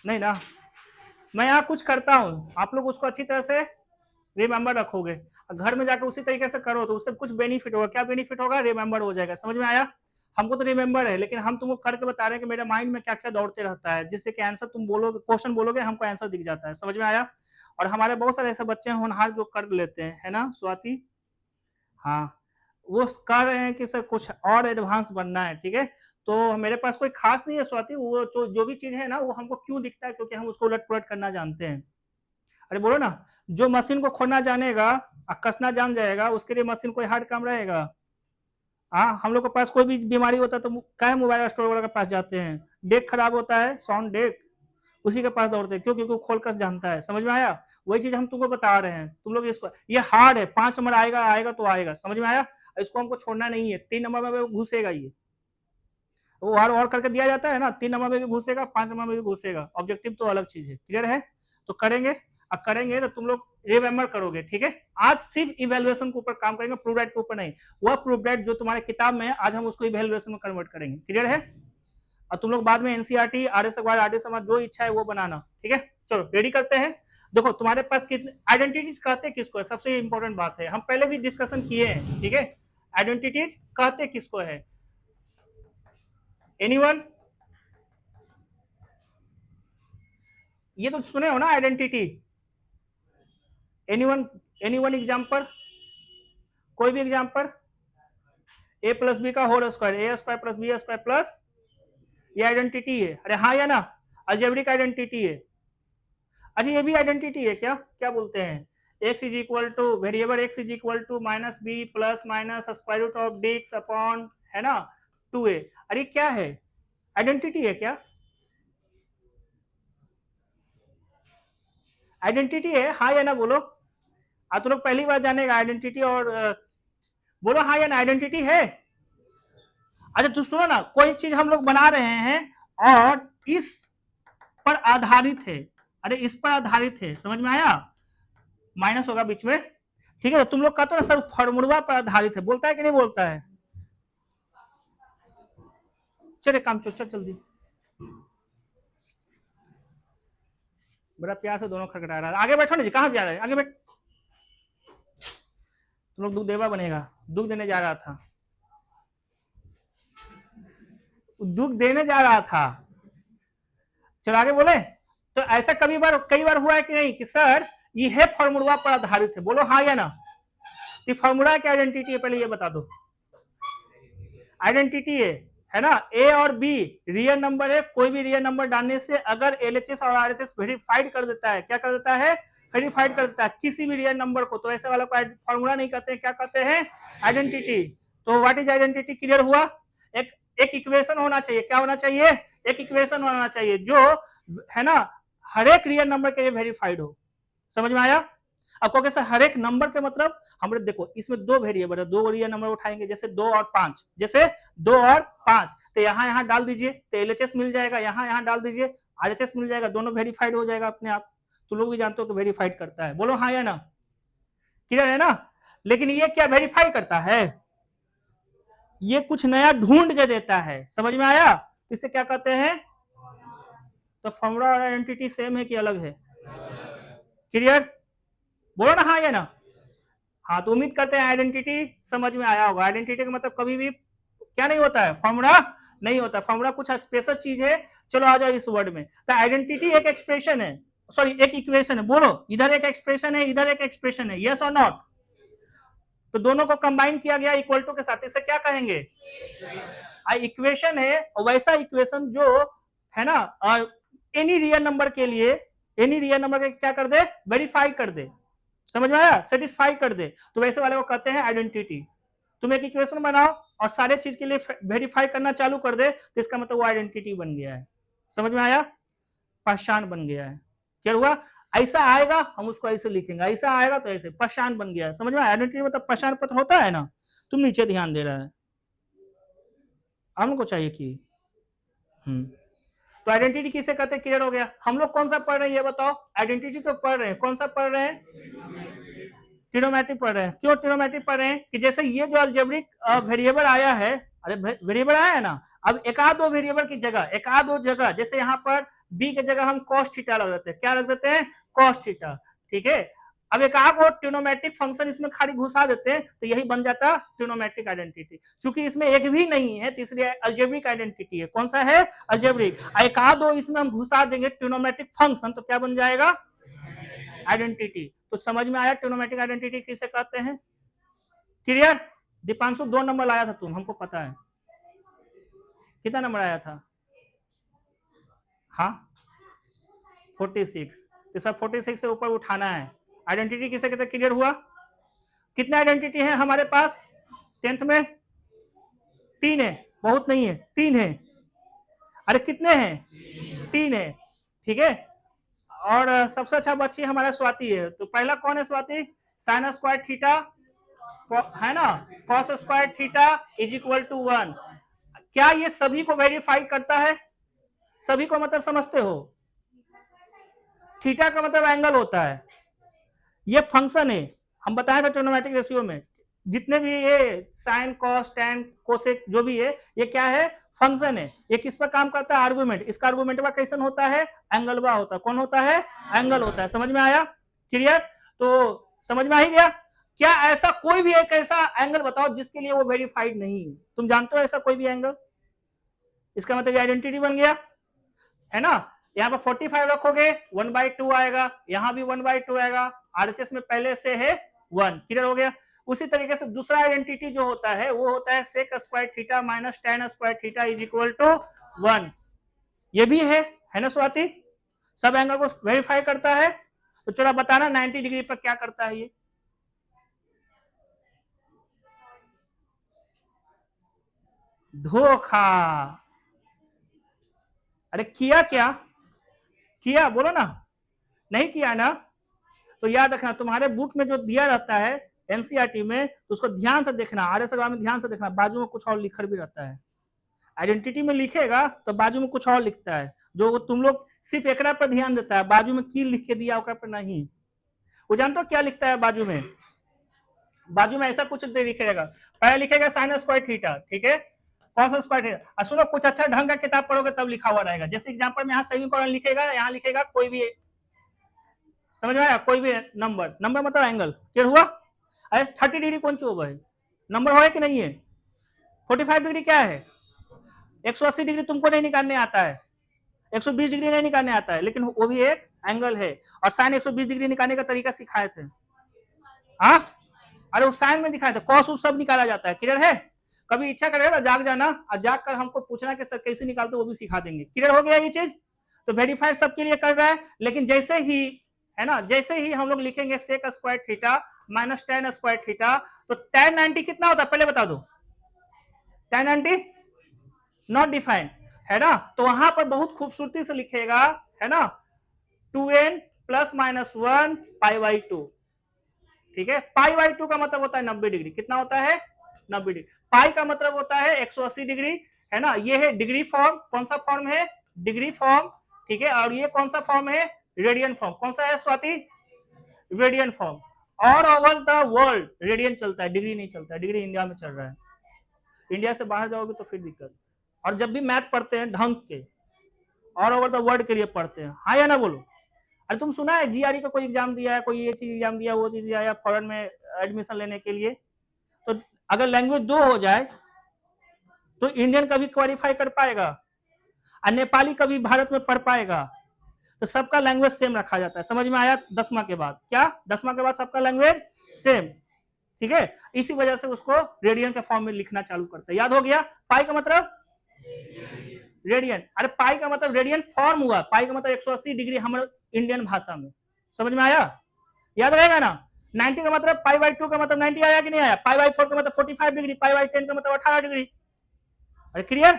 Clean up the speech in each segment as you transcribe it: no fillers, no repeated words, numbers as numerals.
नहीं ना, मैं यहाँ कुछ करता हूँ, आप लोग उसको अच्छी तरह से रिमेंबर रखोगे, घर में जाकर उसी तरीके से करो तो उससे कुछ बेनिफिट होगा। क्या बेनिफिट होगा? रिमेंबर हो जाएगा। समझ में आया? हमको तो रिमेंबर है, लेकिन हम तुमको करके बता रहे हैं कि मेरे माइंड में क्या क्या दौड़ते रहता है, जिससे कि आंसर तुम बोलोगे, क्वेश्चन बोलोगे, हमको आंसर दिख जाता है। समझ में आया? और हमारे बहुत सारे ऐसे बच्चे हैं होनहार जो कर लेते हैं, है ना स्वाति? हाँ, वो कर रहे हैं कि सर कुछ और एडवांस बनना है, ठीक है। तो मेरे पास कोई खास नहीं है स्वाति, वो जो भी चीज है ना वो हमको क्यों दिखता है, क्योंकि हम उसको उलट पुलट करना जानते हैं। अरे बोलो ना, जो मशीन को खोलना जानेगा और कसना जान जाएगा, उसके लिए मशीन कोई हार्ड काम रहेगा? हाँ, हम लोग के पास कोई भी बीमारी होता है तो क्या मोबाइल स्टोर वाले के पास जाते हैं? डेक खराब होता है, साउंड डेक, उसी के पास दौड़ते हैं। क्यों? क्योंकि वो खोल कस जानता है। समझ में आया? वही चीज हम तुमको बता रहे हैं। तुम लोग इसको, ये हार्ड है, 5 नंबर आएगा आएगा तो आएगा। समझ में आया? इसको हमको छोड़ना नहीं है, 3 नंबर में घुसेगा ये, वो और करके दिया जाता है ना, 3 नंबर में भी घुसेगा, 5 नंबर में भी घुसेगा। ऑब्जेक्टिव तो अलग चीज है। क्लियर है? तो करेंगे, अब करेंगे तो तुम लोग रिमेंबर करोगे, ठीक है। आज सिर्फ इवेल्युएशन के ऊपर काम करेंगे, प्रूव राइट के ऊपर नहीं। वह प्रूव राइट जो तुम्हारे किताब में है, आज हम उसको इवेल्युएशन में कन्वर्ट करेंगे। क्लियर है? और तुम लोग बाद में एनसीईआरटी, आर्य समाज, आर्य समाज जो इच्छा है वो बनाना, ठीक है। चलो रेडी करते हैं। देखो तुम्हारे पास कितने आइडेंटिटीज कहते किसको है, सबसे इंपॉर्टेंट बात है, हम पहले भी डिस्कशन किए हैं, ठीक है। आइडेंटिटीज कहते किसको है? एनीवन? ये तो सुने हो ना आइडेंटिटी? एनीवन? Anyone example? कोई भी एग्जाम्पल? ए प्लस बी का whole square, A square plus B square plus, ये आइडेंटिटी है। अरे हाँ या ना? अलजेब्रिक आइडेंटिटी है। अच्छा ये भी आइडेंटिटी है क्या? क्या बोलते हैं? x is equal to variable x is equal to minus b plus minus square root of डिक्स अपॉन, है ना, 2a। अरे क्या है? आइडेंटिटी है क्या? आइडेंटिटी है, हाँ या ना बोलो। आप तो लोग पहली बार जानेगा आइडेंटिटी, और बोलो हाँ या ना, आइडेंटिटी है। अच्छा तो सुनो ना, कोई चीज हम लोग बना रहे हैं और इस पर आधारित है, अरे इस पर आधारित है, समझ में आया? माइनस होगा बीच में, ठीक है। तो तुम लोग कहते हो ना सर फॉर्मूला पर आधारित है, बोलता है कि नहीं बोलता है? चले काम चल जल्दी, बड़ा प्यार से दोनों खड़खड़ा रहा है। आगे बैठो ना जी, कहाँ जा रहे हैं? आगे बैठ। तुम लोग दुख देवा बनेगा, दुख देने जा रहा था, दुख देने जा रहा था। चलो आगे बोले। तो ऐसा कई बार हुआ है कि नहीं कि सर ये है फॉर्मूला पर आधारित है, बोलो हाँ या ना? तो फॉर्मूला की आइडेंटिटी है, पहले ये बता दो। आइडेंटिटी है ना? ए और बी रियल नंबर है, कोई भी रियल नंबर डालने से अगर एलएचएस और आरएचएस वेरीफाइड कर देता है, क्या कर देता है? वेरीफाइड कर देता है किसी भी रियल नंबर को, तो ऐसे वाला को फॉर्मूला नहीं कहते हैं, क्या कहते हैं? आइडेंटिटी। तो व्हाट इज आइडेंटिटी? क्लियर हुआ? एक इक्वेशन होना चाहिए, क्या होना चाहिए? एक इक्वेशन होना चाहिए जो, है ना, हर एक रियल नंबर के लिए वेरीफाइड हो। समझ में आया? अब कहोगे सर हर एक नंबर के मतलब, हम लोग देखो इसमें दो वेरिएबल है, दो रियल नंबर उठाएंगे, जैसे 2 और 5, जैसे 2 और 5, तो यहाँ डाल दीजिए तो एलएचएस मिल जाएगा, यहाँ डाल दीजिए आरएचएस मिल जाएगा, दोनों वेरीफाइड हो जाएगा अपने आप। तो लोग भी जानते हो कि वेरीफाइड करता है, बोलो हाँ या ना? क्लियर है ना? लेकिन ये क्या वेरीफाई करता है? ये कुछ नया ढूंढ के देता है। समझ में आया? इसे क्या कहते हैं? तो फॉर्मूला और आइडेंटिटी सेम है कि अलग है? क्लियर? बोलो ना हाँ या ना? हाँ, तो उम्मीद करते हैं आइडेंटिटी समझ में आया होगा। आइडेंटिटी का मतलब कभी भी क्या नहीं होता है? फॉर्मूला नहीं होता। फॉर्मूला कुछ स्पेशल चीज है। चलो आ जाओ इस वर्ड में। तो आइडेंटिटी एक एक्सप्रेशन है, सॉरी एक इक्वेशन है। बोलो, इधर एक एक्सप्रेशन है, इधर एक एक्सप्रेशन है, यस और नॉट? तो दोनों को कंबाइन किया गया इक्वल टू के साथ, इसे क्या कहेंगे? इक्वेशन है। और वैसा इक्वेशन जो, है ना, एनी रियल नंबर के लिए, एनी रियल नंबर के क्या कर दे? वेरीफाई कर दे। समझ में आया? सेटिस्फाई कर दे। तो वैसे वाले को कहते हैं आइडेंटिटी। तुम एक इक्वेशन बनाओ और सारे चीज के लिए वेरीफाई करना चालू कर दे, तो इसका मतलब वो आइडेंटिटी बन गया है। समझ में आया? पहचान बन गया है। क्या हुआ? ऐसा आएगा हम उसको ऐसे लिखेंगे, ऐसा आएगा तो ऐसे, पहचान बन गया है। समझ में? आइडेंटिटी मतलब पहचान पत्र होता है ना। तुम नीचे ध्यान दे रहा है, हमको चाहिए कि तो आइडेंटिटी किसे कहते हैं? क्लियर हो गया? हम लोग कौन सा पढ़ रहे हैं ये बताओ? आइडेंटिटी तो पढ़ रहे हैं, कौन सा पढ़ रहे हैं? ट्रिग्नोमेट्री पढ़ रहे हैं। क्यों ट्रिग्नोमेट्री पढ़ रहे हैं? कि जैसे ये जो अलजेब्रिक वेरिएबल आया है, अरे वेरिएबल आया है ना, अब एक आध दो वेरिएबल की जगह, एक आध दो जगह, जैसे यहाँ पर बी की जगह हम cos थीटा लग देते हैं, क्या लग देते हैं, cos थीटा, ठीक है। अब एक आग और ट्रिग्नोमेट्रिक फंक्शन इसमें खाली घुसा देते हैं तो यही बन जाता ट्रिग्नोमेट्रिक आइडेंटिटी। चूंकि इसमें एक भी नहीं है तो इसलिए अलजेब्रिक आइडेंटिटी है। कौन सा है, अलजेब्रिक। एक आध दो इसमें हम घुसा देंगे ट्रिग्नोमेट्रिक फंक्शन तो क्या बन जाएगा, आइडेंटिटी। तो समझ में आया ट्रिग्नोमेट्रिक आइडेंटिटी किसे कहते हैं, क्लियर। दीपांशु 2 नंबर लाया था तुम, हमको पता है। कितना नंबर आया था, हाँ 46, तो सब 46 से ऊपर उठाना है। आइडेंटिटी किसे कहते हैं, क्लियर हुआ। कितने आइडेंटिटी है हमारे पास 10th में, 3 है, बहुत नहीं है, 3 है। अरे कितने हैं, 3 है, ठीक है। और सबसे अच्छा बच्ची हमारा स्वाति है। तो पहला कौन है स्वाति, साइन स्क्वायर थीटा है ना, cos square theta is equal to 1। क्या ये सभी को वेरीफाई करता है, सभी को मतलब समझते हो, थीटा का मतलब एंगल होता है, ये फंक्शन है, हम बताए थे ट्रिग्नोमेट्रिक रेशियो में जितने भी ये साइन कॉस टैन कोसेक जो भी है ये क्या है, फंक्शन है। ये किस पर काम करता है, आर्गुमेंट। इसका आर्गुमेंट कैसन होता है, एंगलवा होता है। कौन होता है, एंगल होता है। समझ में आया, क्लियर। तो समझ में आ ही गया। क्या ऐसा कोई भी एक ऐसा एंगल बताओ जिसके लिए वो वेरीफाइड नहीं है, तुम जानते हो ऐसा कोई भी एंगल, इसका मतलब आइडेंटिटी बन गया है ना। यहाँ पर 45 रखोगे 1/2 आएगा, यहाँ भी 1/2 आएगा, आरएचएस में पहले से है 1, क्लियर हो गया। उसी तरीके से दूसरा आइडेंटिटी जो होता है वो होता है sec square theta minus tan square theta is equal to 1। ये भी है ना स्वाति, सब एंगल को वेरीफाई करता है। तो चलो बताना 90 डिग्री पर क्या करता है ये, धोखा। अरे किया क्या, किया बोलो ना, नहीं किया ना। तो याद रखना तुम्हारे बुक में जो दिया रहता है एनसीईआरटी में तो उसको ध्यान से देखना, आरएस में ध्यान से देखना, बाजू में कुछ और लिखा भी रहता है। आइडेंटिटी में लिखेगा तो बाजू में कुछ और लिखता है, जो तुम लोग सिर्फ एक पर ध्यान देता है, बाजू में की लिख के दिया ओकरा पर नहीं। वो जानते हो क्या लिखता है बाजू में, बाजू में ऐसा कुछ लिखेगा, पहले लिखेगा साइन स्क्वायर थीटा, ठीक है, कॉस स्क्वायर थीटा। सुनो कुछ अच्छा ढंग का किताब पढ़ोगे तब लिखा हुआ रहेगा। जैसे एग्जांपल में यहाँ सेमीकोलन लिखेगा, यहाँ लिखेगा कोई भी, समझ में आया, कोई भी नंबर, नंबर मतलब एंगल, क्लियर हुआ। अरे 30 डिग्री कौन सी हो भाई, नंबर हो कि नहीं है। 45 डिग्री क्या है, 180 डिग्री तुमको नहीं निकालने आता है, 120 डिग्री नहीं निकालने आता है, लेकिन वो भी एक एंगल है। और साइन 120 डिग्री निकालने का तरीका सिखाए थे, हाँ अरे उस साइन में दिखाए थे, कॉस उस सब निकाला जाता है, क्लियर है। कभी इच्छा करेगा जाग जाना और जाग कर हमको पूछना कि सर कैसे निकालते वो भी सिखा देंगे, क्लियर हो गया ये चीज। तो वेरीफाइड सबके लिए कर रहा है, लेकिन जैसे ही है ना, जैसे ही हम लोग लिखेंगे sec square theta minus tan square theta, तो टैन 90 कितना होता है पहले बता दो, टैन 90 नॉट डिफाइंड है ना। तो वहां पर बहुत खूबसूरती से लिखेगा है ना, 2n प्लस माइनस 1 π/2, ठीक है। π/2 का मतलब होता है 90 डिग्री, कितना होता है 90 डिग्री। पाई का मतलब होता है 180 डिग्री है ना। ये है डिग्री फॉर्म, कौन सा फॉर्म है, डिग्री फॉर्म, ठीक है। और ये कौन सा फॉर्म है, रेडियन फॉर्म। कौन सा है Swati, radian form. All over the world radian चलता है, डिग्री नहीं चलता है, डिग्री इंडिया में चल रहा है, इंडिया से बाहर जाओगे तो फिर दिक्कत। और जब भी मैथ पढ़ते हैं ढंग के ऑल ओवर द वर्ल्ड के लिए पढ़ते हैं, हाँ या ना बोलो। अरे तुम सुना है जीआरई का कोई एग्जाम दिया है, कोई ये चीज एग्जाम दिया, वो चीज दिया फॉरेन में एडमिशन लेने के लिए, तो अगर लैंग्वेज 2 हो जाए तो इंडियन कभी क्वालिफाई कर पाएगा और नेपाली कभी भारत में पढ़ पाएगा। तो सबका लैंग्वेज सेम रखा जाता है, समझ में आया। 10वां के बाद क्या, 10वां के बाद सबका लैंग्वेज सेम, ठीक है। इसी वजह से उसको रेडियन के फॉर्म में लिखना चालू करता है, याद हो गया। पाई का मतलब रेडियन, अरे पाई का मतलब रेडियन फॉर्म हुआ, पाई का मतलब 180 डिग्री हमारे इंडियन भाषा में, समझ में आया, याद रहेगा ना। 90 का मतलब π/2 का मतलब 90 आया कि नहीं आया, π/4 का मतलब 45 डिग्री, π/10 का मतलब 18 डिग्री। अरे क्लियर,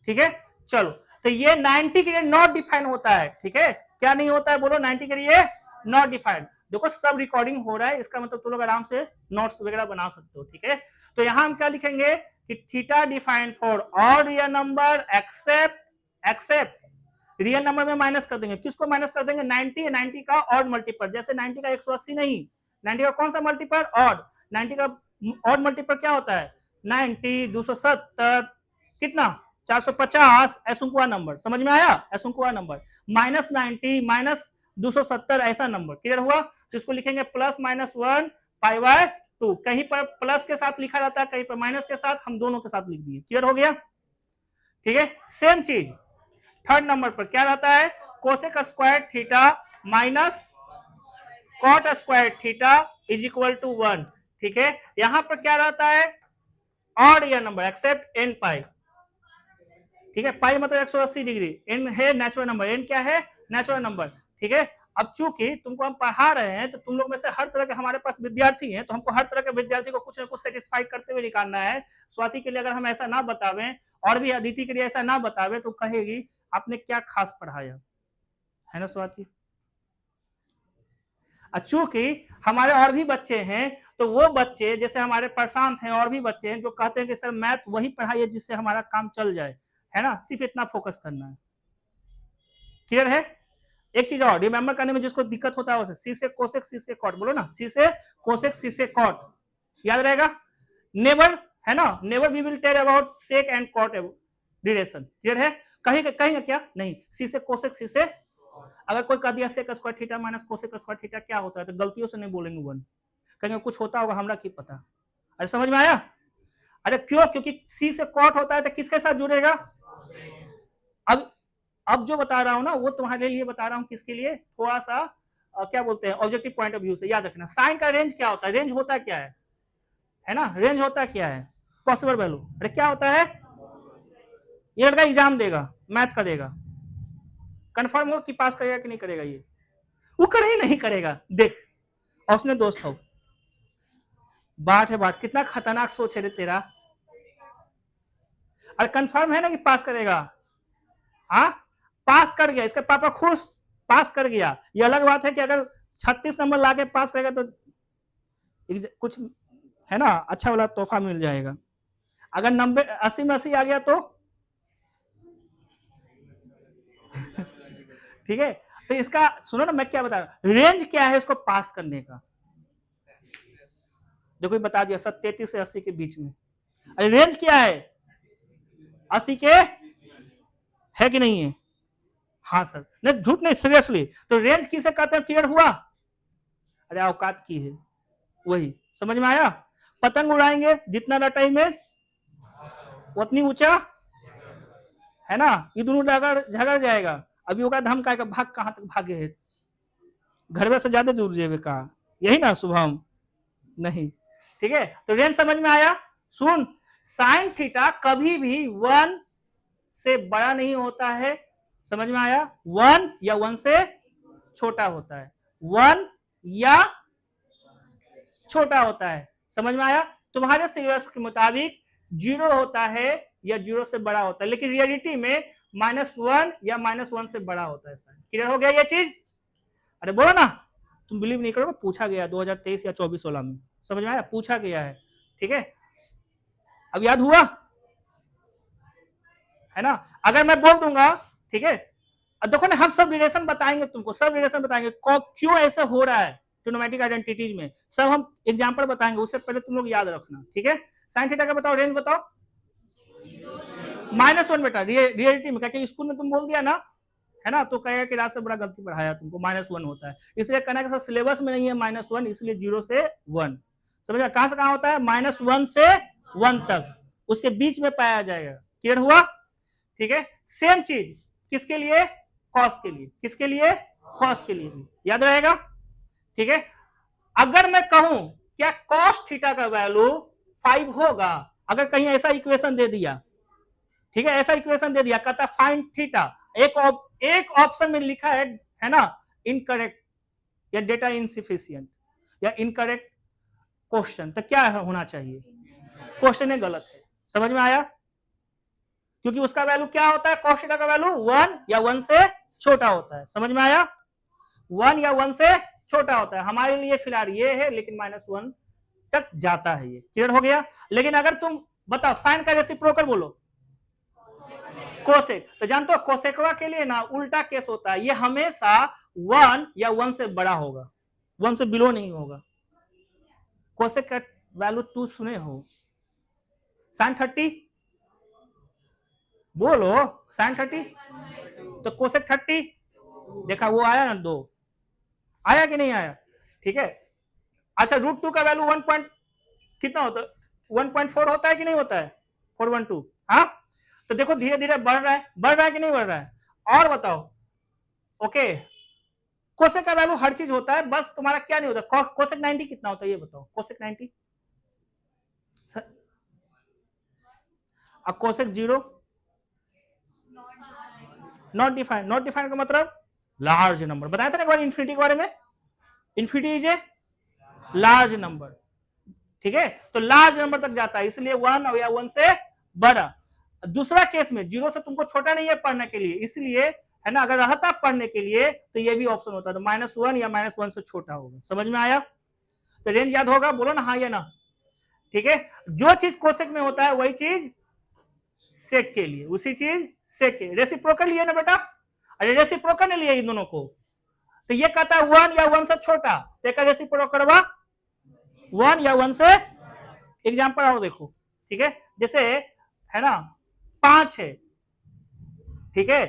ठीक है। चलो तो ये 90 के लिए नॉट डिफाइन होता है, ठीक है। क्या नहीं होता है बोलो, 90 के लिए नॉट डिफाइंड। देखो सब रिकॉर्डिंग हो रहा है, इसका मतलब तुम लोग आराम से नोट्स वगैरह बना सकते हो, ठीक है। तो यहां हम क्या लिखेंगे कि theta defined for all real number except real number में माइनस कर देंगे, किसको माइनस कर देंगे, 90 का ऑड मल्टीपल। जैसे 90 का 180 नहीं, 90 का कौन सा मल्टीपल, ऑड। 90 का ऑड मल्टीपल क्या होता है, 90, 270, कितना 450 एसुंकुआ नंबर, समझ में आया, एसुंकुआ नंबर, -90 -270 ऐसा नंबर, क्लियर हुआ। तो इसको लिखेंगे +-1 π/2, कहीं पर प्लस के साथ लिखा जाता है, कहीं पर माइनस के साथ, हम दोनों के साथ लिख दिए, क्लियर हो गया, ठीक है। सेम चीज थर्ड नंबर पर क्या रहता है, cosec square theta minus cot square theta is equal to 1, ठीक है। यहां पर क्या रहता है, odd year number except n pi, ठीक है, पाई मतलब 180 डिग्री, n है नेचुरल नंबर, n क्या है, नेचुरल नंबर, ठीक है। अब चूंकि तुमको हम पढ़ा रहे हैं तो तुम लोग में से हर तरह के हमारे पास विद्यार्थी हैं, तो हमको हर तरह के विद्यार्थी को कुछ ना कुछ सेटिस्फाई करते हुए निकालना है। स्वाति के लिए अगर हम ऐसा ना बतावें और भी अदिति के लिए ऐसा ना बतावे तो कहेगी आपने क्या खास पढ़ाया, है ना स्वाति। चूंकि हमारे और भी बच्चे हैं तो वो बच्चे जैसे हमारे प्रशांत हैं और भी बच्चे हैं जो कहते हैं कि सर मैथ वही पढ़ाइए जिससे हमारा काम चल जाए, है ना, सिर्फ इतना फोकस करना है, क्लियर है। एक चीज और रिमेंबर करने में जिसको दिक्कत होता है उसे सी से कोसेक सी से कॉट, बोलो ना, सी से कोसेक सी से कॉट, याद रहेगा। नेवर, है ना, never we will tell about sec and cot relation, clear है। कहीं क्या नहीं, सी से कोसेक सी से, अगर कोई कह दिया sec square theta minus cosec square theta क्या होता है तो गलतियों से नहीं बोलेंगे वन, कहेंगे कुछ होता होगा हमरा की पता। अरे समझ में आया, अरे क्यों, क्योंकि सी से कॉट होता है तो किसके साथ जुड़ेगा, अब जो बता रहा हूं ना वो तुम्हारे लिए बता रहा हूं, किसके लिए, थोड़ा सा क्या बोलते हैं ऑब्जेक्टिव पॉइंट ऑफ व्यू से याद रखना। साइन का रेंज क्या होता है, रेंज होता क्या है ना, रेंज होता क्या है, पॉसिबल वैल्यू। अरे क्या होता है, ये लड़का एग्जाम देगा, मैथ का देगा, कंफर्म हो कि पास करेगा कि नहीं करेगा, ये वो करे ही नहीं करेगा, देख, और उसने दोस्त हो, बाट है बाट, कितना खतरनाक सोच है रे तेरा। अरे कंफर्म है ना कि पास करेगा, हाँ पास कर गया, इसका पापा खुश, पास कर गया। ये अलग बात है कि अगर 36 नंबर लाके पास करेगा तो कुछ, है ना, अच्छा वाला तोहफा मिल जाएगा। अगर 90 80 में 80 आ गया तो ठीक है। तो इसका सुनो ना, मैं क्या बता रहा हूं, रेंज क्या है इसको पास करने का, देखो बता दिया 33 से 80 के बीच में। अरे रेंज क्या है, 80 के है कि नहीं है, हाँ सर, नहीं झूठ नहीं, सीरियसली। तो रेंज किसे कहते हैं, क्लियर हुआ। अरे औकात की है वही, समझ में आया। पतंग उड़ाएंगे जितना लटाई में उतनी ऊंचा, है ना, ये दोनों झगड़ जाएगा। अभी होगा धम का भाग, कहां तक भागे है, घर में से ज्यादा दूर जेबे का, यही ना शुभम, नहीं, ठीक है। तो रेंज समझ में आया। सुन, साइन थीटा कभी भी 1 से बड़ा नहीं होता है, समझ में आया, 1 या 1 से छोटा होता है, 1 या छोटा होता है, समझ में आया। तुम्हारे सिलेबस के मुताबिक 0 होता है या 0 से बड़ा होता है, लेकिन रियलिटी में -1 या -1 से बड़ा होता है। क्लियर हो गया ये चीज। अरे बोलो ना, तुम बिलीव नहीं करोगे, पूछा गया 2023 या 24-16 में, समझ में आया, पूछा गया है, ठीक है। अब याद हुआ, है ना। अगर मैं बोल दूंगा, ठीक है, देखो ना, हम सब रिलेशन बताएंगे तुमको, सब रिलेशन बताएंगे क्यों ऐसे हो रहा है ट्रिग्नोमेट्रिक आइडेंटिटीज में, सब हम एग्जांपल बताएंगे, उससे पहले तुम लोग याद रखना, ठीक है। साइन थीटा का बताओ, रेंज बताओ, -1 बेटा, रियलिटी में, क्या स्कूल में तुम बोल दिया ना, है ना, तो कहेगा कि रात से बड़ा गलती पढ़ाया तुमको, -1 होता है, इसलिए कहना कि सिलेबस में नहीं है -1, इसलिए 0 से 1, समझा, कहां से कहां होता है, -1 से 1 तक, उसके बीच में पाया जाएगा, क्लियर हुआ, ठीक है। सेम चीज किसके लिए, कॉस के लिए, किसके लिए, कॉस के लिए भी याद रहेगा, ठीक है। अगर मैं कहूं क्या कॉस थीटा का वैल्यू 5 होगा, अगर कहीं ऐसा इक्वेशन दे दिया, ठीक है, ऐसा इक्वेशन दे दिया, कहता फाइंड थीटा, एक ऑप्शन में लिखा है ना, इनकरेक्ट या डेटा इनसफिशिएंट या इनकरेक्ट क्वेश्चन, तो क्या होना चाहिए, क्वेश्चन गलत है, समझ में आया, क्योंकि उसका वैल्यू क्या होता है, कॉस थीटा का वैल्यू 1 या 1 से छोटा होता है, समझ में आया, 1 या 1 से छोटा होता है, हमारे लिए फिलहाल ये है, लेकिन -1 तक जाता है, ये क्लियर हो गया। लेकिन अगर तुम बताओ साइन का रेसिप्रोकल बोलो, कोसेक, तो जानते हो कोसेकवा के लिए ना उल्टा केस होता है, ये हमेशा 1 या 1 से बड़ा होगा, 1 से बिलो नहीं होगा। कोसेक का वैल्यू 2 सुने हो, साइन 30, बोलो साइन 30 तो कोसेक 30 देखा वो आया ना 2 आया कि नहीं आया ठीक है। अच्छा √2 का वैल्यू 1 पॉइंट कितना होता है 1.4 होता है कि नहीं होता है 412 हाँ तो देखो धीरे धीरे बढ़ रहा है कि नहीं बढ़ रहा है। और बताओ ओके कोसेक का वैल्यू हर चीज होता है बस तुम्हारा क्या नहीं होता कोसेक 90 कितना होता है ये बताओ कोसेक 90 अब कोसेक 0 नॉट डिफाइंड का मतलब लार्ज नंबर बताया था ना एक बार इन्फिनिटी के बारे में infinity is a large number ठीक है तो लार्ज नंबर तक जाता है इसलिए 1 या 1 से बड़ा। दूसरा केस में 0 से तुमको छोटा नहीं है पढ़ने के लिए इसलिए है ना अगर रहता पढ़ने के लिए तो ये भी ऑप्शन होता तो -1 या -1 से छोटा होगा। समझ में आया तो रेंज याद होगा बोलो ना हाँ या ना ठीक है। जो चीज कोसेक में होता है वही चीज सेक के लिए उसी चीज सेक के रेसिप्रोकल लिए ना बेटा अरे रेसिप्रोकल ने लिया इन दोनों को तो ये कहता है 1 या 1 से छोटा देखा रेसिप्रोकल 1 या 1 से एग्जाम्पल और देखो ठीक है जैसे है ना 5 है ठीक है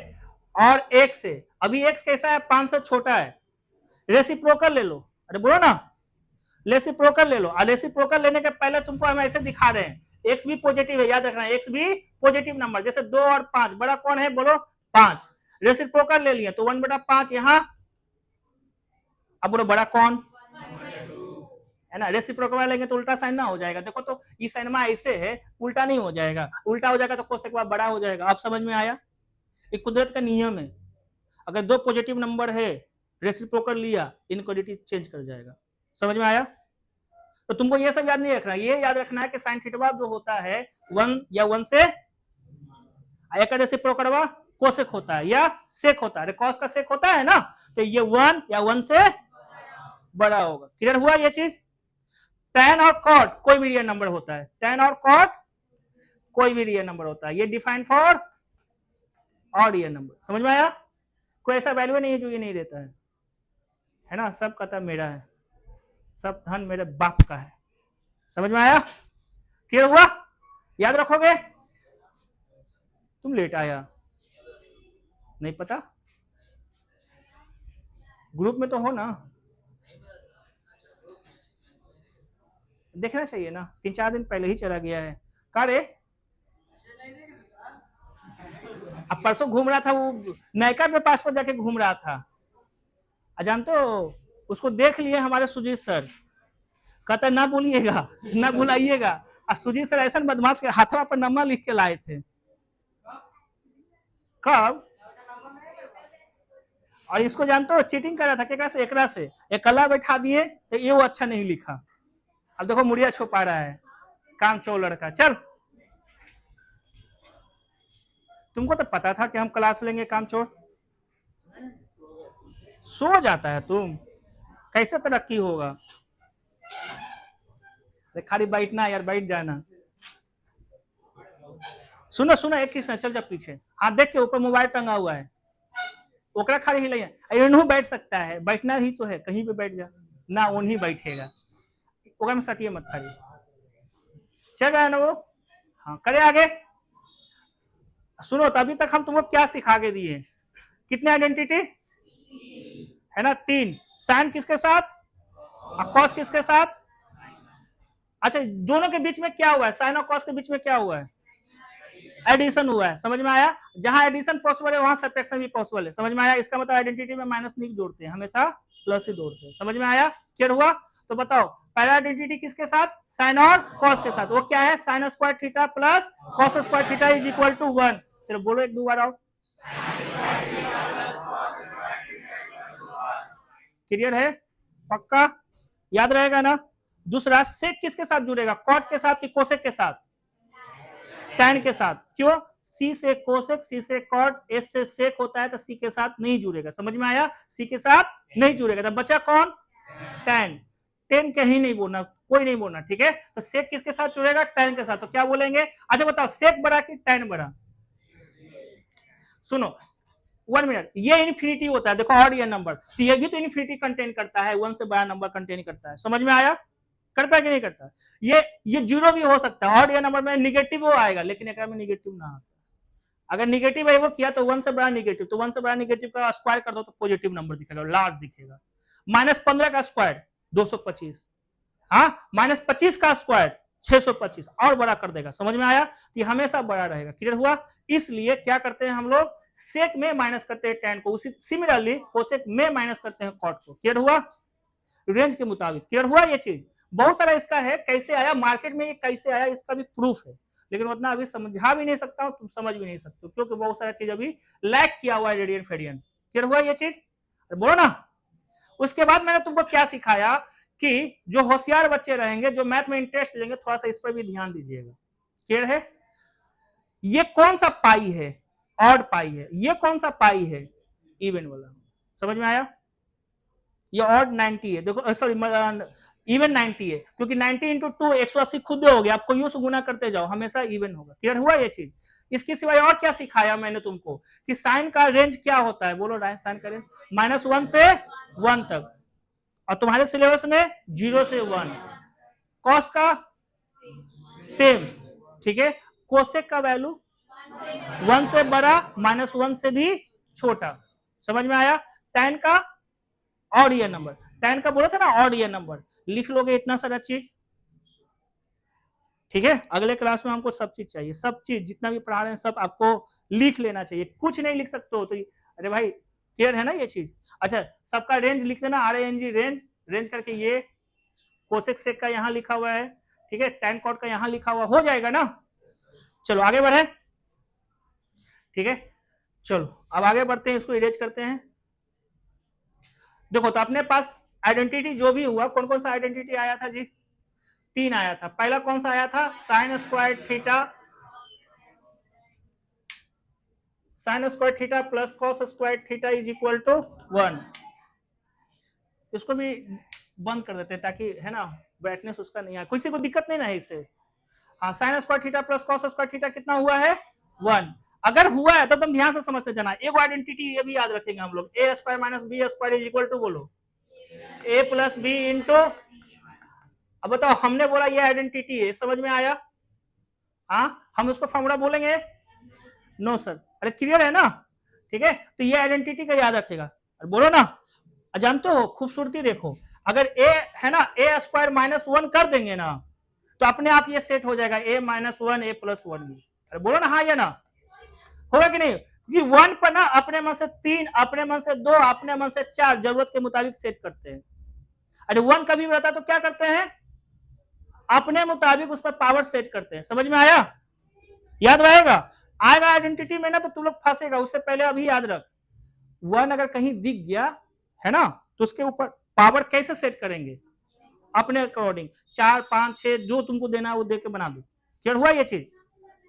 और 1 से अभी x कैसा है 5 से छोटा है रेसिप्रोकल ले लो अरे बोलो ना रेसिप्रोकल ले लो और रेसिप्रोकल लेने के पहले तुमको हम ऐसे दिखा रहे हैं x भी पॉजिटिव है याद रखना x भी पॉजिटिव नंबर जैसे 2 और 5 बड़ा कौन है बोलो 5 रेसिप्रोकल ले लिया तो 1/5 यहां अब बोलो बड़ा कौन है ना रेसिप्रोकल लेंगे तो उल्टा साइन ना हो जाएगा देखो तो इस साइन में ऐसे है उल्टा नहीं हो जाएगा उल्टा हो जाएगा तो कोसेक बाद बड़ा हो जाएगा। आप समझ में आया एक कुदरत का नियम है अगर 2 पॉजिटिव नंबर है रेसिप्रोकल लिया इनक्वालिटी चेंज कर जाएगा। समझ में आया तो तुमको ये सब याद नहीं रखना ये याद रखना है कि साइन थीटा जो होता है 1 या 1 से एक रेसिप्रोकल कोसेक होता है या सेक होता है कॉस का सेक होता है ना तो ये 1 या 1 से बड़ा होगा। क्लियर हुआ ये चीज tan और cot कोई भी रियल नंबर होता है tan और cot कोई भी रियल नंबर होता है ये define for odd real number. समझ में आया कोई ऐसा वैल्यू नहीं है जो ये नहीं रहता है ना सब कहता मेरा है सब धन मेरे बाप का है। समझ में आया क्लियर हुआ याद रखोगे तुम लेट आया नहीं पता ग्रुप में तो हो ना देखना चाहिए ना 3-4 दिन पहले ही चला गया है का रे अब परसों घूम रहा था वो नयका में पास पर जाके घूम रहा था जानते हो उसको देख लिए हमारे सुजीत सर कहता ना बोलिएगा ना बुलाइएगा सुजीत सर ऐसा बदमाश के हाथवा पर नंबर लिख के लाए थे कब और इसको जानते हो चीटिंग कर रहा था केकरा से एकरा से एक कला बैठा दिए तो ये वो अच्छा नहीं लिखा अब देखो मुड़िया छुपा रहा है काम चोर लड़का। चल तुमको तो पता था कि हम क्लास लेंगे काम चोर सो जाता है तुम कैसे तरक्की होगा खाली बैठना यार बैठ जाना। सुनो सुनो एक कृष्ण चल जा पीछे हाँ देख के ऊपर मोबाइल टंगा हुआ है ओकरा खाली ही नहीं बैठ सकता है बैठना ही तो है कहीं पे बैठ जा ना वो नहीं बैठेगा ओकरा में सटिए मत खाली चल रहा है ना वो हाँ करे आगे। सुनो तो अभी तक हम तुमको क्या सिखा के दिए कितने आइडेंटिटी है ना 3 साइन किसके साथ कॉस किसके साथ अच्छा दोनों के बीच में क्या हुआ है साइन और कॉस के बीच में क्या हुआ है एडिशन हुआ है। समझ में आया जहां एडिशन पॉसिबल है वहां सब्ट्रैक्शन भी पॉसिबल है। समझ में आया इसका मतलब आइडेंटिटी में माइनस नहीं जोड़ते हैं हमेशा प्लस ही जोड़ते हैं। समझ में आया क्लियर हुआ तो बताओ पहला आइडेंटिटी किसके साथ साइन और कॉस के साथ वो क्या है sine square theta plus cos square theta is equal to 1। चलो बोलो एक दो बार और क्लियर है पक्का याद रहेगा ना। दूसरा सेक किसके साथ जुड़ेगा कॉट के साथ कि कोसेक के साथ टैन के साथ क्यों सी से कोसेक सी से कॉट एस से सेक होता है तो सी के साथ नहीं जुड़ेगा। समझ में आया सी के साथ नहीं जुड़ेगा तो बचा कौन टैन टेन कहीं नहीं बोलना कोई नहीं बोलना ठीक है। तो सेक किसके साथ जुड़ेगा टैन के साथ तो क्या बोलेंगे अच्छा बताओ सेक बड़ा कि टैन बड़ा। सुनो 1 मिनट ये इन्फिनिटी होता है देखो ऑड इवन नंबर तो ये भी तो इन्फिनिटी कंटेन करता है 1 से बड़ा नंबर कंटेन करता है। समझ में आया करता है कि नहीं करता ये जीरो भी हो सकता है ऑड इवन नंबर में निगेटिव वो आएगा लेकिन एक में निगेटिव ना आता अगर निगेटिव है वो किया तो 1 से बड़ा निगेटिव, तो 1 से बड़ा निगेटिव का स्क्वायर कर दो तो पॉजिटिव नंबर दिखेगा, लार्ज दिखेगा। -15 का स्क्वायर 225, हाँ -25 का स्क्वायर 625, और बड़ा कर देगा। समझ में आया? कि हमेशा बड़ा रहेगा। क्लियर हुआ? इसलिए क्या करते हैं हम लोग, सेक में माइनस करते हैं tan को, उसी सिमिलरली कोसेक में माइनस करते हैं cot को। क्लियर हुआ? रेंज के मुताबिक। क्लियर हुआ? ये चीज बहुत सारा इसका है, कैसे आया मार्केट में, ये कैसे आया इसका भी प्रूफ है, लेकिन उतना अभी समझा भी नहीं सकता हूं, तुम समझ भी नहीं सकते, क्योंकि बहुत सारा चीज अभी लैक किया हुआ है रेडियन फेडियन। क्लियर हुआ ये चीज? बोलो ना। उसके बाद मैंने तुमको क्या सिखाया कि जो होशियार बच्चे रहेंगे, जो मैथ में इंटरेस्ट लेंगे, थोड़ा सा इस पर भी ध्यान दीजिएगा। क्लियर है? ये कौन सा पाई है? ऑड पाई है। ये कौन सा पाई है? इवन वाला। समझ में आया? ये ऑड 90 है, देखो सॉरी इवन 90 है, क्योंकि 90 इंटू 2 180 खुद हो गया, आपको यूं से गुना करते जाओ, हमेशा इवन होगा। क्लियर हुआ ये चीज? इसके सिवाय और क्या सिखाया मैंने तुमको कि साइन का रेंज क्या होता है? बोलो साइन का रेंज -1 से 1 तक, और तुम्हारे सिलेबस में 0 से 1। कॉस का सेम, ठीक है। कोसेक का वैल्यू 1 से बड़ा, -1 से भी छोटा। समझ में आया? tan का ऑड ईयर नंबर, tan का बोला था ना ऑड ईयर नंबर, लिख लोगे इतना सारा चीज, ठीक है। अगले क्लास में हमको सब चीज चाहिए, सब चीज जितना भी पढ़ा रहे हैं सब आपको लिख लेना चाहिए, कुछ नहीं लिख सकते हो तो अरे भाई क्लियर है ना ये चीज? अच्छा, सबका रेंज लिख देना, RANG रेंज, रेंज करके ये कोसेक सेक का यहाँ लिखा हुआ है, ठीक है, tan cot का यहाँ लिखा हुआ, हो जाएगा ना। चलो आगे बढ़े, ठीक है। चलो अब आगे बढ़ते हैं, इसको इरेज करते हैं। देखो तो अपने पास आइडेंटिटी जो भी हुआ, कौन कौन सा आइडेंटिटी आया था जी? 3 आया था। पहला कौन सा आया था? Sine square theta, sine square theta plus cos square theta is equal to 1। इसको भी बंद कर देते हैं ताकि है ना ब्राइटनेस उसका नहीं आए, किसी को दिक्कत नहीं ना है इससे। हाँ, sign square theta plus cos square theta कितना हुआ है? 1। अगर हुआ है तो तुम ध्यान से समझते जाना। एक आइडेंटिटी ये भी याद रखेंगे हम लोग, A square minus B square is equal to, बोलो ए प्लस बी इंटू, अब बताओ हमने बोला ये आइडेंटिटी है, समझ में आया? हाँ, हम उसको फॉर्मूला बोलेंगे? No sir. अरे क्लियर है ना? ठीक है, तो ये आइडेंटिटी का याद रखेगा। अरे बोलो ना, जानते हो खूबसूरती देखो, अगर ए है ना ए स्क्वायर -1 कर देंगे ना तो अपने आप ये सेट हो जाएगा a -1 a + 1 भी। अरे बोलो ना हाँ या ना, होगा कि नहीं? कि 1 पर ना अपने मन से 3, अपने मन से 2, अपने मन से 4 जरूरत के मुताबिक सेट करते हैं। अरे 1 कभी रहता तो क्या करते हैं? अपने मुताबिक उस पर पावर सेट करते हैं। समझ में आया? याद रहेगा? आएगा आइडेंटिटी में ना तो तुम लोग फंसेगा, उससे पहले अभी याद रख, 1 अगर कहीं दिख गया है ना तो उसके ऊपर पावर कैसे सेट करेंगे? अपने अकॉर्डिंग 4, 5, 6 जो तुमको देना है वो दे के बना दो। क्लियर हुआ ये चीज?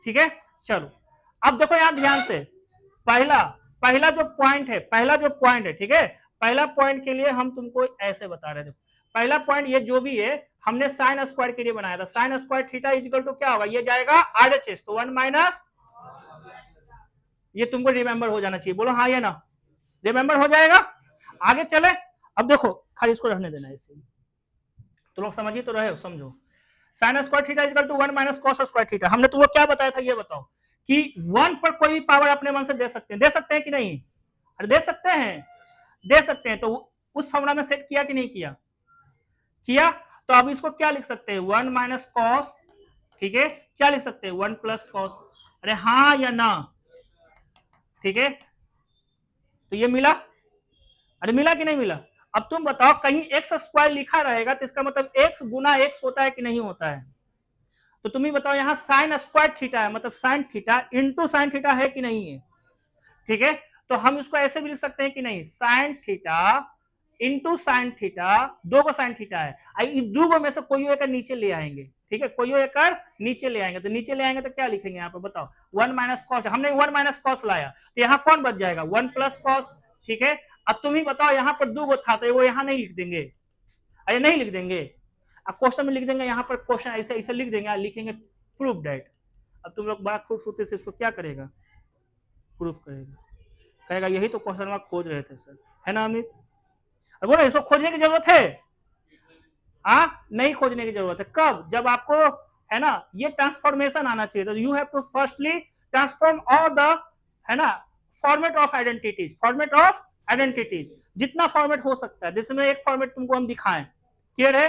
ठीक है। चलो अब देखो यहां ध्यान से, पहला जो पॉइंट है, ठीक है, पहला पॉइंट के लिए हम तुमको ऐसे बता रहे थे। पहला पॉइंट ये जो भी है हमने साइन स्क्वायर के लिए बनाया था, sine square theta is equal to क्या होगा? ये जाएगा RHS, तो 1 माइनस, ये तुमको रिमेंबर हो जाना चाहिए। बोलो हाँ या ना, रिमेंबर हो जाएगा। आगे चले, अब देखो खाली इसको रहने देना ऐसे, तो लोग समझिए तो रहे हो, समझो। Sine square theta is equal to 1 minus cos square theta. हमने तुमको क्या बताया था ये बताओ, कि 1 पर कोई भी पावर अपने मन से दे सकते हैं कि नहीं? अरे दे सकते हैं। तो उस फॉर्मूला में सेट किया कि नहीं किया? तो अब इसको क्या लिख सकते हैं? 1 माइनस कॉस, ठीक है, क्या लिख सकते हैं? 1 प्लस कॉस। अरे हाँ या ना? ठीक है, तो ये मिला। अरे मिला कि नहीं मिला? अब तुम बताओ, कहीं एक्स स्क्वायर लिखा रहेगा तो इसका मतलब एक्स गुना एक्स होता है कि नहीं होता है? तो तुम ही बताओ, यहाँ साइन स्क्वायर थीटा है, मतलब sign theta into sine theta है कि नहीं है? ठीक है, तो हम इसको ऐसे भी लिख सकते हैं कि नहीं, sign theta into sine theta, दो को साइन थीटा है, दो में से कोई एक नीचे ले आएंगे, ठीक है, कोई एक नीचे ले आएंगे, तो नीचे ले आएंगे तो क्या लिखेंगे यहाँ पे बताओ? 1 माइनस कॉस, हमने 1 माइनस कॉस लाया तो यहाँ कौन बच जाएगा? 1 प्लस कॉस। ठीक है, अब तुम ही बताओ, यहाँ पर 2 था तो वो यहाँ नहीं लिख देंगे? अरे नहीं लिख देंगे, अब क्वेश्चन में लिख देंगे, यहाँ पर क्वेश्चन ऐसे ऐसे लिख देंगे, लिखेंगे प्रूफ डेट। अब तुम लोग बड़ा खूबसूरती से इसको क्या करेगा? प्रूफ करेगा, कहेगा यही तो क्वेश्चन में खोज रहे थे सर, है ना अमित? बोलो इसको खोजने की जरूरत है? नहीं खोजने की जरूरत है। कब? जब आपको है ना ये ट्रांसफॉर्मेशन आना चाहिए, तो you have to firstly transform all the, है ना, format of identities, format of identities, जितना फॉर्मेट हो सकता है, जिसमें एक फॉर्मेट तुमको हम दिखाएं। क्लियर है?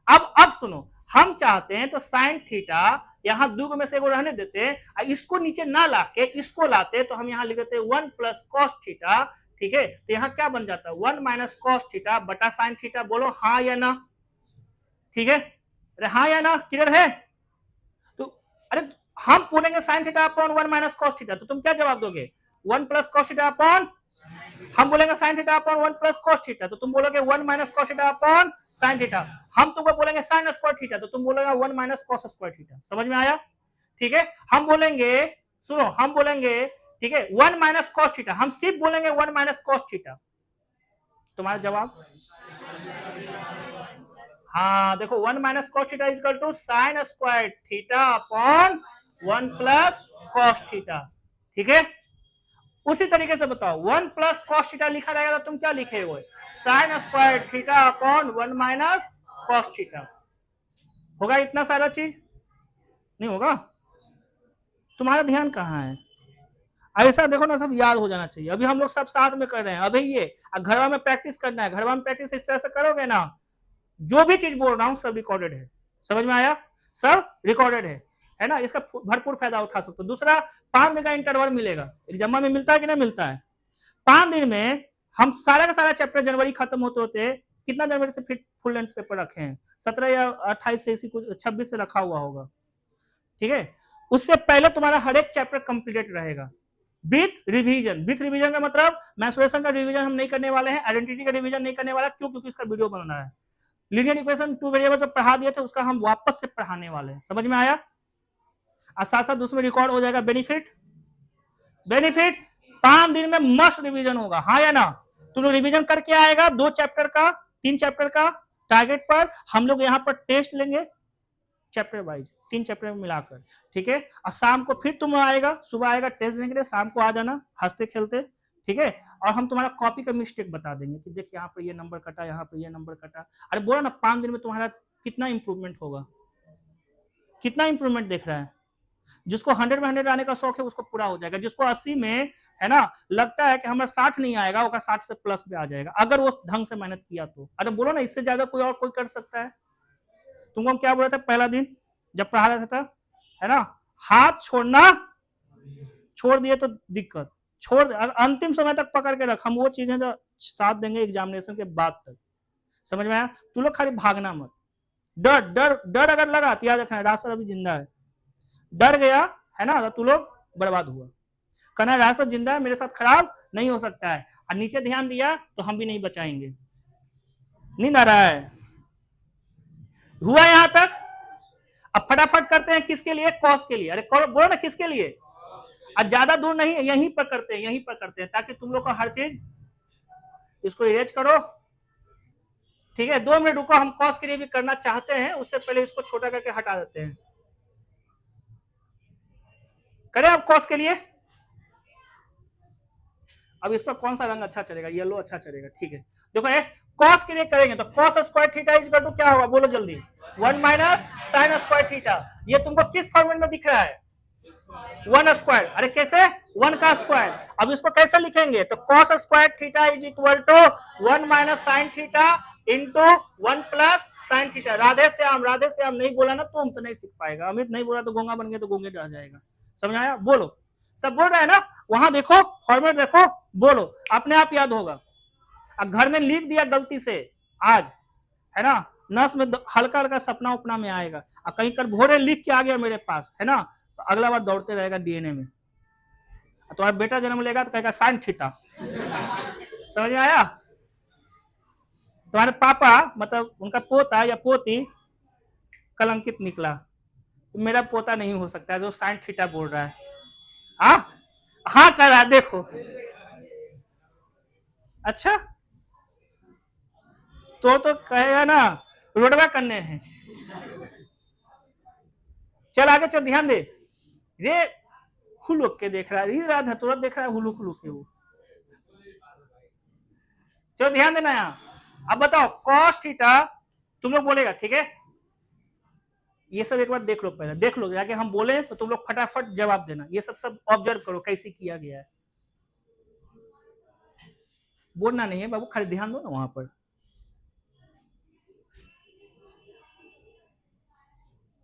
अब सुनो, हम चाहते हैं तो साइन थीटा यहां दुग में से रहने देते, इसको नीचे ना लाके इसको लाते, तो हम यहां लिख देते 1 प्लस कॉस थीटा। ठीक है, तो यहां क्या बन जाता है 1 माइनस कॉस थीटा बटा साइन थीटा। बोलो हाँ या ना? ठीक है, अरे हाँ या ना? क्लियर है? तो अरे हम बोलेंगे sign theta upon 1 minus cos theta, तो तुम क्या जवाब दोगे? 1 प्लस कॉस थीटा अपॉन, हम बोलेंगे sign theta upon 1 plus cos theta, तो तुम बोलोगे 1 minus cos theta upon sine theta. हम तुमको बोलेंगे साइन स्क्वायर थीटा, तो तुम बोलोगे 1 माइनस कॉस स्क्वायर थीटा। समझ में आया? ठीक है, हम बोलेंगे, सुनो, हम बोलेंगे, ठीक है, 1 माइनस कॉस थीटा, हम सिर्फ बोलेंगे 1 माइनस कॉस थीटा। तुम्हारा जवाब? हाँ देखो, 1 minus cos theta is equal to sine square theta upon 1 plus cos theta. ठीक है, उसी तरीके से बताओ, 1 प्लस कॉस थीटा लिखा रहेगा तो तुम क्या लिखे हुए? Sign square theta upon 1 minus cos theta. होगा इतना सारा चीज? नहीं होगा? तुम्हारा ध्यान कहाँ है? ऐसा देखो ना, सब याद हो जाना चाहिए। अभी हम लोग सब साथ में कर रहे हैं, अभी ये घर में प्रैक्टिस करना है, घर में प्रैक्टिस इस तरह से करोगे ना, जो भी चीज बोल रहा हूँ सब रिकॉर्डेड है। समझ में आया? सब रिकॉर्डेड है ना, इसका भरपूर फायदा उठा सकते हो। दूसरा, 5 दिन का इंटरवल मिलेगा, एग्जाम में मिलता है कि नहीं मिलता है? 5 दिन में हम सारा का सारा चैप्टर जनवरी खत्म होते होते, कितना जनवरी से फिर फुल लेंथ पेपर रखे हैं? 17 या 28 से, इसी कुछ 26 से रखा हुआ होगा। ठीक है, उससे पहले तुम्हारा हर एक चैप्टर कंप्लीटेड रहेगा विथ रिवीजन। विथ रिवीजन का मतलब मेंसुरेशन का रिवीजन हम नहीं करने वाले हैं, आइडेंटिटी का रिवीजन नहीं करने वाला। क्यों? क्योंकि इसका वीडियो बन रहा है। लीनियर इक्वेशन 2 वेरिएबल जो पढ़ा दिए थे उसका हम वापस से पढ़ाने वाले हैं। समझ में आया? और साथ साथ उसमें रिकॉर्ड हो जाएगा बेनिफिट। बेनिफिट 5 दिन में मस्ट रिवीजन होगा, हाँ या ना? तुम लोग रिवीजन करके आएगा 2 चैप्टर का, 3 चैप्टर का टारगेट पर। हम लोग यहाँ पर टेस्ट लेंगे चैप्टर वाइज, 3 चैप्टर में मिलाकर। ठीक है, और शाम को फिर तुम आएगा, सुबह आएगा टेस्ट देने के लिए, शाम को आ जाना हंसते खेलते। ठीक है, और हम तुम्हारा कॉपी का मिस्टेक बता देंगे कि देख यहाँ पर ये नंबर कटा, यहाँ पर ये नंबर कटा। अरे बोला ना, 5 दिन में तुम्हारा कितना इंप्रूवमेंट होगा? कितना इंप्रूवमेंट देख रहा है? जिसको 100 में 100 आने का शौक है उसको पूरा हो जाएगा। जिसको 80 में, है ना, लगता है कि हमारा 60 नहीं आएगा, वो 60 से प्लस पे आ जाएगा, अगर वो ढंग से मेहनत किया तो। अरे बोलो ना, इससे ज्यादा कोई और कोई कर सकता है? तुमको हम क्या बोला था पहला दिन जब पढ़ा रहा था, है ना, हाथ छोड़ना, छोड़ दिए तो दिक्कत, छोड़ अंतिम समय तक पकड़ के रख। हम वो चीजें जो साथ देंगे एग्जामिनेशन के बाद तक। समझ में आया? तू लोग खाली भागना मत। डर डर डर अगर लगा तो याद रखना राज सर अभी जिंदा है। डर गया, है ना, तो तू लोग बर्बाद हुआ। कहना राज सर जिंदा है, मेरे साथ खराब नहीं हो सकता है, और नीचे ध्यान दिया तो हम भी नहीं बचाएंगे। नींद आ रहा है? हुआ यहां तक? अब फटाफट करते हैं, किसके लिए? कॉस के लिए। अरे बोलो ना किसके लिए? आज ज्यादा दूर नहीं, यहीं पर करते हैं, यहीं पर करते हैं, ताकि तुम लोग को हर चीज। इसको इरेज करो। ठीक है, 2 मिनट रुको, हम कॉस के लिए भी करना चाहते हैं, उससे पहले इसको छोटा करके हटा देते हैं। करें अब कॉस के लिए? अब इस पर कौन सा रंग अच्छा चलेगा? येलो अच्छा चलेगा। ठीक है, देखो कॉस के लिए करेंगे तो cos square theta is equal to क्या होगा? बोलो जल्दी। 1 माइनस साइन स्क्वायर थीटा। ये तुमको किस फॉर्मेट में दिख रहा है? 1 स्क्वायर। अरे कैसे? 1 का स्क्वायर। अब इसको कैसे लिखेंगे? तो cos square theta is equal to 1 minus sine theta into 1 plus sine theta. Radhe Shyam, Radhe Shyam नहीं बोला ना तुम तो नहीं सीख पाएगा। अमित नहीं बोला तो गोंगा बन गया, तो गोंगे रह जाएगा। समझ आया? बोलो, सब बोल रहे हैं ना? वहां देखो, फॉर्मेट देखो, बोलो, अपने आप याद होगा। अब घर में लिख दिया गलती से आज, है ना, नस में हल्का हल्का सपना उपना में आएगा, और कहीं कर भोरे लिख के आ गया मेरे पास, है ना, तो अगला बार दौड़ते रहेगा डीएनए में। तुम्हारा बेटा जन्म लेगा तो कहेगा साइन थीटा। समझ में आया? तुम्हारे पापा, मतलब उनका पोता या पोती कलंकित निकला, तो मेरा पोता नहीं हो सकता है जो साइन थीटा बोल रहा है। हाँ हाँ कर रहा है, देखो। अच्छा, तो कहेगा ना रोडवा करने हैं। चल आगे चल, ध्यान दे। रे हुलुक के देख रहा है, रात तुरंत देख रहा है हुलुक हुलुक के। वो चलो ध्यान देना यहाँ। अब बताओ कॉस थीटा तुम लोग बोलेगा, ठीक है, ये सब एक बार देख लो, पहले देख लो, जाके हम बोले तो तुम लोग फटाफट जवाब देना। ये सब ऑब्जर्व करो कैसे किया गया है। बोलना नहीं है बाबू, खाली ध्यान दो ना वहां पर।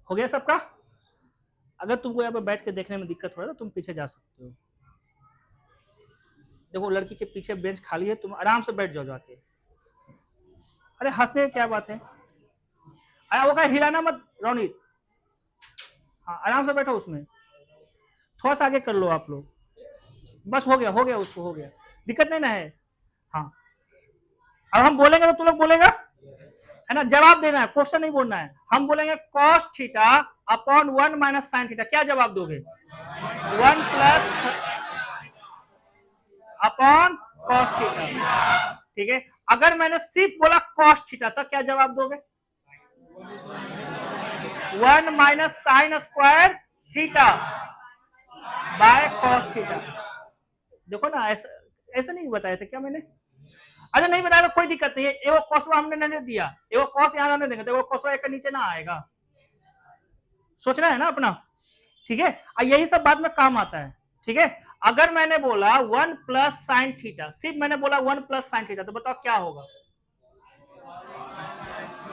हो गया सबका? अगर तुमको यहाँ पे बैठ के देखने में दिक्कत हो रहा है तो तुम पीछे जा सकते हो। देखो लड़की के पीछे बेंच खाली है, तुम आराम से बैठ जाओ जाके। अरे हंसने की क्या बात है? अरे वो क्या हिलाना मत रोनित। हाँ आराम से बैठो उसमें, थोड़ा सा आगे कर लो आप लोग, बस हो गया उसको, हो गया, दिक्कत नहीं ना है। हाँ अब हम बोलेंगे तो तुम लोग बोलेगा है ना, जवाब देना है, क्वेश्चन नहीं बोलना है। हम बोलेंगे cos theta upon 1 minus sine theta, क्या जवाब दोगे? 1 प्लस अपॉन cos थीटा, ठीक है। अगर मैंने सिर्फ बोला cos थीटा तो क्या जवाब दोगे? 1 minus sine square theta by cos theta. देखो ना, ऐसा नहीं बताया था क्या मैंने? अच्छा नहीं बताया तो कोई दिक्कत नहीं है, एगो कॉसवा हमने नहीं दिया, एगो कॉस यहाँ रहने देंगे तो एगो कॉसवा एक नीचे ना आएगा, सोचना है ना अपना, ठीक है। यही सब बाद में काम आता है, ठीक है। अगर मैंने बोला 1 प्लस साइन थीटा, सिर्फ मैंने बोला 1 प्लस साइन थीटा, तो बताओ क्या होगा?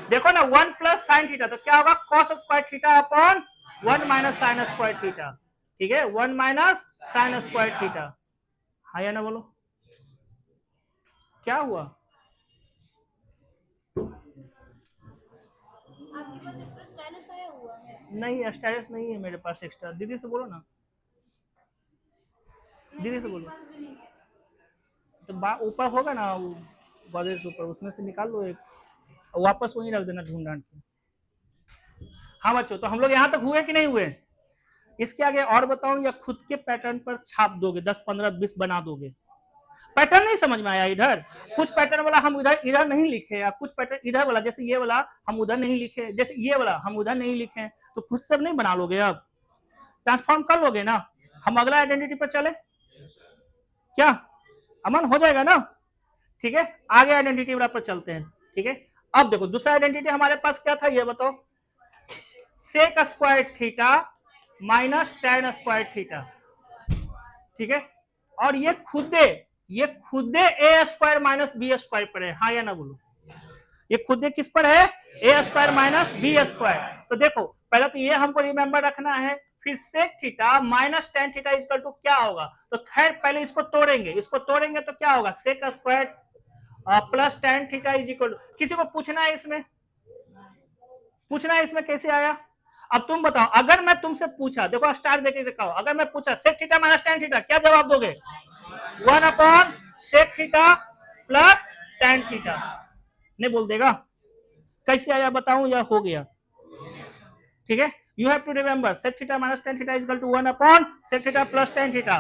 देखो ना 1 प्लस साइन थीटा तो क्या होगा? Cos square theta upon 1 minus sine square theta, ठीक है, 1 माइनस साइन स्क्वायर थीटा। हाँ या ना बोलो, क्या हुआ? आपके पास एक्स्ट्रा स्टाइलस आया हुआ है? नहीं स्टाइलस नहीं है मेरे पास एक्स्ट्रा, दीदी से बोलो ना, दीदी से बोलो। तो ऊपर होगा ना वो बॉर्डर के ऊपर, उसमें से निकाल लो एक, वापस वहीं रख देना ढूंढ ढांड के। हाँ बच्चों, तो हम लोग यहाँ तक हुए कि नहीं हुए? इसके आगे और बताऊं या खुद के पैटर्न पर छाप दोगे? 10 15 20 बना दोगे? पैटर्न नहीं समझ में आया? इधर कुछ पैटर्न वाला हम इधर नहीं लिखे, या कुछ पैटर्न इधर वाला, जैसे ये वाला हम उधर नहीं लिखे, जैसे ये वाला हम उधर नहीं लिखे, तो खुद से नहीं बना लोगे? अब ट्रांसफॉर्म कर लोगे ना? हम अगला आइडेंटिटी पर चले क्या? अमन हो जाएगा ना? ठीक है, आगे आइडेंटिटी वाला पर चलते हैं, ठीक है। अब देखो दूसरा आइडेंटिटी हमारे पास क्या था, ये बताओ। Sec square theta minus tan square theta, ठीक है। और ये खुदे a square minus B square पर है, हाँ या ना बोलो? ये खुदे किस पर है? ए स्क्वायर माइनस बी स्क्वायर। तो देखो पहले तो ये हमको रिमेंबर रखना है, फिर sec theta minus tan theta equal to क्या होगा? तो खैर पहले इसको तोड़ेंगे तो क्या होगा? Sec square plus tan theta is equal to, किसी को पूछना है इसमें कैसे आया? अब तुम बताओ, अगर मैं तुमसे पूछा, देखो स्टार देके दिखाओ, अगर मैं पूछा sec theta minus tan theta, क्या जवाब दोगे? 1 upon sec theta plus tan theta, नहीं बोल देगा? कैसे आया बताऊं या हो गया? ठीक है, you have to remember sec theta minus tan theta is equal to 1 upon sec theta plus tan theta,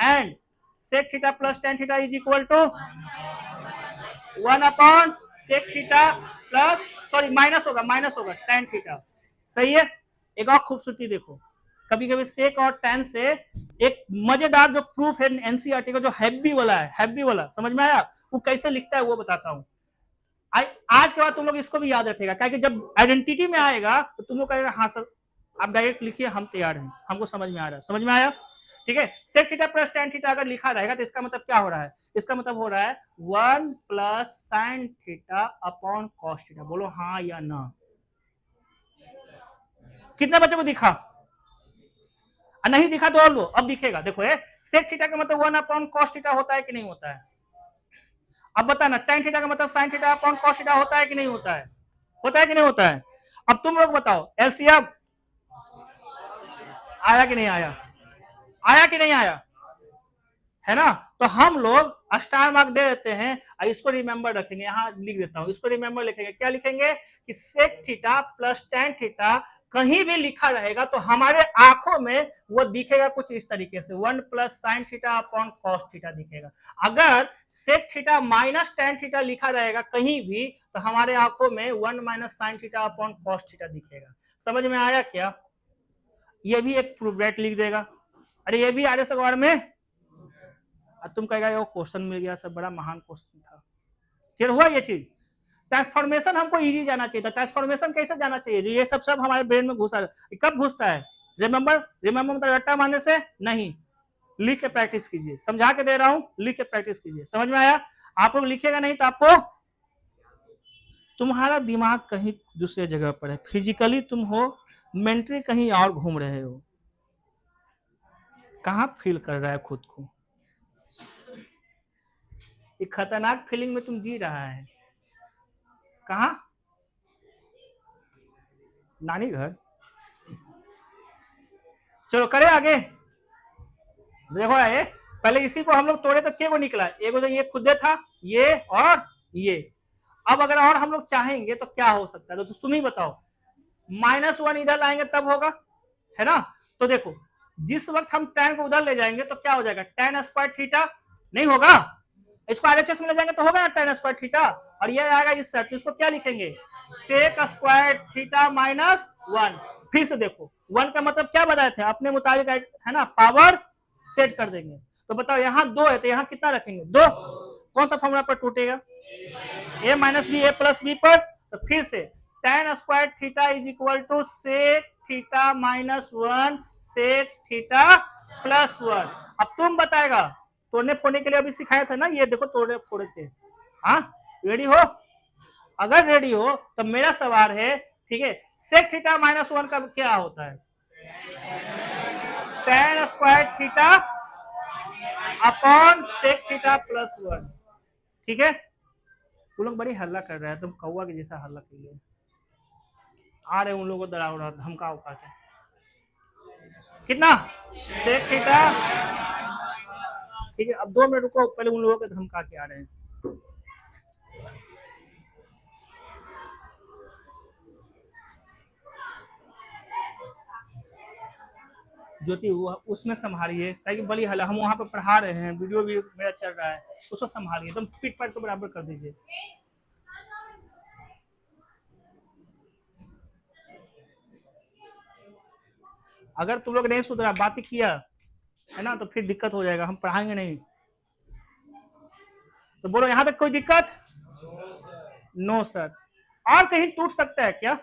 and sec theta plus tan theta is equal to 1 upon sec theta plus minus होगा tan theta, सही है। एक और खूबसूरती देखो, कभी कभी सेक और tan से एक मजेदार जो प्रूफ है एनसीईआरटी का, जो हैवी वाला समझ में आया? वो कैसे लिखता है वो बताता हूं। आज के बाद तुम लोग इसको भी याद रखेगा, क्योंकि जब आइडेंटिटी में आएगा तो तुम लोग कहेगा हाँ सर आप डायरेक्ट लिखिए, हम तैयार हैं, हमको समझ में आ रहा है, समझ में आया? ठीक है, sec theta plus tan theta अगर लिखा रहेगा तो इसका मतलब क्या हो रहा है? इसका मतलब हो रहा है 1 plus sine theta upon cos theta. बोलो हाँ या ना? कितने बच्चों को दिखा? नहीं दिखा तो और लो, अब दिखेगा। देखो सेक थीटा का मतलब 1 अपॉन कॉस थीटा होता है कि नहीं होता है? अब बताना, टेन थीटा का मतलब sign theta upon cos theta होता है कि नहीं होता है? होता है कि नहीं होता है? अब तुम लोग बताओ एलसीएम आया कि नहीं आया? आया कि नहीं आया? है ना? तो हम लोग स्टार मार्क दे देते हैं, इसको रिमेंबर रखेंगे, यहां लिख देता हूं, इसको रिमेंबर लिखेंगे, क्या लिखेंगे कि sec theta plus tan theta कहीं भी लिखा रहेगा तो हमारे आंखों में वो दिखेगा कुछ इस तरीके से, 1 plus sine theta upon cos theta दिखेगा। अगर sec theta minus tan theta लिखा रहेगा कहीं भी तो हमारे आंखों में 1 minus sine theta upon cos theta दिखेगा। समझ में आया क्या? ये भी एक प्रूफ लिख देगा। अरे ये भी आर्य सगवार में, तुम कहेगा वो क्वेश्चन मिल गया सर, बड़ा महान क्वेश्चन था। क्लियर हुआ ये चीज? ट्रांसफॉर्मेशन हमको इजी जाना चाहिए था। ट्रांसफॉर्मेशन कैसे जाना चाहिए? ये सब हमारे ब्रेन में घुसा, कब घुसता है? रिमेंबर मतलब रट्टा मारने से नहीं, लिख के प्रैक्टिस कीजिए, समझा के दे रहा हूं, लिख के प्रैक्टिस कीजिए। समझ में आया? आप लोग लिखेगा नहीं तो आपको, तुम्हारा दिमाग कहीं दूसरे जगह पर है, फिजिकली तुम हो, मेंटली कहीं और घूम रहे हो। कहां फील कर रहा है खुद को? एक खतरनाक फीलिंग में तुम जी रहा है। कहा? नानी घर। चलो करें आगे। देखो ये पहले इसी को हम लोग तोड़े तो क्या को निकला? एक तो ये खुदे था, ये और ये। अब अगर और हम लोग चाहेंगे तो क्या हो सकता है? तो तुम ही बताओ। -1 इधर लाएंगे तब होगा, है ना? तो देखो जिस वक्त हम tan को उधर ले जाएंगे तो क्या हो जाएगा? tan स्क्वायर थीटा नहीं होगा? इसको RHS में ले जाएंगे तो होगा ना tan स्क्वायर थीटा, और ये आएगा इस साइड, तो इसको क्या लिखेंगे? Sec square theta -1। फिर से देखो 1 का मतलब क्या बताए थे अपने मुताबिक, है ना? पावर सेट कर देंगे। तो बताओ यहाँ 2 है तो यहाँ कितना रखेंगे? 2। कौन सा फॉर्मूला पर टूटेगा? a minus b, a plus b पर। तो फिर से tan square theta is equal to sec theta -1 sec theta +1। अब तुम बताएगा, तोड़ने फोड़ने के लिए अभी सिखाया था ना, ये देखो तोड़ने फोड़े थे। हाँ रेडी हो? अगर रेडी हो तो मेरा सवाल है, ठीक है, सेक थीटा -1 का क्या होता है? tan square theta upon sec theta +1। ठीक है? वो लोग बड़ी हल्ला कर रहे हैं, तुम कौवा के जैसा हल्ला कर रहे आ रहे उन लोगों को डराओ, धमकाओ का के। कितना? Sec theta. ठीक है, अब 2 मिनट रुको, पहले उन लोगों को धमका के आ रहे हैं। ज्योति उसमें संभालिए, ताकि बड़ी हल्ला, हम वहां पर पढ़ा रहे हैं, वीडियो भी मेरा चल रहा है, उसको संभालिए, एकदम पीठ पैर को बराबर कर दीजिए। अगर तुम लोग नहीं सुधरा, बात ही किया है ना, तो फिर दिक्कत हो जाएगा, हम पढ़ाएंगे नहीं। तो बोलो यहां तक कोई दिक्कत? No sir. और कहीं टूट सकता है क्या?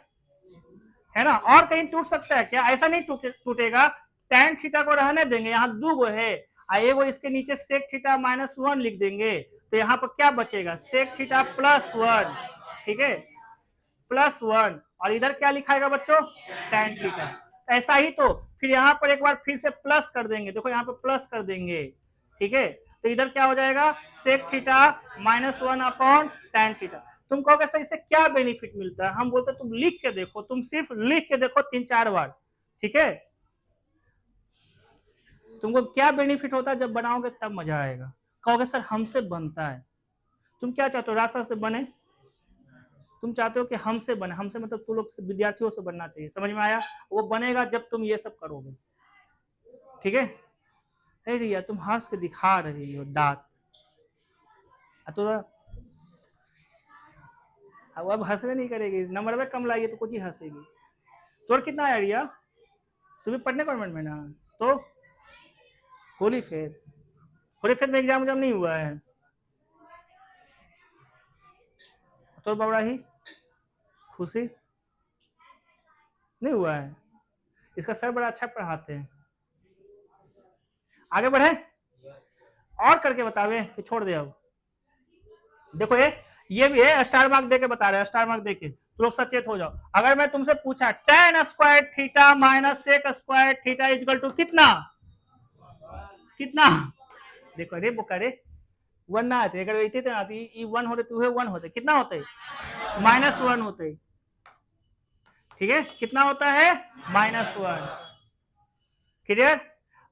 है ना? और कहीं टूट सकता है क्या? ऐसा नहीं टूटेगा। tan थीटा को रहने देंगे, यहाँ 2 गो है, एगो इसके नीचे सेक थीटा -1 लिख देंगे, तो यहाँ पर क्या बचेगा? Sec theta +1। ठीक है, +1, और इधर क्या लिखाएगा बच्चों? tan theta. ऐसा ही तो फिर यहाँ पर एक बार फिर से प्लस कर देंगे, देखो यहाँ पर प्लस कर देंगे। ठीक है, तो इधर क्या हो जाएगा? Sec theta -1 upon tan theta. तुम कहोगे सर इससे क्या बेनिफिट मिलता है? हम बोलते तुम लिख के देखो, तुम सिर्फ लिख के देखो 3-4 बार। ठीक है, तुमको क्या बेनिफिट होता है? जब बनाओगे तब मजा आएगा। कहोगे सर हमसे बनता है। तुम क्या चाहते हो? रास्ता से बने? तुम चाहते हो कि हमसे बने? हमसे मतलब तुम लोग विद्यार्थियों से बनना चाहिए। समझ में आया? वो बनेगा जब तुम ये सब करोगे। ठीक है? अरे रिया तुम हंस के दिखा रही हो दांत, तो अब हंसवे नहीं करेगी, नंबर में कम लाइए तो कुछ ही हंसेगी। तो कितना आया रिया? तुम्हें पढ़ने कॉन्वेंट में ना, तो होली फेथ में एग्जाम नहीं हुआ है तो बबड़ा ही खुशी नहीं हुआ है। इसका सर बड़ा अच्छा पढ़ाते हैं। आगे बढ़े और करके बतावे कि छोड़ दे? अब देखो ये भी है, स्टार मार्क देके बता रहे हैं, स्टार मार्क देके तो लोग सचेत हो जाओ। अगर मैं तुमसे पूछा tan square theta minus sec square theta equal to कितना? देखो अरे वो करे 1 ना आते, अगर इतने तो आती, 1 होते तो 1 होते, कितना होते? -1 होते। ठीक है, कितना होता है? -1। क्लियर?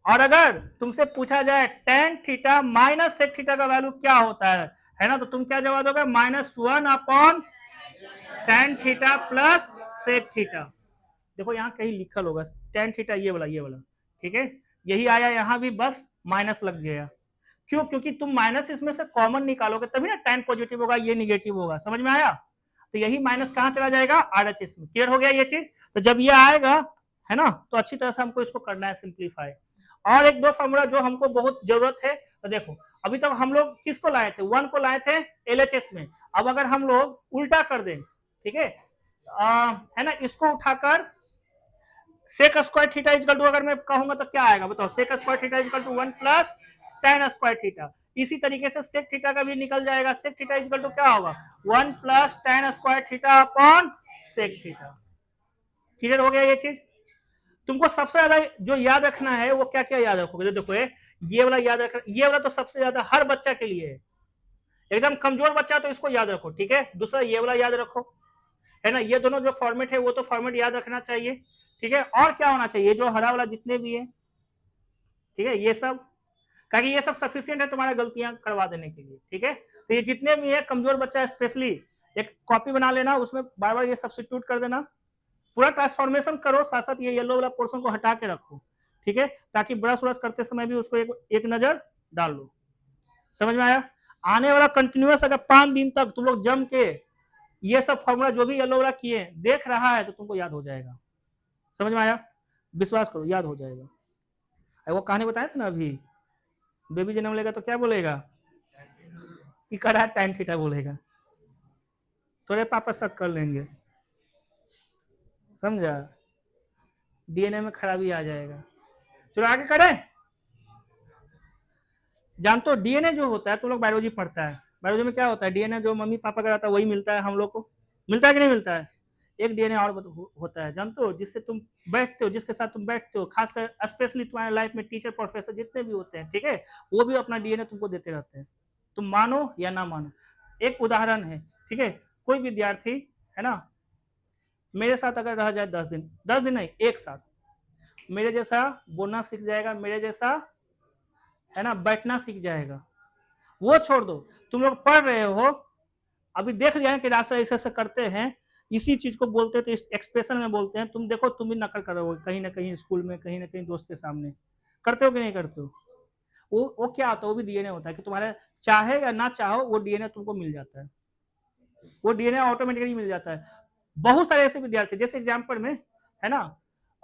और अगर तुमसे पूछा जाए tan theta minus sec theta का वैल्यू क्या होता है ना, तो तुम क्या जवाब दोगे? -1 upon tan theta plus sec theta. देखो यहाँ कहीं लिखल होगा tan थीटा, ये वाला। ठीक है, यही आया, यहाँ भी बस माइनस लग गया। क्यों? क्योंकि तुम माइनस इसमें से कॉमन निकालोगे तभी ना tan पॉजिटिव होगा, ये निगेटिव होगा। समझ में आया? तो यही माइनस कहाँ चला जाएगा? RHS में। क्लियर हो गया ये चीज? तो जब ये आएगा, है ना, तो अच्छी तरह से हमको इसको करना है सिंप्लीफाई। और 1-2 फॉर्मूला जो हमको बहुत जरूरत है, तो देखो अभी तक हम लोग किसको लाए थे, 1 को लाए थे एलएचएस में। अब अगर हम लोग उल्टा कर दें, ठीक है ना, इसको उठाकर sec square theta equal to अगर मैं कहूंगा तो क्या आएगा बताओ, sec square theta equal to 1 plus tan square theta. इसी तरीके से सेक थीटा का भी निकल जाएगा, सेक थीटा इक्वल टू क्या होगा 1 plus tan square theta upon sec theta. Clear हो गया ये चीज। तुमको सबसे ज्यादा जो याद रखना है वो क्या क्या याद रखोगे, देखो ये वाला याद रखना, ये वाला तो सबसे ज्यादा हर बच्चा के लिए है, एकदम कमजोर बच्चा तो इसको याद रखो, ठीक है। दूसरा ये वाला याद रखो, है ना, ये दोनों जो फॉर्मेट है वो तो फॉर्मेट याद रखना चाहिए, ठीक है। और क्या होना चाहिए, जो हरा वाला जितने भी है, ठीक है, ये सब, क्योंकि ये सब सफिशियंट है तुम्हारा गलतियां करवा देने के लिए, ठीक है। तो ये जितने भी है कमजोर बच्चा स्पेशली एक कॉपी बना लेना, उसमें बार बार ये सब्स्टिट्यूट कर देना, पूरा ट्रांसफॉर्मेशन करो, साथ साथ ये येलो वाला पोर्शन को हटा के रखो, ठीक है, ताकि ब्रश व्रश करते समय भी उसको एक नजर डाल लो। समझ में आया। आने वाला कंटिन्यूअस अगर 5 दिन तक तुम लोग जम के ये सब फॉर्मूला जो भी येलो वाला किए देख रहा है तो तुमको याद हो जाएगा। समझ में आया, विश्वास करो याद हो जाएगा। वो कहानी बताया था ना अभी, बेबी जन्म लेगा तो क्या बोलेगा, इकड़ा टाइम थीटा बोलेगा, थोड़े पापा शक कर लेंगे, समझा, डीएनए में खराबी आ जाएगा। चलो आगे करें। जानते हो डीएनए जो होता है, तुम लोग बायोलॉजी पढ़ता है, बायोलॉजी में क्या होता है, डीएनए जो मम्मी पापा का रहता है वही मिलता है हम लोग को, मिलता है कि नहीं मिलता है। एक डीएनए और होता है जानते हो, जिससे तुम बैठते हो, जिसके साथ तुम बैठते हो, खासकर स्पेशली तुम्हारे लाइफ में टीचर प्रोफेसर जितने भी होते हैं, ठीक है, वो भी अपना डीएनए तुमको देते रहते हैं, तुम मानो या ना मानो। एक उदाहरण है, ठीक है, कोई विद्यार्थी है ना मेरे साथ अगर रह जाए 10 दिन, 10 दिन नहीं 1 साल, मेरे जैसा बोलना सीख जाएगा, मेरे जैसा है ना बैठना सीख जाएगा। वो छोड़ दो, तुम लोग पढ़ रहे हो, अभी देख लिया है कि रास्ता ऐसे ऐसे करते हैं, इसी चीज को बोलते हैं तो इस एक्सप्रेशन में बोलते हैं, तुम देखो तुम भी नकल करोगे कहीं ना कहीं स्कूल में, कहीं ना कहीं दोस्त के सामने, करते हो कि नहीं करते हो। वो क्या होता है, वो भी डीएनए होता है कि तुम्हारे चाहे या ना चाहो वो डीएनए तुमको मिल जाता है, वो डीएनए ऑटोमेटिकली मिल जाता है। बहुत सारे ऐसे विद्यार्थी, जैसे एग्जाम्पल में है ना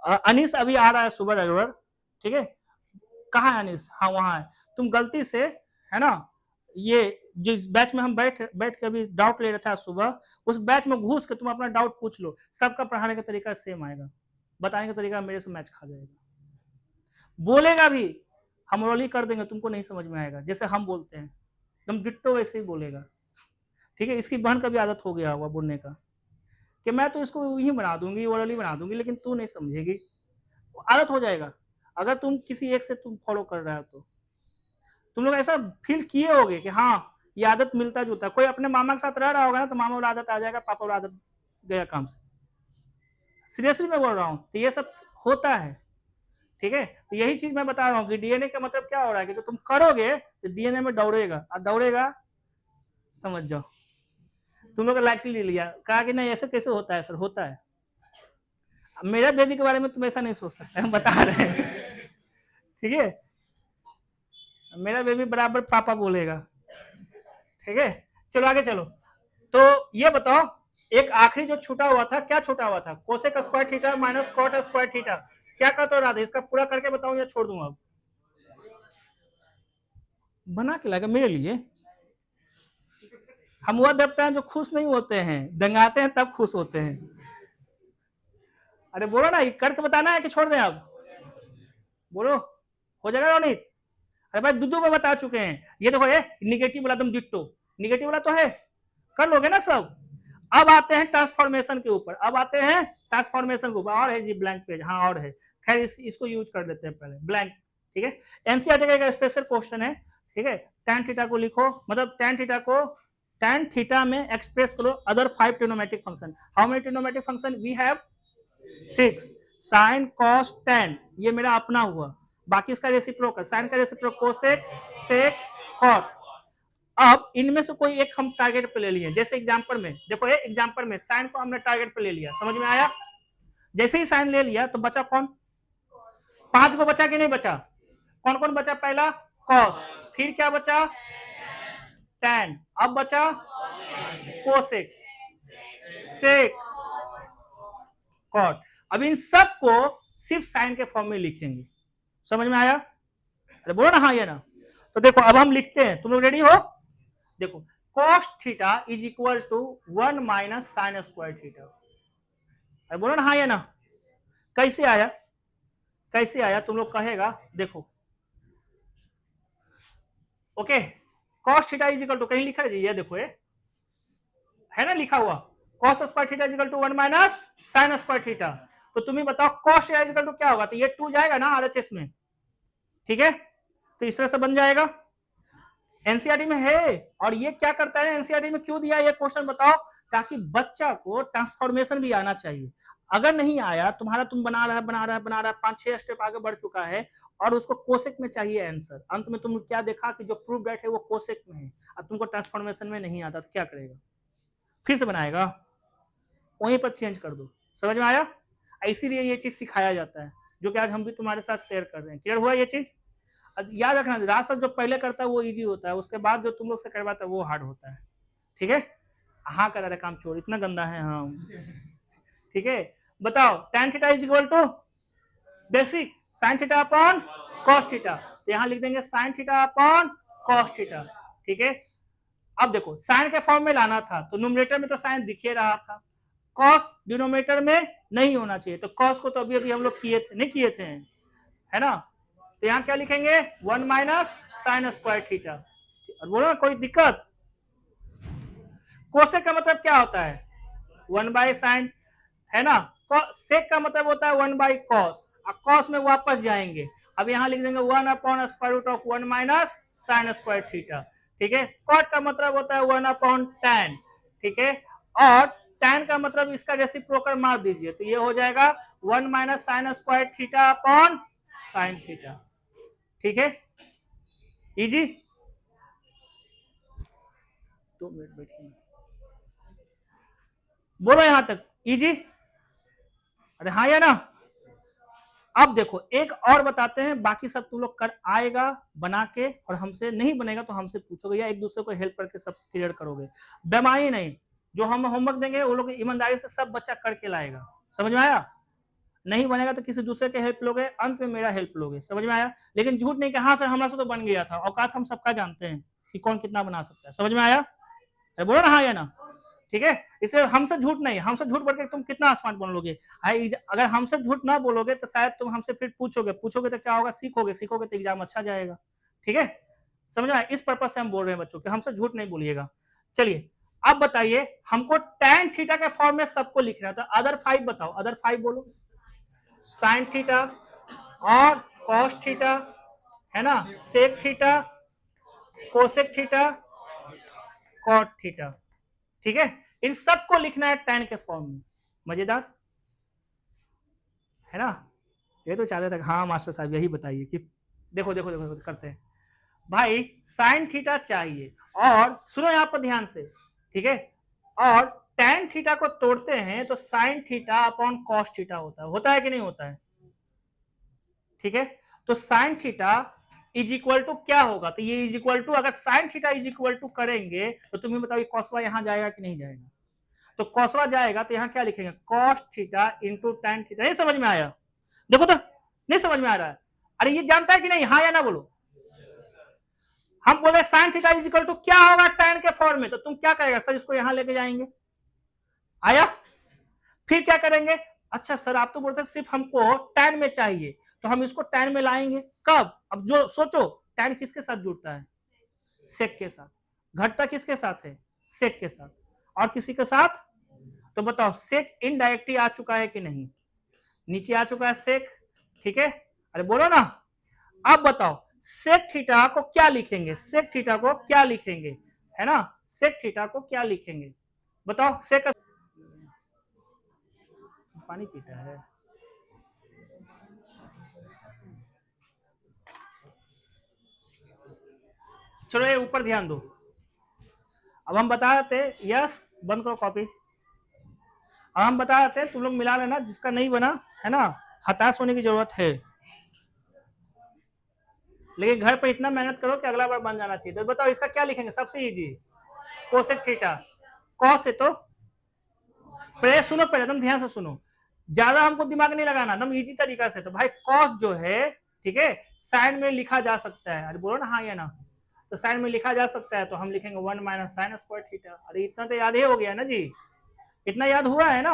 अनीस अभी आ रहा है सुबह रेगुलर, ठीक है, कहाँ है अनीस, हाँ वहां है, तुम गलती से है ना ये जिस बैच में हम बैठ के अभी डाउट ले रहे थे सुबह, उस बैच में घुस के तुम अपना डाउट पूछ लो, सबका पढ़ाने का तरीका सेम आएगा, बताने का तरीका मेरे से मैच खा जाएगा, बोलेगा भी हम रोली कर देंगे, तुमको नहीं समझ में आएगा, जैसे हम बोलते हैं तुम डिट्टो वैसे ही बोलेगा, ठीक है। इसकी बहन का भी आदत हो गया होगा बोलने का कि मैं तो इसको यही बना दूंगी, वरली बना दूंगी, लेकिन तू नहीं समझेगी, आदत हो जाएगा। अगर तुम किसी एक से तुम फॉलो कर रहे हो तो तुम लोग ऐसा फील किए होगे कि हाँ ये आदत मिलता जुलता, कोई अपने मामा के साथ रह रहा होगा ना तो मामा वाला आदत आ जाएगा, पापा वाला आदत गया काम से, सीरियसली मैं बोल रहा हूँ, तो ये सब होता है, ठीक है। तो यही चीज मैं बता रहा हूँ कि डीएनए का मतलब क्या हो रहा है कि जो तुम करोगे तो डीएनए में दौड़ेगा, और दौड़ेगा समझ जाओ। तुम लोग लाइटली ले लिया, कहा कि नहीं ऐसे कैसे होता है, सर होता है। मेरा बेबी के बारे में तुम ऐसा नहीं सोच सकते, हम बता रहे हैं, ठीक है, मेरा बेबी बराबर पापा बोलेगा, ठीक है। चलो आगे चलो। तो ये बताओ एक आखिरी जो छूटा हुआ था, क्या छूटा हुआ था, cosec square theta minus cot square theta, क्या कहते हो राधे, इसका पूरा करके बताऊं या छोड़ दूं, अब बना के लाएगा मेरे लिए। हम वह देवता हैं जो खुश नहीं होते हैं, दंगाते हैं तब खुश होते हैं। अरे बोलो ना, करके बताना है कि छोड़ दें, अब बोलो, हो जाएगा रोनित। अरे भाई दुदू में बता चुके हैं, ये देखो ये निगेटिव वाला तुम डिट्टो, निगेटिव वाला तो है, कर लोगे ना सब। अब आते हैं ट्रांसफॉर्मेशन के ऊपर, अब आते हैं ट्रांसफॉर्मेशन के ऊपर, और है जी ब्लैंक पेज, हाँ और है, खैर इसको यूज कर लेते हैं पहले ब्लैंक, ठीक है। एनसीईआरटी का स्पेशल क्वेश्चन है, ठीक है, tan थीटा को लिखो, मतलब tan थीटा को tan थीटा में एक्सप्रेस करो other 5 trigonometric function, how many trigonometric function we have 6, sin cos tan ये मेरा अपना हुआ, बाकी इसका रेसिप्रोकल, साइन का रेसिप्रोकल कोसेक सेक कॉट। अब इनमें से कोई एक हम टारगेट पे ले लिए, जैसे एग्जांपल में देखो, ये एग्जांपल में साइन को हमने टारगेट पे ले लिया, समझ में आया। जैसे ही साइन ले लिया तो बचा कौन, 5 को बचा कि नहीं बचा, कौन कौन बचा, पहला कॉस, फिर क्या बचा टैन, अब बचा कोसेक सेक कॉट। अब इन सब को सिर्फ साइन के फॉर्म में लिखेंगे, समझ में आया, अरे बोलो ना हाँ या ना। तो देखो अब हम लिखते हैं, तुम लोग रेडी हो? देखो cos theta is equal to 1 minus sine square theta. अरे बोलो ना हाँ या ना। कैसे आया, कैसे आया तुम लोग कहेगा, देखो okay cos theta is equal to, कहीं लिखा है ये देखो, ये है ना लिखा हुआ, cos square theta is equal to 1 minus sine square theta. तो तुम ही बताओ cos theta is equal to क्या होगा, तो ये 2 जाएगा ना आरएचएस में, ठीक है, तो इस तरह से बन जाएगा। एनसीईआरटी में है, और ये क्या करता है, एनसीईआरटी में क्यों दिया ये क्वेश्चन बताओ, ताकि बच्चा को ट्रांसफॉर्मेशन भी आना चाहिए। अगर नहीं आया तुम्हारा, तुम बना रहा 5-6 स्टेप आगे बढ़ चुका है और उसको कोसेक में चाहिए आंसर, अंत में तुम क्या देखा कि जो प्रूफ डेट है वो कोसेक में है, और तुमको ट्रांसफॉर्मेशन में नहीं आता तो क्या करेगा, फिर से बनाएगा, वहीं पर चेंज कर दो। समझ में आया? इसीलिए ये चीज सिखाया जाता है, जो कि आज हम भी तुम्हारे साथ शेयर कर रहे हैं। क्लियर हुआ ये चीज? याद रखना, राज सर जो पहले करता है वो इजी होता है, उसके बाद जो तुम लोग से करवाता है वो हार्ड होता है, ठीक है। हाँ करा रहे काम चोर, इतना गंदा है हाँ, ठीक है। बताओ tan theta is equal to basic sin theta upon cos theta, तो यहाँ लिख देंगे sin theta upon cos theta, ठीक है। अब देखो sin के फॉर्म में लाना था, तो न्यूमरेटर में तो sin दिख ही रहा था, cos डिनोमिनेटर में नहीं होना चाहिए, तो cos को तो अभी अभी हम लोग किए थे, नहीं किए थे, है ना। तो यहाँ क्या लिखेंगे, 1 माइनस साइन स्क्वायर थीटा। और बोलो ना कोई दिक्कत? कोसेक का मतलब क्या होता है, 1 बाई साइन, है ना। सेक का मतलब होता है 1 बाई कॉस, और कॉस में वापस जाएंगे, अब यहाँ लिख देंगे 1 upon square root of 1 minus sine square theta, ठीक है। कॉट का मतलब होता है 1 अपॉन टैन, ठीक है, और टैन का मतलब इसका रेसिप्रोकल मार दीजिए, तो ये हो जाएगा 1 minus sine square theta upon sine theta, ठीक है। इजी, 2 मिनट बैठिए, बोलो यहां तक इजी? अरे हाँ या ना। अब देखो एक और बताते हैं, बाकी सब तुम लोग कर आएगा बना के, और हमसे नहीं बनेगा तो हमसे पूछोगे या एक दूसरे को हेल्प करके सब क्लियर करोगे, बेमानी नहीं। जो हम होमवर्क देंगे वो लोग ईमानदारी से सब बच्चा करके लाएगा, समझ में आया? नहीं बनेगा तो किसी दूसरे के हेल्प लोगे, अंत में मेरा हेल्प लोगे, समझ में आया? लेकिन झूठ नहीं कि हाँ सर हमारे से तो बन गया था, औकात हम सबका जानते हैं कि कौन कितना बना सकता है, समझ में आया? अरे बोलो ना हाँ या ना, ठीक है। इसलिए हमसे झूठ नहीं, हमसे झूठ बोल के तुम कितना आसमान बोल लोगे। अगर हमसे झूठ ना बोलोगे तो शायद तुम हमसे फिर पूछोगे तो क्या होगा, सीखोगे तो एग्जाम अच्छा जाएगा, ठीक है। समझ में आया? इस पर्पज से हम बोल रहे हैं बच्चों कि हमसे झूठ नहीं बोलिएगा। चलिए अब बताइए, हमको tan थीटा के फॉर्म में सबको लिखना था, अदर 5 बताओ, अदर 5 बोलो। sin थीटा और cos थीटा, है ना, sec theta, cosec theta, cot theta, ठीक है। इन सबको लिखना है tan के फॉर्म में। मजेदार है ना। ये तो चाहते थे हाँ मास्टर साहब यही बताइए कि देखो देखो देखो करते हैं भाई, साइन थीटा चाहिए, और सुनो यहां पर ध्यान से, ठीक है, और tan थीटा को तोड़ते हैं तो sine theta upon cos theta होता है कि नहीं होता है, ठीक है। तो sine theta is equal to क्या होगा, तो ये इज इक्वल टू, अगर sine theta is equal to करेंगे तो तुम्हें बताओ ये कॉसवा यहां जाएगा कि नहीं जाएगा, तो कॉसवा जाएगा, तो यहां क्या लिखेंगे, cos theta into tan theta. नहीं समझ में आया? देखो तो नहीं समझ में आ रहा है? अरे ये जानता है कि नहीं, हाँ या ना बोलो। हम बोले sine theta is equal to क्या होगा टैन के फॉर्म में, तो तुम क्या करेगा, सर इसको यहां लेके जाएंगे, आया? फिर क्या करेंगे, अच्छा सर आप तो बोलते सिर्फ हमको टैन में चाहिए, तो हम इसको टैन में लाएंगे कब, अब जो सोचो टैन किसके साथ जुड़ता है, सेक के साथ, घटता किसके साथ है, सेक के साथ, और किसी के साथ, तो बताओ सेक इनडायरेक्टली आ चुका है कि नहीं, नीचे आ चुका है सेक, ठीक है। अरे बोलो ना, अब बताओ सेक थीटा को क्या लिखेंगे, सेक थीटा को क्या लिखेंगे, है ना, सेक थीटा को क्या लिखेंगे, बताओ। सेक पानी पीता है, चलो ये ऊपर ध्यान दो। अब हम बता रहे थे, यस बंद करो कॉपी। अब हम बता रहे थे तुम लोग मिला लेना, जिसका नहीं बना है ना, हताश होने की जरूरत है, लेकिन घर पर इतना मेहनत करो कि अगला बार बन जाना चाहिए। तो बताओ इसका क्या लिखेंगे, सबसे इजी कोसेक थीटा, कॉस है तो पहले सुनो, पहले तुम ध्यान से सुनो, ज्यादा हमको दिमाग नहीं लगाना, एकदम इजी तरीका से। तो भाई कॉस जो है, ठीक है, साइन में लिखा जा सकता है, अरे बोलो ना हाँ या ना, तो साइन में लिखा जा सकता है, तो हम लिखेंगे 1 माइनस साइन स्क्वायर थीटा। अरे इतना तो याद ही हो गया ना जी, इतना याद हुआ है ना।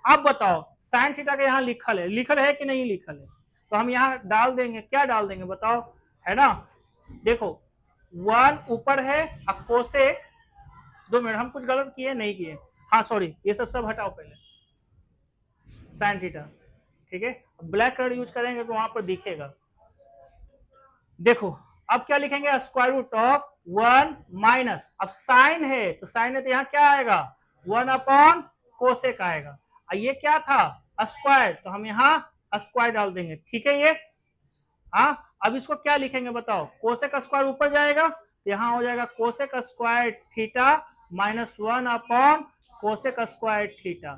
अब बताओ साइन थीटा का यहाँ लिखल है कि नहीं लिखल है, तो हम यहाँ डाल देंगे, क्या डाल देंगे बताओ, है ना। देखो 1 ऊपर है, अब कोसेक, 2 मिनट हम कुछ गलत किए नहीं किए, हाँ सॉरी, ये सब हटाओ पहले, साइन थीटा, ठीक है। ब्लैक कलर यूज करेंगे तो वहां पर दिखेगा। देखो अब क्या लिखेंगे, स्क्वायर रूट ऑफ 1 माइनस, अब साइन है तो साइन है तो यहाँ क्या आएगा 1 अपॉन कोसेक आएगा, और ये क्या था स्क्वायर, तो हम यहाँ स्क्वायर डाल देंगे, ठीक है ये। हाँ अब इसको क्या लिखेंगे बताओ, कोसेक स्क्वायर ऊपर जाएगा तो यहाँ हो जाएगा cosec square theta minus 1 upon cosec square theta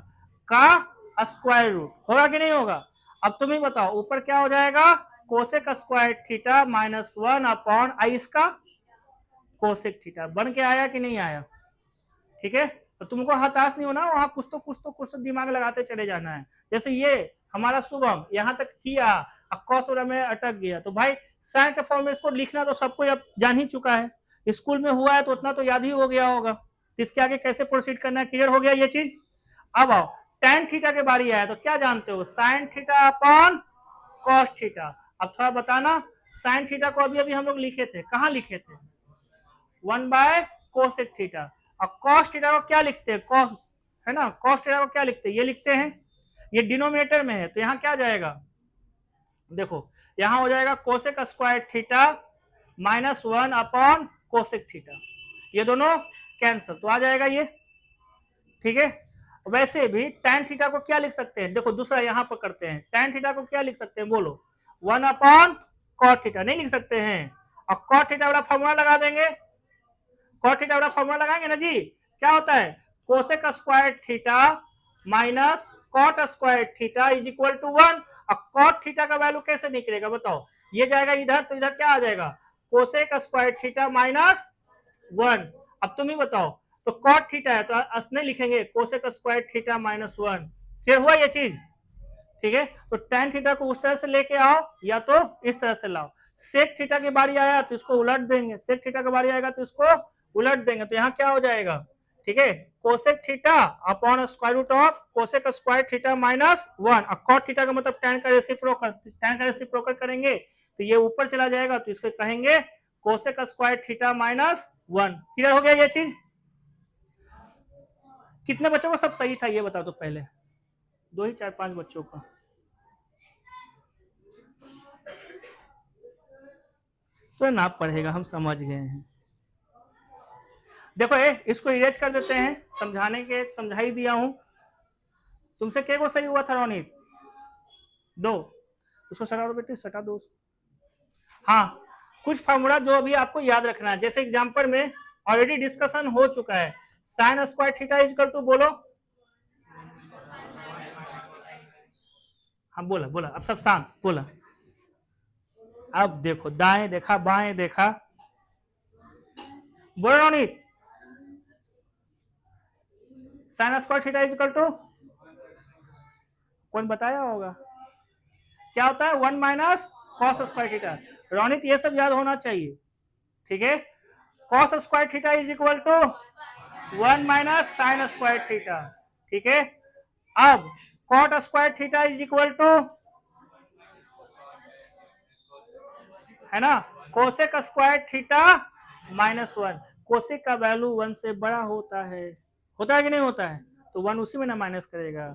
का स्क्वायर रूट, होगा कि नहीं होगा। अब तुम ही बताओ ऊपर क्या हो जाएगा, cosec square theta minus 1 upon इसका कोसेक थीटा, बन के आया कि नहीं आया, ठीक है। तो तुमको हताश नहीं होना, वहां कुछ तो दिमाग लगाते चले जाना है। जैसे ये हमारा शुभम यहाँ तक किया, अब कॉस में अटक गया, तो भाई साइन के फॉर्म में इसको लिखना तो सबको अब जान ही चुका है, स्कूल में हुआ है तो उतना तो याद ही हो गया होगा। इसके आगे कैसे प्रोसीड करना है, क्लियर हो गया ये चीज। अब आओ tan थीटा के बारी आया तो क्या जानते हो, sign theta upon cos theta. अब थोड़ा बताना, साइन थीटा को अभी अभी हम लोग लिखे थे, कहाँ लिखे थे 1 बाय कोसेक थीटा, और कॉस थीटा को क्या लिखते हैं, कॉस, है ना, कॉस थीटा को क्या लिखते हैं, ये लिखते हैं, ये डिनोमिनेटर में है तो यहाँ क्या जाएगा, देखो यहाँ हो जाएगा cosec square theta minus 1 upon cosec theta, ये दोनों कैंसिल तो आ जाएगा ये, ठीक है। वैसे भी tan थीटा को क्या लिख सकते हैं, देखो दूसरा यहाँ पर करते हैं, tan थीटा को क्या लिख सकते हैं बोलो, 1 अपॉन कॉट थीटा, नहीं लिख सकते हैं, और कॉट थीटा वाला फॉर्मूला लगा देंगे, कॉट थीटा वाला फॉर्मूला लगाएंगे ना जी, क्या होता है cosec square theta minus cot square theta is equal to 1, और कॉट थीटा का वैल्यू कैसे निकलेगा बताओ, ये जाएगा इधर तो इधर क्या आ जाएगा कोसेक स्क्वायर थीटा माइनस 1। अब तुम ही बताओ, तो कॉट थीटा है तो असने लिखेंगे कोसेक स्क्वायर थीटा माइनस 1, फिर हुआ ये चीज, ठीक है। तो tan थीटा को उस तरह से लेके आओ या तो इस तरह से लाओ, सेक थीटा की बारी आया तो इसको उलट देंगे, सेक थीटा की बारी आएगा तो इसको उलट देंगे, तो यहाँ क्या हो जाएगा, ठीक है, cosec theta upon square root of cosec square theta minus 1, और कॉट थीटा का मतलब tan का रेसिप्रोकल करेंगे तो ये ऊपर चला जाएगा, तो इसको कहेंगे cosec square theta minus 1। Clear हो गया ये चीज। कितने बच्चों को सब सही था ये बता दो पहले, 2 ही 4-5 बच्चों का, तो ना पढ़ेगा, हम समझ गए हैं। देखो इसको इरेज कर देते हैं, समझा ही दिया हूं। तुमसे क्या को सही हुआ था रोनित, 2, उसको सटा दो बेटे, सटा दो उसको। हाँ कुछ फॉर्मूला जो अभी आपको याद रखना है, जैसे एग्जांपल में ऑलरेडी डिस्कशन हो चुका है, sine square theta is equal to, बोलो, हाँ बोला बोला, अब सब शांत, बोला। अब देखो दाएं देखा बाएं देखा, बोलो Ronit, sine square theta is equal to, कौन बताया होगा क्या होता है, 1 minus cos square theta. Ronit ये सब याद होना चाहिए, ठीक है। Cos square theta is equal to 1 minus sine square theta, ठीक है। अब cot square theta is equal to, है ना, cosec square theta minus 1, cosec का वैल्यू 1 से बड़ा होता है कि नहीं होता है, तो 1 उसी में ना माइनस करेगा,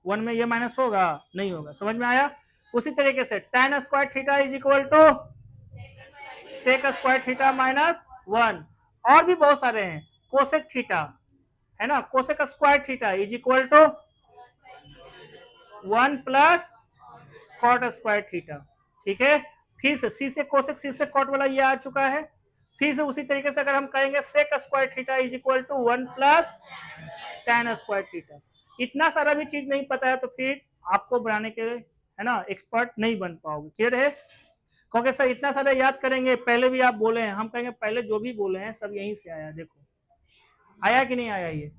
1 में ये माइनस होगा नहीं होगा, समझ में आया। उसी तरीके से tan square theta is equal to sec square theta minus 1, और भी बहुत सारे हैं, कोसेक थीटा, है ना, cosec square theta is equal to 1 plus cot square theta, ठीक है। फिर से सी से कोसेक, सी से कॉट वाला ये आ चुका है, फिर से उसी तरीके से अगर हम कहेंगे sec square theta is equal to 1 plus tan square theta. इतना सारा भी चीज नहीं पता है तो फिर आपको बनाने के, है ना, एक्सपर्ट नहीं बन पाओगे, क्लियर है। क्योंकि सर इतना सारा याद करेंगे, पहले भी आप बोले हैं, हम कहेंगे पहले जो भी बोले हैं सब यहीं से आया, देखो आया कि नहीं आया ये,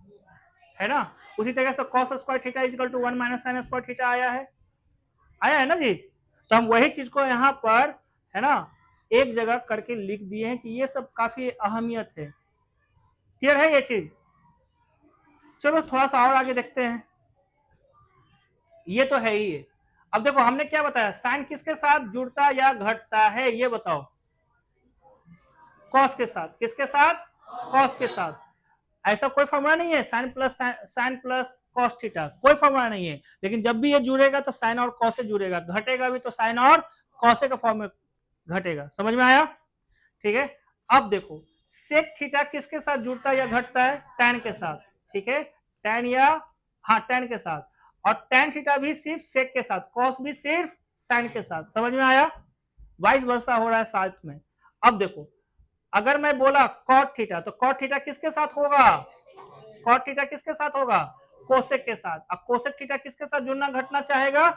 है ना। उसी तरह से cos square theta is equal to 1 minus sin square theta आया है ना जी। तो हम वही चीज को यहाँ पर, है ना, एक जगह करके लिख दिए हैं कि ये सब काफी अहमियत है। क्लियर है ये चीज? चलो थोड़ा सा और आगे देखते हैं। ये तो है ही है। अब देखो हमने क्या बताया, साइन किसके साथ जुड़ता या घटता है, ये बताओ। कॉस के साथ। किसके साथ? कॉस के साथ। ऐसा कोई फॉर्मूला नहीं है साइन प्लस कॉस थीटा, कोई फॉर्मूला नहीं है। लेकिन जब भी ये जुड़ेगा तो साइन और कॉस से जुड़ेगा, घटेगा भी तो साइन और कॉस का फॉर्म में घटेगा। समझ में आया? ठीक है। अब देखो सेक थीटा किसके साथ जुड़ता है या घटता है? टैन के साथ। ठीक है, टैन या हाँ टैन के साथ। और टैन थीटा भी सिर्फ सेक के साथ, कॉस भी सिर्फ साइन के साथ। समझ में आया? वाइस वर्सा हो रहा है साथ में। अब देखो अगर मैं बोला कॉट थीटा, तो कॉट थीटा किसके साथ होगा? कॉट थीटा किसके साथ होगा? कोसेक के साथ। अब कोसेक थीटा किसके साथ जुड़ना घटना चाहेगा?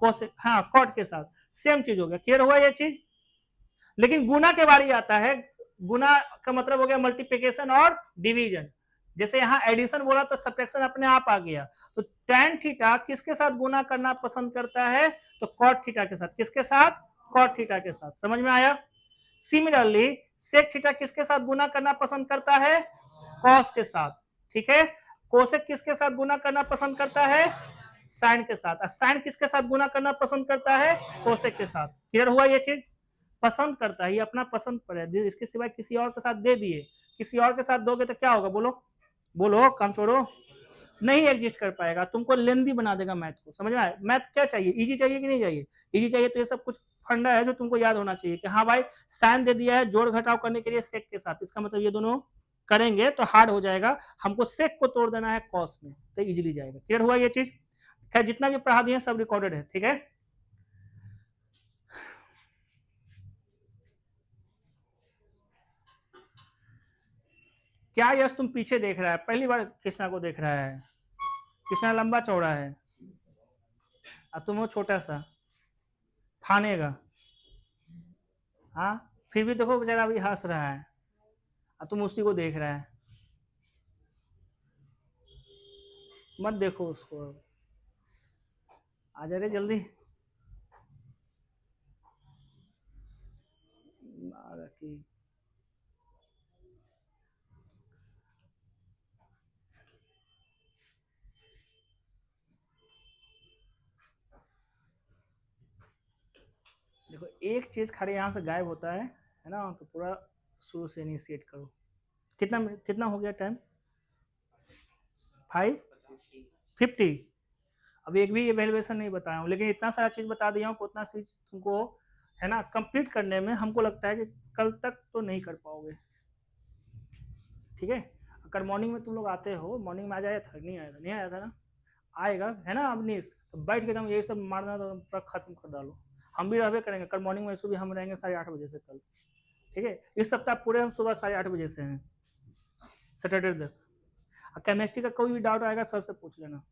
कोसेक, हाँ कॉट के साथ। सेम चीज हो गया। क्लियर हुआ ये चीज? लेकिन गुना के बारी आता है। गुना का मतलब हो गया मल्टीप्लिकेशन और डिवीजन। जैसे यहाँ एडिशन बोला तो सब्ट्रैक्शन अपने आप आ गया। तो टैन थीटा किसके साथ गुना करना पसंद करता है? तो कॉट थीटा के साथ। किसके साथ? कॉट थीटा के साथ। समझ में आया? सिमिलरली सेक थीटा किसके साथ गुना करना पसंद करता है? कॉस के साथ। ठीक है। कोसेक किसके साथ गुना करना पसंद करता है? साइन के साथ। और साइन किसके साथ गुना करना पसंद करता है? कोसेक के साथ। क्लियर हुआ ये चीज? पसंद करता है, ये अपना पसंद पर है। इसके सिवाय किसी और के साथ दे दिए, किसी और के साथ दोगे तो क्या होगा? बोलो बोलो, काम छोड़ो, नहीं एग्जिस्ट कर पाएगा, तुमको लेंदी बना देगा मैथ को। समझ में आया? मैथ क्या चाहिए? इजी चाहिए कि नहीं चाहिए? इजी चाहिए तो ये सब कुछ फंडा है जो तुमको याद होना चाहिए कि हाँ भाई साइन दे दिया है जोड़ घटाव करने के लिए सेक के साथ, इसका मतलब ये दोनों करेंगे तो हार्ड हो जाएगा, हमको सेक को तोड़ देना है कॉस में, तो इजीली जाएगा। क्लियर हुआ ये चीज? खैर जितना भी पढ़ा दिए सब रिकॉर्डेड है। ठीक है। क्या यश तुम पीछे देख रहा है? पहली बार कृष्णा को देख रहा है? कृष्णा लंबा चौड़ा है और तुम हो छोटा सा, फानेगा। हाँ फिर भी देखो बेचारा अभी हंस रहा है और तुम उसी को देख रहा है। मत देखो उसको, आ जा रे जल्दी। देखो एक चीज खड़े यहाँ से गायब होता है ना, तो पूरा शुरू से इनिशिएट करो। कितना कितना हो गया टाइम? 5:50। अब एक भी इवेल्युएशन नहीं बताया हूँ, लेकिन इतना सारा चीज बता दिया हूँ कि उतना चीज तुमको है ना कंप्लीट करने में हमको लगता है कि कल तक तो नहीं कर पाओगे। ठीक है। अगर मॉर्निंग में तुम लोग आते हो, मॉर्निंग में आ जाया था? नहीं आया था? नहीं आया था ना? आएगा है ना अवनीश? तो बैठ के एकदम यही सब मारना तो पूरा खत्म कर डालो। हम भी रहबे करेंगे कल मॉर्निंग में, सुबह हम रहेंगे 8:30 बजे से कल। ठीक है। इस सप्ताह पूरे हम सुबह 8:30 बजे से हैं सैटरडे तक। केमिस्ट्री का कोई भी डाउट आएगा सर से पूछ लेना।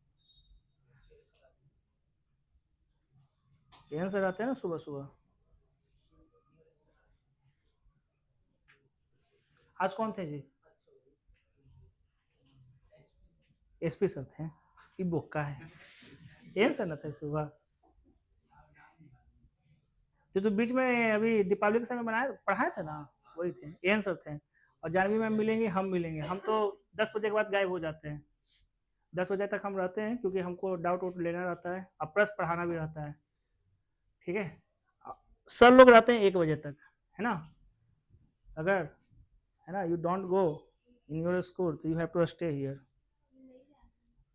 एहन सर आते हैं ना सुबह सुबह। आज कौन थे जी? एसपी सर थे। ये बोका है, एहन सर न थे सुबह जो तो बीच में अभी दीपावली के समय बनाए पढ़ाए थे ना, वही थे, एहन सर थे। और जानवी मैम मिलेंगे, हम मिलेंगे। हम तो 10 बजे के बाद गायब हो जाते हैं। 10 बजे तक हम रहते हैं क्योंकि हमको डाउट वाउट लेना रहता है और प्लस पढ़ाना भी रहता है। ठीक है। सर लोग रहते हैं 1 बजे तक, है ना? अगर है ना you don't go in your school तो you have to stay here.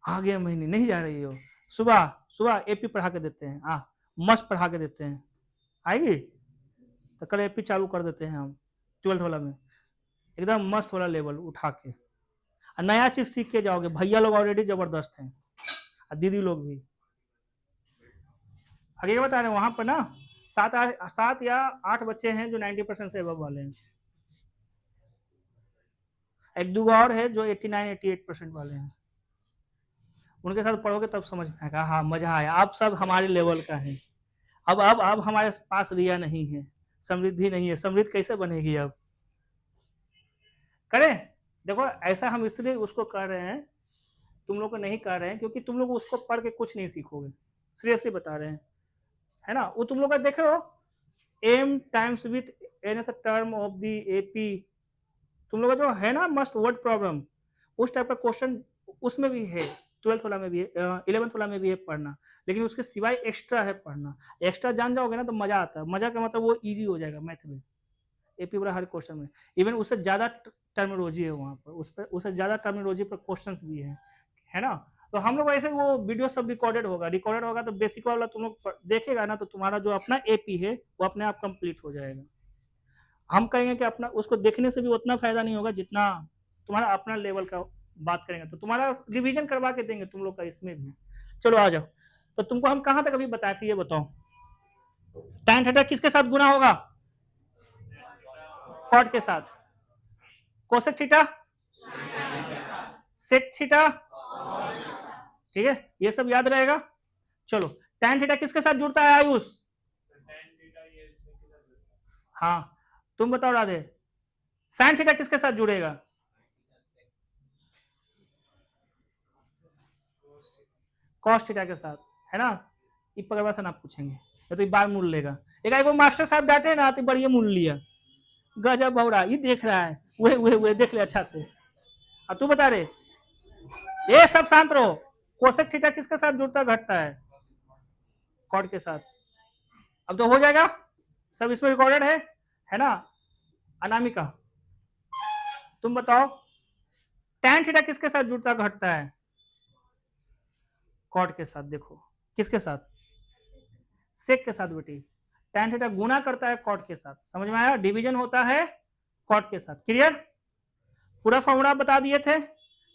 आगे महीने नहीं जा रही हो? सुबह सुबह एपी पढ़ा के देते हैं, मस्त पढ़ा के देते हैं। आएगी तो कल एपी चालू कर देते हैं हम 12th वाला में, एकदम मस्त वाला लेवल उठा के। और नया चीज सीख के जाओगे। भैया लोग ऑलरेडी जबरदस्त हैं और दीदी लोग भी। आगे क्या बता रहे हैं, वहां पर ना 7 या 8 बच्चे हैं जो 90% से अबव वाले हैं। एक दो और है जो 89-88% वाले हैं। उनके साथ पढ़ोगे तब समझ में आएगा। हाँ मजा आया, आप सब हमारे लेवल का है। अब हमारे पास रिया नहीं है, समृद्धि नहीं है। समृद्ध कैसे बनेगी अब? करें? देखो ऐसा हम इसलिए उसको कर रहे हैं, तुम लोग को नहीं कर रहे हैं क्योंकि तुम लोग उसको पढ़ के कुछ नहीं सीखोगे। सीरियसली बता रहे हैं, है ना? वो तुम लोग का देखो M times with N S term of the AP, तुम लोग जो है ना मस्ट वर्ड प्रॉब्लम, उस टाइप का क्वेश्चन उसमें भी है, 12th वाला में भी है, 11th वाला में भी है पढ़ना, लेकिन उसके सिवाय एक्स्ट्रा है पढ़ना। एक्स्ट्रा जान जाओगे ना तो मजा आता है, मजा का मतलब वो इजी हो जाएगा मैथ में, एपी वाला हर क्वेश्चन में। इवन उससे ज्यादा टर्मिनोलॉजी है वहाँ पर, उस पर उससे ज्यादा टर्मिनोलॉजी पर क्वेश्चंस भी है ना। तो हम लोग ऐसे वो वीडियो सब रिकॉर्डेड होगा तो बेसिक वाला तुम लोग देखेगा ना तो तुम्हारा जो अपना एपी है वो अपने आप कंप्लीट हो जाएगा। हम कहेंगे कि अपना उसको देखने से भी उतना फायदा नहीं होगा जितना तुम्हारा अपना लेवल का बात करेंगे, तो तुम्हारा रिवीजन करवा के देंगे तुम लोग का इसमें भी। चलो आ जाओ, तो तुमको हम कहां तक अभी बताए थे ये बताओ। tan थीटा किसके साथ गुना होगा? कॉट के साथ। Cosec theta? Sec theta? ठीक है, ये सब याद रहेगा। चलो tan थीटा किसके साथ जुड़ता है आयुष? हाँ तुम बताओ राधे, sin थीटा किसके साथ जुड़ेगा? cos थीटा के साथ, है ना। ये पकड़वा से ना पूछेंगे तो ये बार मूल लेगा। एक मास्टर साहब डांटे ना तो बढ़िया मूल लिया, गजब बौड़ा, ये देख रहा है, वही देख ले अच्छा से। अब तू बता रे, ये सब शांत रहो। कोसेक थीटा किसके साथ जुड़ता घटता है? कॉट के साथ। अब तो हो जाएगा, सब इसमें रिकॉर्डेड है ना। अनामिका तुम बताओ, tan थीटा किसके साथ जुड़ता घटता है? कॉट के साथ। देखो किसके साथ? सेक के साथ बेटी। tan थीटा गुना करता है कॉट के साथ, समझ में आया? डिवीजन होता है कॉट के साथ। क्लियर? पूरा फॉर्मूला बता दिए थे,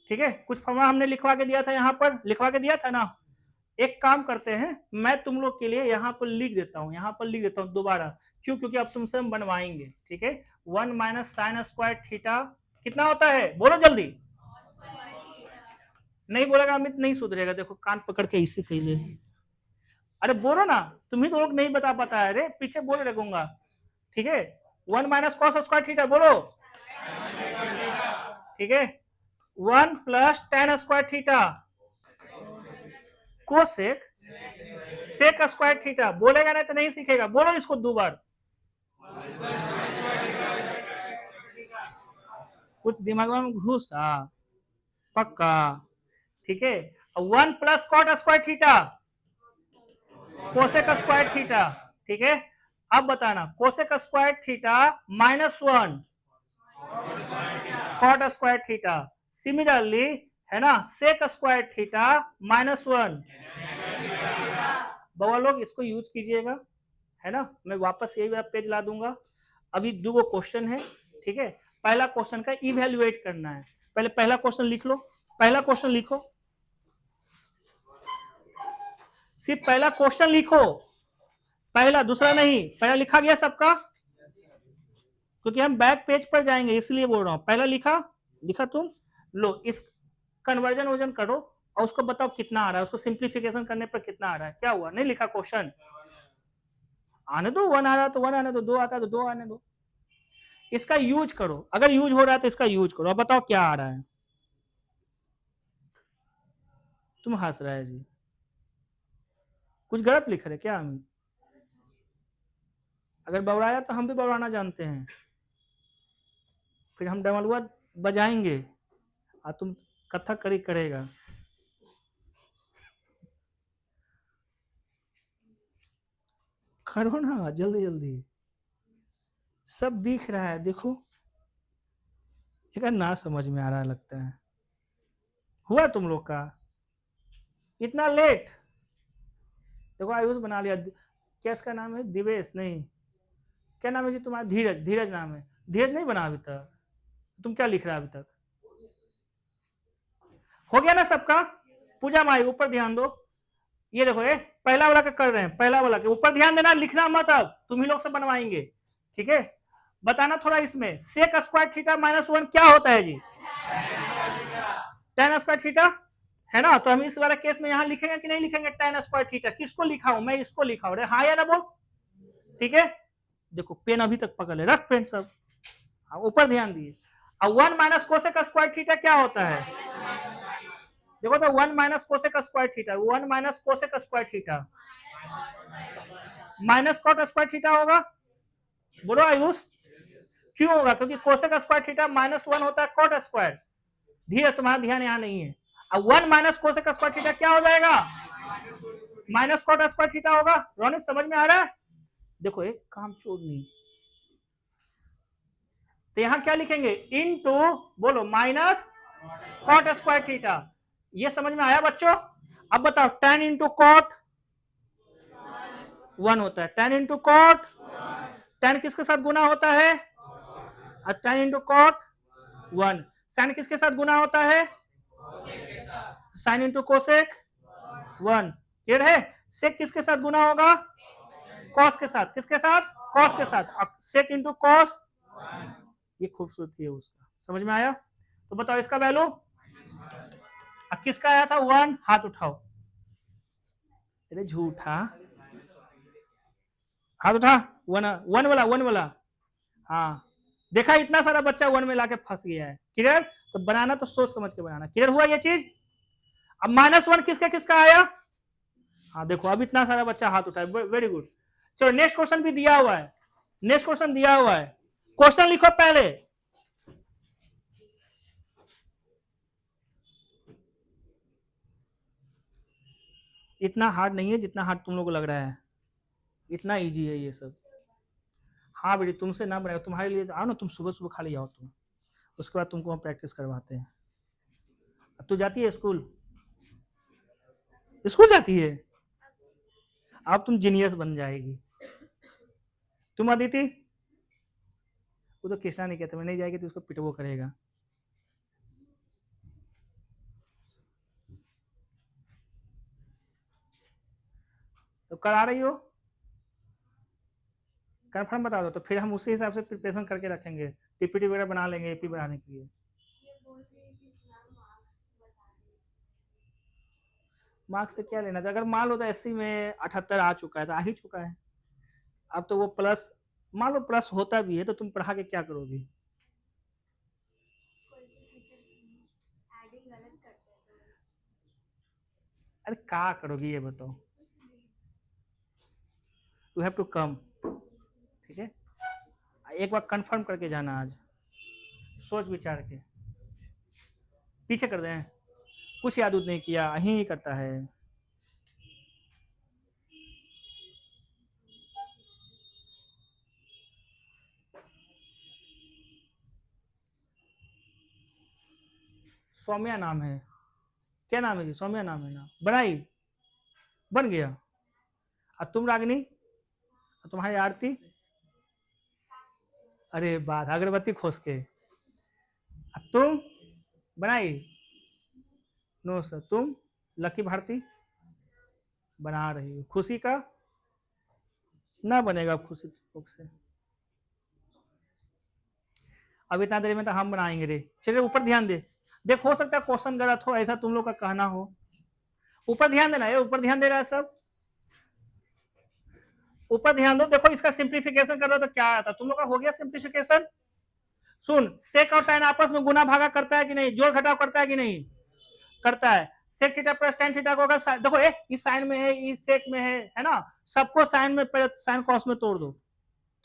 ठीक है। कुछ फॉर्मूला हमने लिखवा के दिया था, यहाँ पर लिखवा के दिया था ना। एक काम करते हैं, मैं तुम लोग के लिए यहाँ पर लिख देता हूँ, यहाँ पर लिख देता हूँ दोबारा। क्यों? क्योंकि अब तुमसे हम बनवाएंगे, ठीक है। 1 माइनस साइन स्क्वायर थीटा कितना होता है? बोलो जल्दी। नहीं बोलेगा अमित नहीं सुधरेगा। देखो कान पकड़ के इसे पहले, अरे बोलो ना, तुम ही तो लोग नहीं बता पाता है, अरे पीछे बोल रखूंगा, ठीक है। 1 माइनस कॉस स्क्वायर थीटा बोलो, ठीक है। 1 plus tan square theta cosec sec square theta. बोलेगा नहीं तो नहीं सीखेगा, बोलो इसको 2 बार। कुछ दिमाग में घुसा पक्का, ठीक है। 1 plus cot square theta cosec square theta, ठीक है। अब बताना cosec square theta -1 cot square theta. Similarly है ना, सेक स्क्वायर थीटा -1। बवा लोग इसको यूज कीजिएगा, है ना। मैं वापस यही पेज ला दूंगा। अभी 2 क्वेश्चन है, ठीक है। पहला क्वेश्चन का इवेल्युएट करना है। पहले पहला क्वेश्चन लिख लो, पहला क्वेश्चन लिखो, सिर्फ पहला क्वेश्चन लिखो, पहला, दूसरा नहीं। पहला लिखा गया सबका? क्योंकि हम बैक पेज पर जाएंगे इसलिए बोल रहा हूं। पहला लिखा तुम लो, इस कन्वर्जन वर्जन करो और उसको बताओ कितना आ रहा है, उसको सिंप्लीफिकेशन करने पर कितना आ रहा है। क्या हुआ, नहीं लिखा क्वेश्चन? आने दो, 1 आ रहा है तो 1 आने दो, 2 आता है तो 2 आने दो। इसका यूज करो, अगर यूज हो रहा है तो इसका यूज करो। अब बताओ क्या आ रहा है। तुम हंस रहे जी, कुछ गलत लिख रहे क्या अमित? अगर बवड़ाया तो हम भी बवड़ाना जानते हैं, फिर हम डमलुआ बजाएंगे और तुम कथक करेगा। करो ना जल्दी जल्दी, सब दिख रहा है देखो। ना समझ में आ रहा लगता है। हुआ तुम लोग का इतना लेट? देखो आयुष बना लिया। क्या इसका नाम है? दिवेश नहीं, क्या नाम है जी तुम्हारा? धीरज, धीरज नाम है। धीरज नहीं बना अभी तक? तुम क्या लिख रहा है अभी तक? हो गया ना सबका? पूजा माई ऊपर ध्यान दो। ये देखो, ये पहला वाला का कर रहे हैं, पहला वाला के ऊपर ध्यान देना, लिखना मत। अब तुम ही लोग से बनवाएंगे, ठीक है। बताना थोड़ा इसमें, सेक स्क्वायर थीटा -1 क्या होता है जी? tan स्क्वायर थीटा, है ना। तो हम इस वाले केस में यहाँ लिखेंगे कि नहीं लिखेंगे tan स्क्वायर थीटा? किसको लिखा हूं मैं? इसको लिखा हूं, हाँ या ना बोल, ठीक है। देखो पेन अभी तक पकड़ ले, रख पेन सब, ऊपर ध्यान दिए। अब 1 माइनस कोसेक स्क्वायर थीटा क्या होता है? देखो तो 1 minus cosec square theta, 1 minus cosec square theta minus cot square theta होगा। बोलो आयुष, क्यों होगा? क्योंकि कोसेक स्क्वायर थीटा -1 होता है कॉट स्क्वायर। धीरे, तुम्हारा ध्यान यहाँ नहीं है। अब 1 माइनस कोसेक स्क्वायर थीटा क्या हो जाएगा? माइनस कॉट स्क्वायर थीटा होगा। रोनित समझ में आ रहा है? देखो एक काम छोड़नी, तो यहां क्या लिखेंगे? इनटू, बोलो, माइनस कॉट स्क्वायर थीटा। ये समझ में आया बच्चों? अब बताओ, tan इंटू कॉट 1 होता है, tan इंटू कॉट, tan किसके साथ गुना होता है? tan into cot 1। साइन किसके साथ गुना होता है? Sine into cosec 1। क्लियर है? सेक किसके साथ गुना होगा? कॉस के साथ। किसके साथ? कॉस के साथ। सेक इंटू कॉस, ये खूबसूरती है उसका। समझ में आया? तो बताओ इसका वैल्यू। किसका आया था? 1। हाथ उठाओ। अरे झूठा, हाथ उठा। 1 वाला, 1 वाला। हाँ, देखा, इतना सारा बच्चा 1 में लाके फंस गया है। क्लियर? तो बनाना तो सोच समझ के बनाना। क्लियर हुआ ये चीज? अब -1 किसका किसका आया? हाँ देखो, अब इतना सारा बच्चा हाथ उठाए। Very good. चलो नेक्स्ट क्वेश्चन भी दिया हुआ है। नेक्स्ट क्वेश्चन दिया हुआ है, क्वेश्चन लिखो पहले। इतना हार्ड नहीं है जितना हार्ड तुम लोग को लग रहा है, इतना इजी है ये सब। हाँ बेटी, तुमसे ना बनाएगा, तुम्हारे लिए आओ ना, तुम सुबह सुबह खाली आओ तुम, उसके बाद तुमको हम प्रैक्टिस करवाते हैं। तू जाती है स्कूल? स्कूल जाती है? अब तुम जीनियस बन जाएगी। तुम अदिति? वो तो कृष्णा नहीं कहते, मैं नहीं जाएगी तो उसको पिटवो करेगा। तो करा रही हो? कंफर्म बता दो, तो फिर हम उसी हिसाब से प्रिपरेशन करके रखेंगे, पीपीटी वगैरह बना लेंगे एपी बनाने के लिए। मार्क्स से क्या लेना था? अगर मान लो तो 80 में 78 आ चुका है तो आ ही चुका है। अब तो वो प्लस, मान लो प्लस होता भी है तो तुम पढ़ा के क्या करोगी? अरे क्या करोगी ये बताओ? You have to come. ठीक है, एक बार कंफर्म करके जाना आज, सोच विचार के। पीछे कर दें, कुछ याद उद नहीं किया, ही करता है। सौम्या नाम है, क्या नाम है जी? सौम्या नाम है ना? बनाई, बन गया। और तुम रागिनी, और तुम्हारी आरती? अरे बात, अगरबत्ती खोस के। और तुम बनाई? No sir. तुम? लकी भारती बना रही हो। खुशी का ना बनेगा खुशी बुक से। अब इतना देर में तो हम बनाएंगे रे। चलिए ऊपर ध्यान दे, देख हो सकता है क्वेश्चन गलत हो, ऐसा तुम लोग का कहना हो। ऊपर ध्यान देना है, ऊपर ध्यान दे रहा है सब, ऊपर ध्यान दो। देखो इसका सिंप्लीफिकेशन कर दो तो क्या आता? तुम लोग का हो गया सिंप्लीफिकेशन। सुन, सेक और tan आपस में गुना भागा करता है कि नहीं? जोड़ घटाव करता है कि नहीं? करता है। Sec theta plus tan theta को अगर देखो इस साइन में है, इस सेक में है ना, सबको साइन में साइन कॉस में तोड़ दो।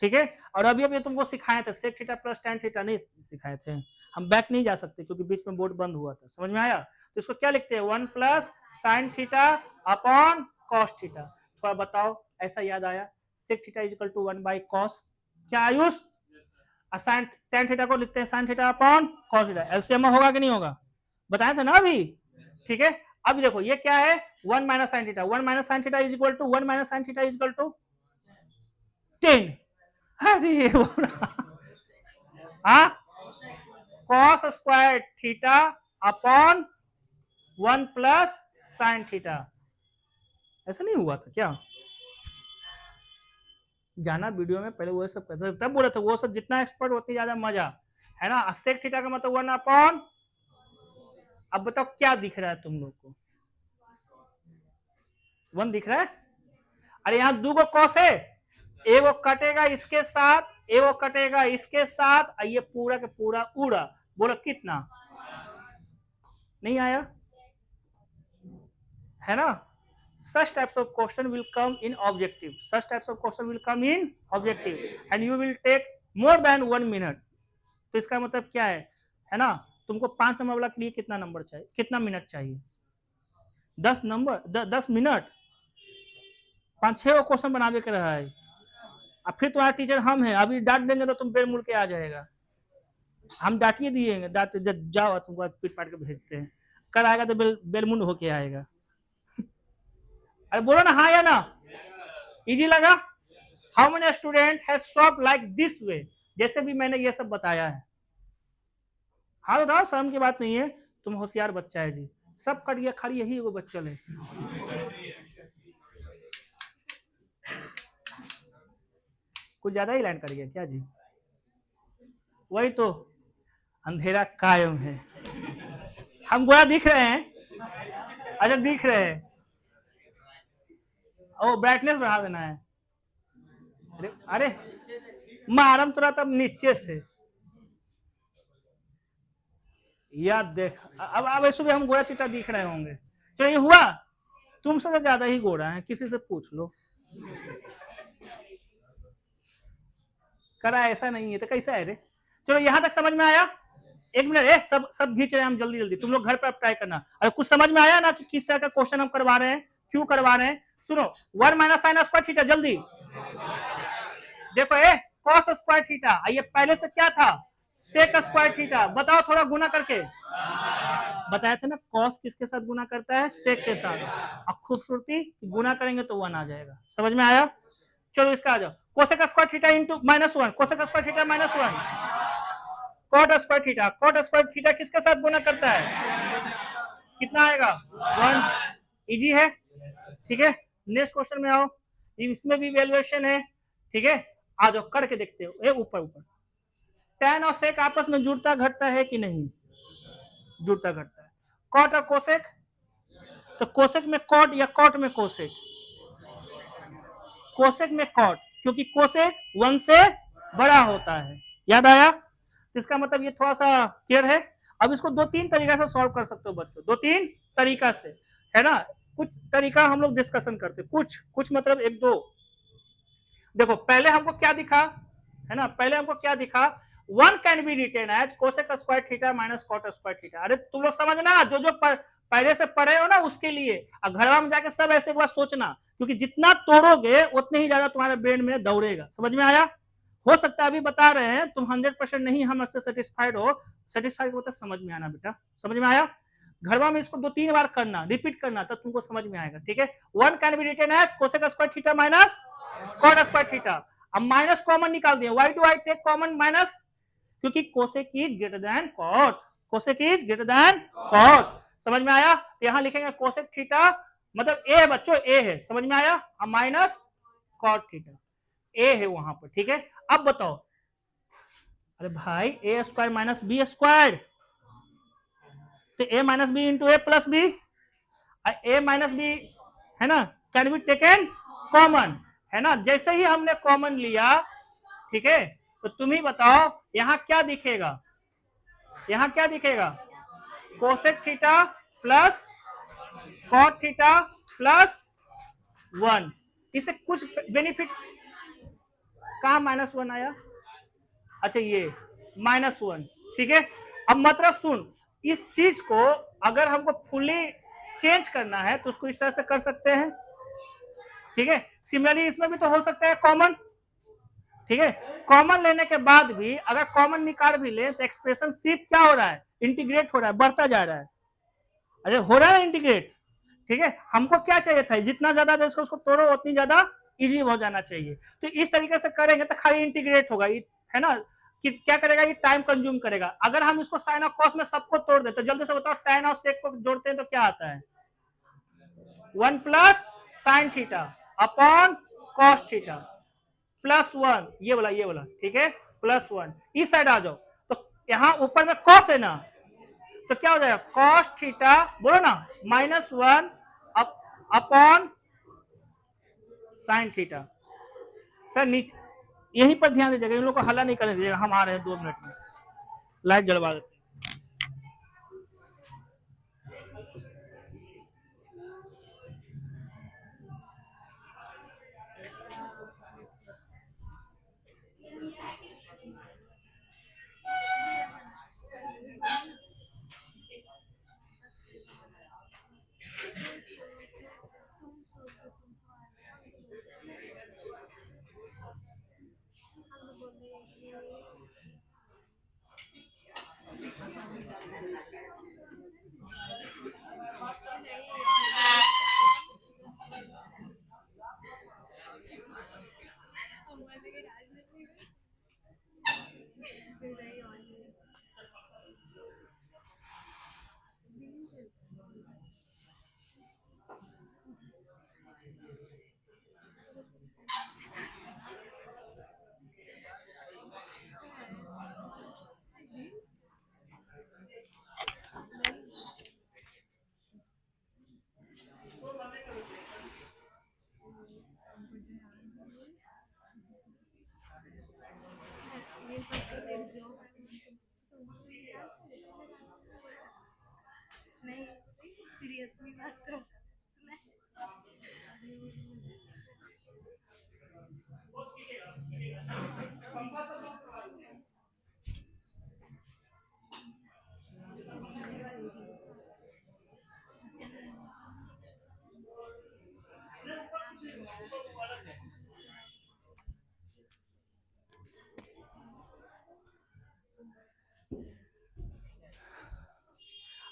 ठीक है, और अभी अभी तुमको सिखाए थे sec theta plus tan theta, नहीं सिखाए थे हम, बैक नहीं जा सकते क्योंकि बीच में बोर्ड बंद हुआ था। समझ में आया? तो इसको क्या लिखते हैं? 1 plus sine theta upon cos theta. थोड़ा बताओ, ऐसा याद आया? Sec theta is equal to 1 by cos, क्या आयुष? साइन tan थीटा को लिखते हैं sine theta upon cos theta. LCM होगा कि नहीं होगा? बताया था ना अभी। ठीक है, अब देखो ये क्या है? 1 minus sine theta, 1 minus sine theta is equal to 1 minus sine theta is equal to 10। अरे हाँ, cos square theta upon 1 plus sine theta. ऐसा नहीं हुआ था क्या? जाना वीडियो में पहले वो सब करता, तब बोला था वो सब जितना एक्सपर्ट उतनी ज्यादा मजा है ना। सेक थीटा का मतलब 1 अपॉन, अब बताओ क्या दिख रहा है तुम लोग को? 1 दिख रहा है? अरे यहाँ दो गो कॉस है, एगो कटेगा इसके साथ, एगो कटेगा इसके साथ, ये पूरा के पूरा उड़ा। बोलो कितना? नहीं आया है ना? Such types of question will come in objective. Such types of question will come in objective, and you will take more than 1 minute. तो इसका मतलब क्या है ना, तुमको 5 नंबर वाला के लिए कितना नंबर चाहिए, कितना मिनट चाहिए, 10 नंबर 10 मिनट, 5-6 क्वेश्चन बनावे के रहा है। अब फिर तुम्हारा टीचर हम है, अभी डांट देंगे तो तुम बेल मुड़ के आ जाएगा, हम डांटिए दिएंगे, डांट जाओ तुमको पीट पाट के भेजते हैं, कल आएगा तो बेलमुंड होके आएगा। अरे बोलो ना हाँ या ना, इजी लगा? How many student has solved like this way, जैसे भी मैंने ये सब बताया है। हाँ बताओ, शर्म की बात नहीं है, तुम होशियार बच्चा है जी, सब कट गया, खाली यही वो बच्चा है। कुछ ज्यादा ही लाइन कट गया क्या जी? वही तो, अंधेरा कायम है। हम गोया दिख रहे हैं? अच्छा दिख रहे हैं, ओ ब्राइटनेस बढ़ा देना है। अरे मारम तुरा तब नीचे से, याद देख, अब ऐसे भी हम गोरा चिट्टा दिख रहे होंगे। चलो ये हुआ, तुमसे तो ज्यादा ही गोरा है, किसी से पूछ लो। करा ऐसा नहीं है तो कैसा है रे? चलो यहां तक समझ में आया? एक मिनट, सब खींच रहे हैं हम, जल्दी जल्दी तुम लोग घर पर ट्राई करना। अरे कुछ समझ में आया ना कि किस तरह का क्वेश्चन हम करवा रहे हैं, क्यों करवा रहे हैं? सुनो, 1 माइनस साइन स्क्वायर थीटा, जल्दी देखो, कॉस स्क्वायर थीटा, ये पहले से क्या था, सेक स्क्वायर थीटा, बताओ थोड़ा गुना करके। बताया था ना, कॉस किसके साथ गुना करता है, सेक के साथ। अब खूबसूरती, गुना करेंगे तो 1 आ जाएगा, समझ में आया? चलो इसका आ जाओ, cosec square theta into -1, cosec square theta -1, cot square theta, cot square theta किसके साथ गुना करता है, कितना आएगा 1, इजी है, ठीक है। नेक्स्ट क्वेश्चन में आओ, इसमें भी वैल्यूएशन है, ठीक है, आ जाओ करके देखते हो। ये ऊपर ऊपर, tan और सेक आपस में जुड़ता घटता है कि नहीं, जुड़ता घटता है। कॉट और कोसेक, तो कोसेक में कॉट या कॉट में कोसेक, कोसेक में कॉट, क्योंकि कोसेक 1 से बड़ा होता है, याद आया? इसका मतलब ये थोड़ा सा क्लियर है। अब इसको 2-3 तरीका से सॉल्व कर सकते हो बच्चों, 2-3 तरीका से, है ना। कुछ तरीका हम लोग डिस्कशन करते, कुछ मतलब 1-2। देखो पहले हमको क्या दिखा, है ना, पहले हमको क्या दिखा, 1 can be written as cosec square theta minus cot square theta. अरे तुम लोग समझना, जो पहले से पढ़े हो ना उसके लिए, घर में जाके सब ऐसे एक बार सोचना, क्योंकि जितना तोड़ोगे उतने ही ज्यादा तुम्हारे ब्रेन में दौड़ेगा। समझ में आया? हो सकता है अभी बता रहे हैं तुम 100% नहीं हमसे सेटिस्फाइड हो, सेटिस्फाइड होता समझ में आना बेटा, समझ में आया? घर में इसको 2-3 बार करना, रिपीट करना, तब तुमको समझ में आएगा, ठीक है। 1 can be written as cosec square theta minus cot square theta. अब माइनस कॉमन निकाल दिए, why do I take common minus, क्योंकि cosec is greater than cot, cosec is greater than cot. समझ में आया? तो यहां लिखेंगे कोसेक थीटा, मतलब ए है बच्चों, ए है, समझ में आया, माइनस कॉट थीटा, ए है वहां पर, ठीक है। अब बताओ, अरे भाई ए स्क्वायर माइनस बी स्क्वायर, तो ए माइनस बी इंटू ए प्लस बी, ए माइनस बी, है ना, कैन बी टेकन कॉमन, है ना। जैसे ही हमने कॉमन लिया, ठीक है, तो तुम ही बताओ यहां क्या दिखेगा, यहां क्या दिखेगा, cosec theta plus cot theta plus 1। इससे कुछ बेनिफिट, कहां -1 आया, अच्छा ये -1, ठीक है। अब मतलब सुन, इस चीज को अगर हमको फुली चेंज करना है तो उसको इस तरह से कर सकते हैं, ठीक है। सिमिलरली इसमें भी तो हो सकता है कॉमन, ठीक है। कॉमन लेने के बाद भी अगर कॉमन निकाल भी ले तो एक्सप्रेशन शिफ्ट क्या हो रहा है, इंटीग्रेट हो रहा है, बढ़ता जा रहा है, अरे हो रहा है इंटीग्रेट, ठीक है। हमको क्या चाहिए था, जितना ज्यादा देश को उसको तोड़ो उतनी ज्यादा इजी हो जाना चाहिए। तो इस तरीके से करेंगे तो खाली इंटीग्रेट होगा, है ना, कि क्या करेगा, ये टाइम कंज्यूम करेगा। अगर हम इसको साइन और कॉस में सबको तोड़ देते, तो जल्दी से बताओ tan और सेक को जोड़ते हैं तो क्या आता है, 1 plus sine theta upon cos theta plus 1, ये वाला, ठीक है, प्लस 1। इस साइड आ जाओ, तो यहां ऊपर में कॉस है ना, तो क्या हो जाएगा, कॉस थीटा, बोलो ना, -1 अपॉन साइन थीटा। सर नीचे यहीं पर ध्यान दीजिएगा, इन लोग को हल्ला नहीं करने दीजिएगा, हम आ रहे हैं 2 मिनट में, लाइट जलवा देते हैं।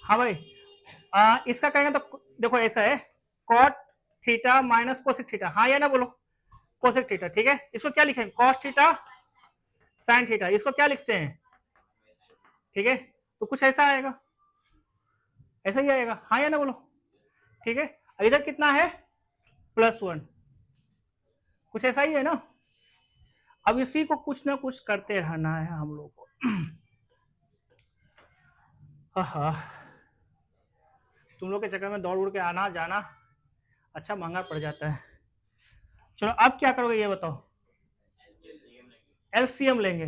हाँ भाई, इसका कहेंगे तो देखो ऐसा है, cot theta minus cosec theta, हाँ या ना बोलो, कोसेक थीटा, ठीक है। इसको क्या लिखेंगे, कॉस थीटा साइन थीटा, इसको क्या लिखते हैं, ठीक है। तो कुछ ऐसा आएगा, ऐसा ही आएगा, हाँ या ना बोलो, ठीक है। इधर कितना है, +1, कुछ ऐसा ही है ना। अब इसी को कुछ ना कुछ करते रहना है हम लोग को। हाँ, तुम लोग के चक्कर में दौड़ उड़ के आना जाना अच्छा महंगा पड़ जाता है। चलो अब क्या करोगे ये बताओ, एलसीएम लेंगे,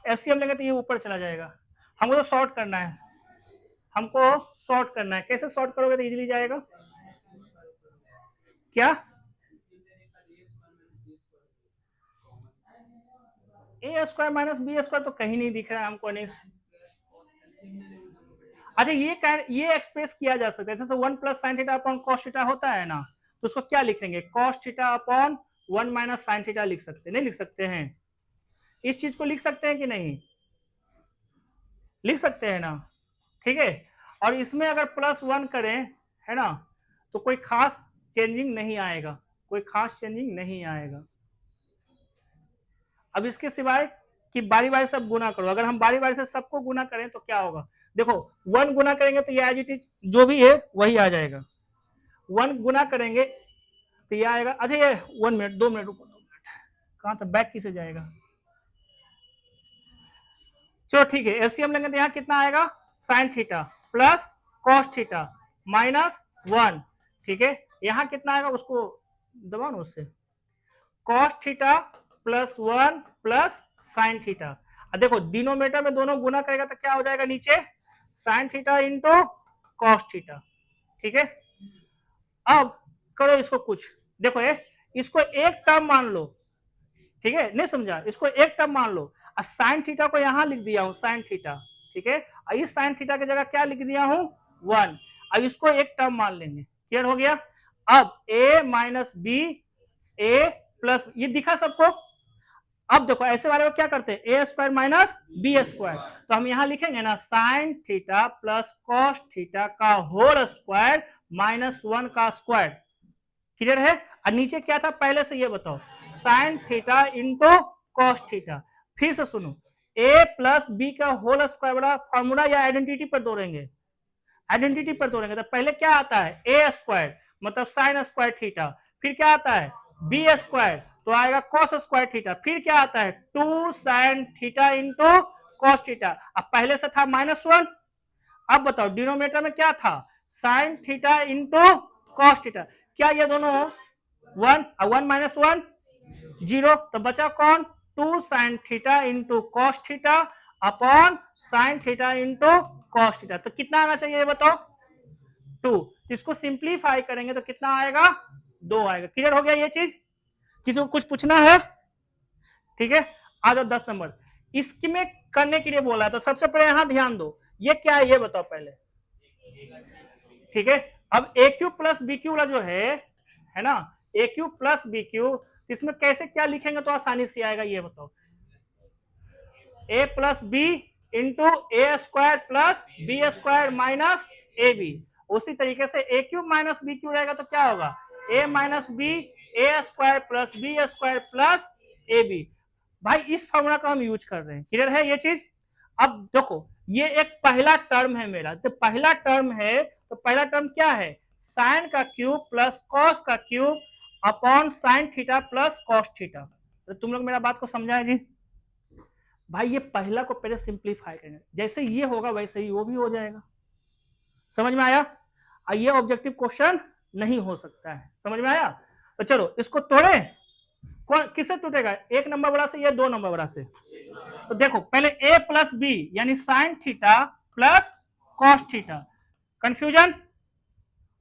एलसीएम लेंगे तो ये ऊपर चला जाएगा, हमको तो सॉर्ट करना है, हमको सॉर्ट करना है। कैसे सॉर्ट करोगे तो इजीली जाएगा, क्या ए स्क्वायर माइनस बी स्क्वायर तो कहीं नहीं दिख रहा है हमको, नहीं। अच्छा ये एक्सप्रेस किया जा सकता है, जैसे 1 plus sine theta upon cos theta होता है ना, तो उसको क्या लिखेंगे, cos theta upon 1 minus sine theta लिख सकते, नहीं लिख सकते हैं, इस चीज को लिख सकते हैं कि नहीं, लिख सकते हैं ना, ठीक है। और इसमें अगर +1 करें, है ना, तो कोई खास चेंजिंग नहीं आएगा, कोई खास चेंजिंग नहीं आएगा। अब इसके सिवाय कि बारी बारी सब गुना करो, अगर हम बारी बारी से सबको गुना करें तो क्या होगा, देखो 1 गुना करेंगे तो ये एज इट इज जो भी है वही आ जाएगा, 1 गुना करेंगे तो ये आएगा। अच्छा ये 1 मिनट 2 मिनट रुको, 2 मिनट, कहां था, बैक किसे जाएगा, चलो ठीक है, एलसीएम लेंगे तो यहाँ कितना आएगा, sine theta plus cos theta minus 1, ठीक है। यहाँ कितना आएगा, उसको दबाओ ना उससे, cos theta +1 plus sine theta. अब देखो डिनोमिनेटर में दोनों गुना करेगा तो क्या हो जाएगा नीचे, sign theta into cos theta, ठीक है। अब करो इसको कुछ, देखो इसको एक टर्म मान लो, ठीक है, नहीं समझा, इसको एक टर्म मान लो, और साइन थीटा को यहां लिख दिया हूं साइन थीटा, ठीक है, और इस साइन थीटा की जगह क्या लिख दिया हूं 1, अब इसको एक टर्म मान लेंगे, क्लियर हो गया। अब a minus B A plus, ये दिखा सबको। अब देखो ऐसे वाले को क्या करते हैं, ए स्क्वायर माइनस बी स्क्वायर, तो हम यहां लिखेंगे ना sine theta plus cos theta का होल स्क्वायर माइनस 1 का स्क्वायर, क्लियर है। और नीचे क्या था पहले से ये बताओ, sign theta into cos theta. फिर से सुनो, a प्लस बी का होल स्क्वायर वाला फॉर्मूला या आइडेंटिटी पर दौड़ेंगे, आइडेंटिटी पर दौड़ेंगे तो पहले क्या आता है ए स्क्वायर मतलब साइन स्क्वायर थीटा, फिर क्या आता है बी स्क्वायर तो आएगा कॉस स्क्वायर थीटा, फिर क्या आता है 2 sign theta into cos theta. अब पहले से था -1, अब बताओ डिनोमिनेटर में क्या था sign theta into cos theta, क्या ये दोनों 1 और 1 माइनस 1 0, तो बचा कौन 2 sign theta into cos theta upon sine theta into cos theta. तो कितना आना चाहिए ये बताओ 2, इसको सिंप्लीफाई करेंगे तो कितना आएगा 2 आएगा। क्लियर हो गया ये चीज, किसी को कुछ पूछना है, ठीक है। आ जाओ 10 नंबर, इसमें करने के लिए बोला है तो सबसे पहले यहां ध्यान दो, ये क्या है ये बताओ पहले, ठीक है। अब ए क्यू प्लस बी क्यू वाला जो है ना, ए क्यू प्लस बी क्यू, इसमें कैसे क्या लिखेंगे तो आसानी से आएगा ये बताओ, A plus B into A square plus B square minus A B. उसी तरीके से A cube minus B cube रहेगा तो क्या होगा, A minus B A square plus B square plus A B. भाई इस फॉर्मूला का हम यूज कर रहे हैं, क्लियर है ये चीज। अब देखो ये एक पहला टर्म है मेरा, तो पहला टर्म है तो पहला टर्म क्या है, साइन का क्यूब प्लस कॉस का cube upon sine theta plus cos theta. तो तुम लोग मेरा बात को समझा है जी। भाई ये पहला को पहले सिंप्लीफाई करेंगे, जैसे ये होगा वैसे ही वो भी हो जाएगा। समझ में आया। ये ऑब्जेक्टिव क्वेश्चन नहीं हो सकता है, समझ में आया। तो चलो इसको तोड़े, कौन किससे टूटेगा, एक नंबर बड़ा से या दो नंबर बड़ा से। तो देखो पहले a प्लस बी यानी sine theta plus cos theta, confusion,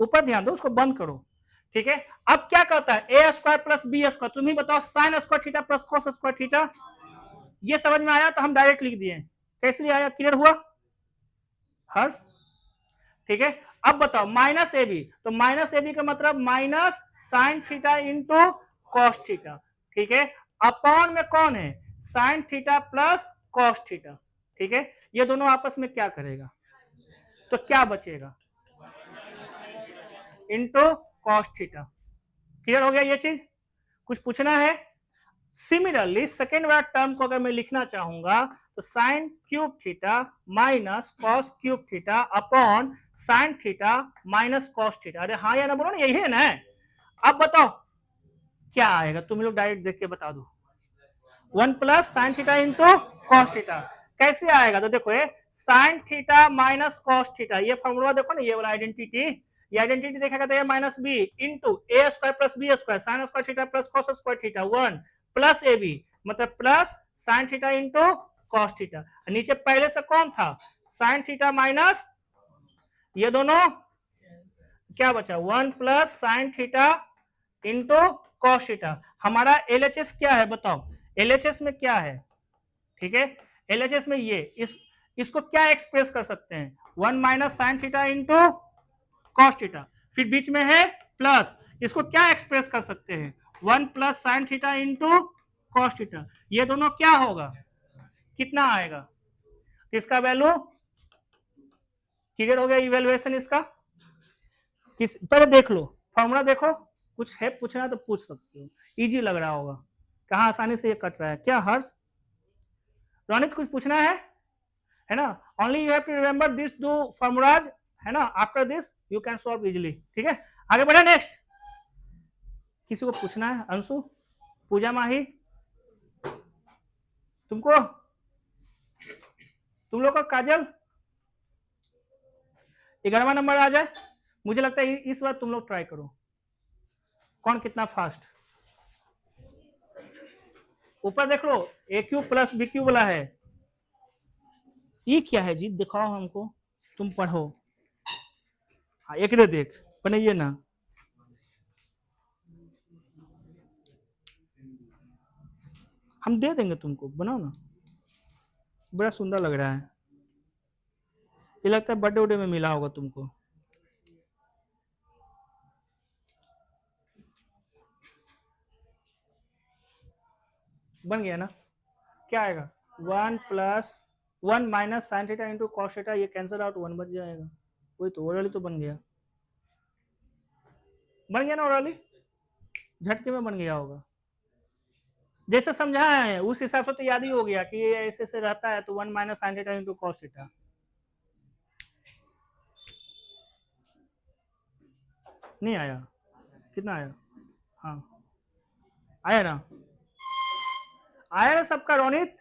ऊपर ध्यान दो, उसको बंद करो, ठीक है। अब क्या कहता है ए स्क्वायर प्लस बी स्क्वायर, तुम ही बताओ, sign square theta plus cos square theta. ये समझ में आया तो हम डायरेक्ट लिख दिए, कैसे लिया आया, क्लियर हुआ हर्ष, ठीक है। अब बताओ माइनस ए बी, तो माइनस ए बी का मतलब minus sine theta into cos theta, ठीक है। अपॉन में कौन है, sine theta plus cos theta, ठीक है। ये दोनों आपस में क्या करेगा, तो क्या बचेगा, इंटू कॉस थीटा। क्लियर हो गया ये चीज, कुछ पूछना है। सिमिलरली सेकेंड वाला टर्म को अगर मैं लिखना चाहूंगा तो sine cube theta minus cos cube theta upon sine theta minus cos theta. अरे हाँ या ना बोलो ना, यही है ना। अब बताओ क्या आएगा, तुम लोग डायरेक्ट देख के बता दो, 1 plus sine theta into cos theta. कैसे आएगा, तो देखो ये sine theta minus cos theta, ये फॉर्मूला देखो ना, ये वाला आइडेंटिटी, ये आइडेंटिटी देखेगा तो ये minus B into A square plus B square sine square theta plus cos square theta 1 plus A B, मतलब plus sine theta into cos theta. नीचे पहले से कौन था, साइन थीटा माइनस ये दोनों, क्या बचा 1 plus sine theta into cos theta. हमारा एलएचएस क्या है बताओ, एलएचएस में क्या है, ठीक है। एलएचएस में ये इसको क्या एक्सप्रेस कर सकते हैं, 1 minus sine theta into cos theta, फिर बीच में है प्लस, इसको क्या एक्सप्रेस कर सकते हैं, 1 plus sine theta into cos theta. ये दोनों क्या होगा, कितना आएगा, तो इसका वैल्यू क्लियर हो गया, इवेल्युएशन इसका। किस पहले देख लो फॉर्मूला देखो, कुछ है पूछना तो पूछ सकते हो, इजी लग रहा होगा, कहाँ आसानी से ये कट रहा है। क्या हर्ष, रोनित कुछ पूछना है ना। Only you have to remember this दो फॉर्मूलाज, है ना, after this you can solve easily, ठीक है। आगे बढ़े नेक्स्ट, किसी को पूछना है, अंशु, पूजा माही, तुमको, तुम लोग का काजल, 11वां नंबर आ जाए, मुझे लगता है इस बार तुम लोग ट्राई करो, कौन कितना फास्ट। ऊपर देख लो, ए क्यूब प्लस बी क्यूब वाला है, ये क्या है जी, दिखाओ हमको, तुम पढ़ो। हाँ एक रे देख बनाइए ना, हम दे देंगे तुमको, बनाओ ना, बड़ा सुंदर लग रहा है, ये लगता है बर्थडे उडे में मिला होगा तुमको। बन गया ना, क्या आएगा, 1 plus 1 minus sine theta into cos theta, ये कैंसिल आउट 1 बच जाएगा, वही तो ओरली तो बन गया, बन गया ना ओरली, झटके में बन गया होगा, जैसे समझाया है उस हिसाब से तो याद ही हो गया कि ये ऐसे ऐसे रहता है, तो 1 minus sine theta into cos theta. नहीं आया, कितना आया, हाँ आया ना, आया ना सबका। रोनित,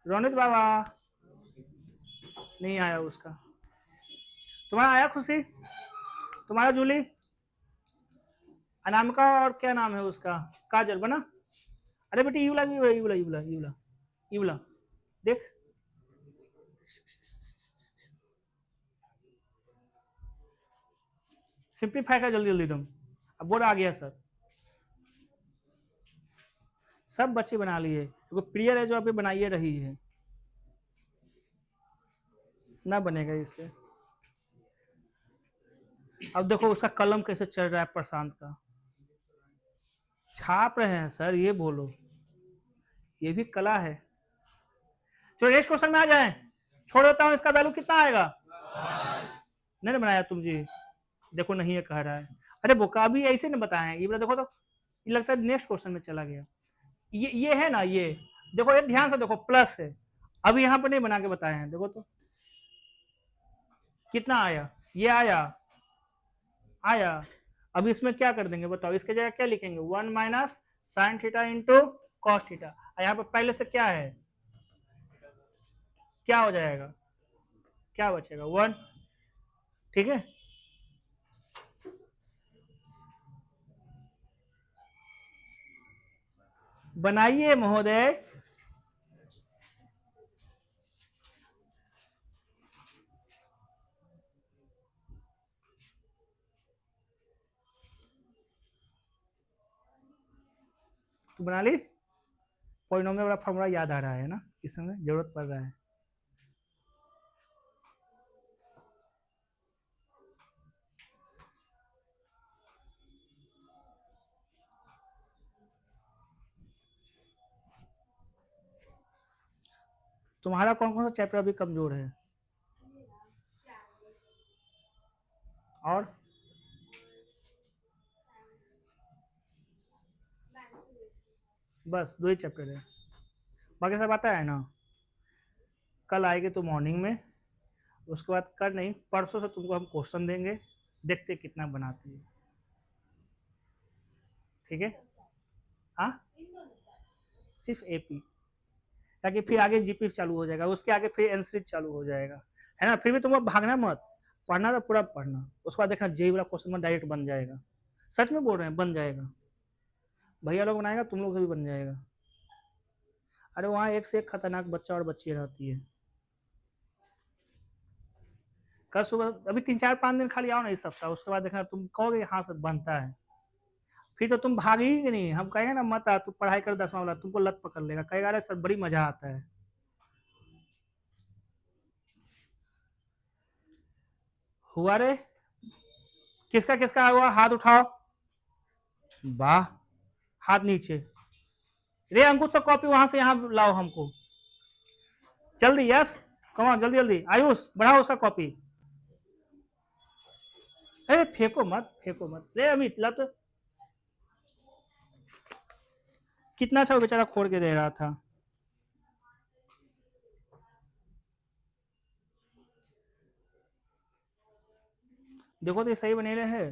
रोनित बाबा नहीं आया उसका, तुम्हारा आया खुशी, तुम्हारा जूली, अनामिका और क्या नाम है उसका, काजल बना। अरे बेटी यूला यूला यूला यूला यूला यूला देख, सिंप्लीफाई का जल्दी जल्दी तुम, अब बोर्ड आ गया सर, सब बच्चे बना लिए, वो पीरियड है जो अभी बनाइए रही है, ना बनेगा इससे। अब देखो उसका कलम कैसे चल रहा है, प्रशांत का छाप रहे हैं सर, ये बोलो, ये भी कला है, चलो नेक्स्ट क्वेश्चन में आ जाए, छोड़ देता हूँ, इसका वैल्यू कितना आएगा, नहीं बनाया तुम जी, देखो नहीं है कह रहा है, अरे बोका अभी ऐसे नहीं बताए, ये देखो तो ये लगता है नेक्स्ट क्वेश्चन में चला गया, ये है ना, ये देखो, ये ध्यान से देखो, प्लस है, अभी यहाँ पर नहीं बना के बताए हैं, देखो तो कितना आया, ये आया, आया, अब इसमें क्या कर देंगे बताओ, इसके जगह क्या लिखेंगे, 1 minus sine theta into cos theta, यहाँ पर पहले से क्या है, क्या हो जाएगा, क्या बचेगा 1, ठीक है। बनाइए महोदय, तो बना ली, पॉलिनोमियल वाला फॉर्मूला याद आ रहा है ना, इस समय जरूरत पड़ रहा है, तुम्हारा कौन कौन सा चैप्टर अभी कमजोर है, और बस 2 ही चैप्टर है, बाकी सब आता है ना, कल आएगी तो मॉर्निंग में, उसके बाद कल नहीं परसों से तुमको हम क्वेश्चन देंगे, देखते कितना बनाती है, ठीक है, हाँ सिर्फ एपी, ताकि फिर आगे जीपी चालू हो जाएगा, उसके आगे फिर एनसीरीज चालू हो जाएगा, है ना, फिर भी तुमको भागना मत, पढ़ना तो पूरा पढ़ना, उसके बाद देखना जेई वाला क्वेश्चन में डायरेक्ट बन जाएगा, सच में बोल रहे हैं बन जाएगा, भैया लोग बनाएगा, तुम लोग से भी बन जाएगा, अरे वहाँ एक से एक खतरनाक बच्चा और बच्ची रहती है, कल सुबह अभी 3-4-5 दिन खाली आओ ना इस सप्ताह, उसके बाद देखना तुम कहोगे हाँ सब बनता है, फिर तो तुम भागेगी नहीं, हम कहेंगे ना मत आ तू पढ़ाई कर 10वां वाला, तुमको लत पकड़ लेगा, कहेगा अरे सर बड़ी मजा आता है, हुआ रे, किसका किसका हुआ, हाथ उठाओ, वाह, हाथ नीचे, रे अंकुश से कॉपी वहां से यहाँ लाओ हमको, जल्दी, यस कमाओ जल्दी जल्दी, आयुष बढ़ाओ उसका कॉपी, अरे फेंको मत, फेंको मत, रे अमित ला तो, कितना अच्छा बेचारा खोल के दे रहा था, देखो तो ये सही बनेले है,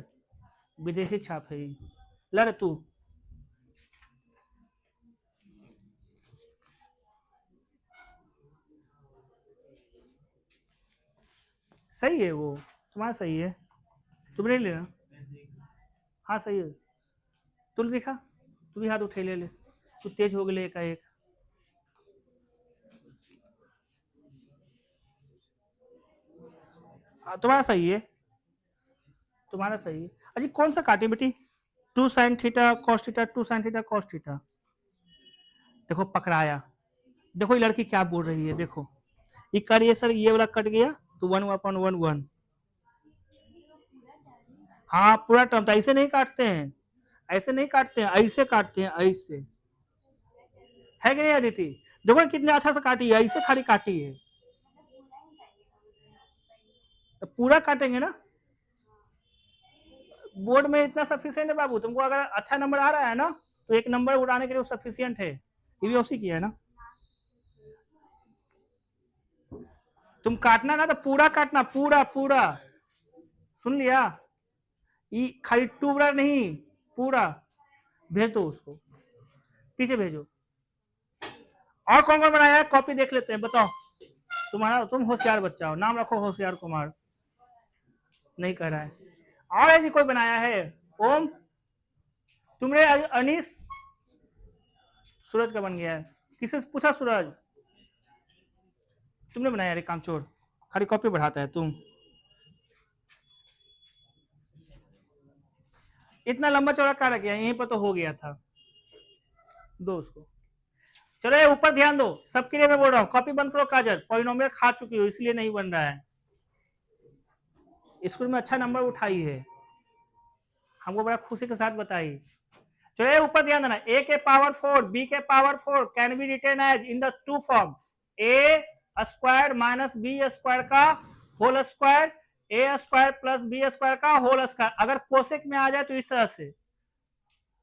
विदेशी छाप है, लड़ तू, सही है वो, तुम्हारा सही है, तुम ले लेना, हाँ सही है, तू दिखा, तू भी हाथ उठे ले ले, तू तेज हो गए एकाएक, तुम्हारा सही है, तुम्हारा सही है, अजी कौन सा काटे बेटी, 2 sine theta cos theta, 2 sine theta cos theta, देखो पकड़ाया, देखो ये लड़की क्या बोल रही है, देखो ये करिए सर, ये वाला कट गया तो 1/1 हाँ पूरा टर्म, तो ऐसे नहीं काटते हैं, ऐसे नहीं काटते हैं, ऐसे काटते हैं, ऐसे है कि नहीं अदिति, देखो कितने अच्छा से काटी है, ऐसे खाली काटी है, तो पूरा काटेंगे ना, बोर्ड में इतना सफिशियंट है बाबू, तुमको अगर अच्छा नंबर आ रहा है ना, तो 1 नंबर उड़ाने के लिए सफिशियंट है, ये भी उसी की है ना, तुम काटना ना तो पूरा काटना, पूरा पूरा, सुन लिया, ये खाली टूबरा नहीं, पूरा, भेज दो उसको, पीछे भेजो, और कौन कौन बनाया है कॉपी देख लेते हैं, बताओ, तुम्हारा तुम होशियार बच्चा हो, नाम रखो होशियार कुमार, नहीं कह रहा है, और ऐसी कोई बनाया है, ओम, तुमने अनीस, सूरज का बन गया है, किससे पूछा सूरज, तुमने बनाया रे कामचोर, खाली कॉपी बढ़ाता है तुम, इतना लंबा चौड़ा क्या रख गया, यहीं पर तो हो गया था, दो उसको, चलो ये ऊपर ध्यान दो, सबके लिए मैं बोल रहा हूँ, कॉपी बंद करो काजल, पॉलिनोमियल खा चुकी हो इसलिए नहीं बन रहा है, स्कूल में अच्छा नंबर उठाई है, हमको बड़ा खुशी के साथ बताई, चलो ये ऊपर ध्यान देना, a के पावर 4 b के power 4 can be written as in the 2 form, A square minus B square का whole square, A square plus B square का होल स्क्वायर। अगर कोसेक में आ जाए तो इस तरह से,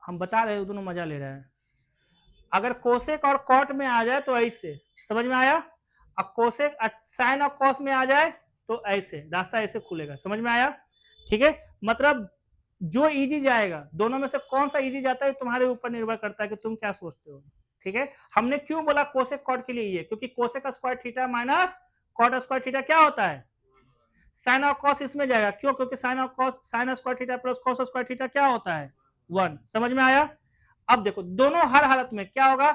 हम बता रहे हैं दोनों मजा ले रहे हैं। अगर कोसेक और कॉट में आ जाए तो ऐसे, समझ में आया। अब कोसेक साइन और कॉस में आ जाए तो ऐसे, रास्ता ऐसे खुलेगा, समझ में आया। ठीक है, मतलब जो इजी जाएगा, दोनों में से कौन सा इजी जाता है तुम्हारे ऊपर निर्भर करता है कि तुम क्या सोचते हो। ठीक है, हमने क्यों बोला कोसेक कॉट के लिए ये, क्योंकि cosec square theta minus cot square theta क्या होता है, साइन और कॉस इसमें जाएगा। क्यों, क्योंकि साइन और cos, sign square theta plus cos square theta क्या होता है 1। समझ में आया। अब देखो दोनों हर हालत में क्या होगा,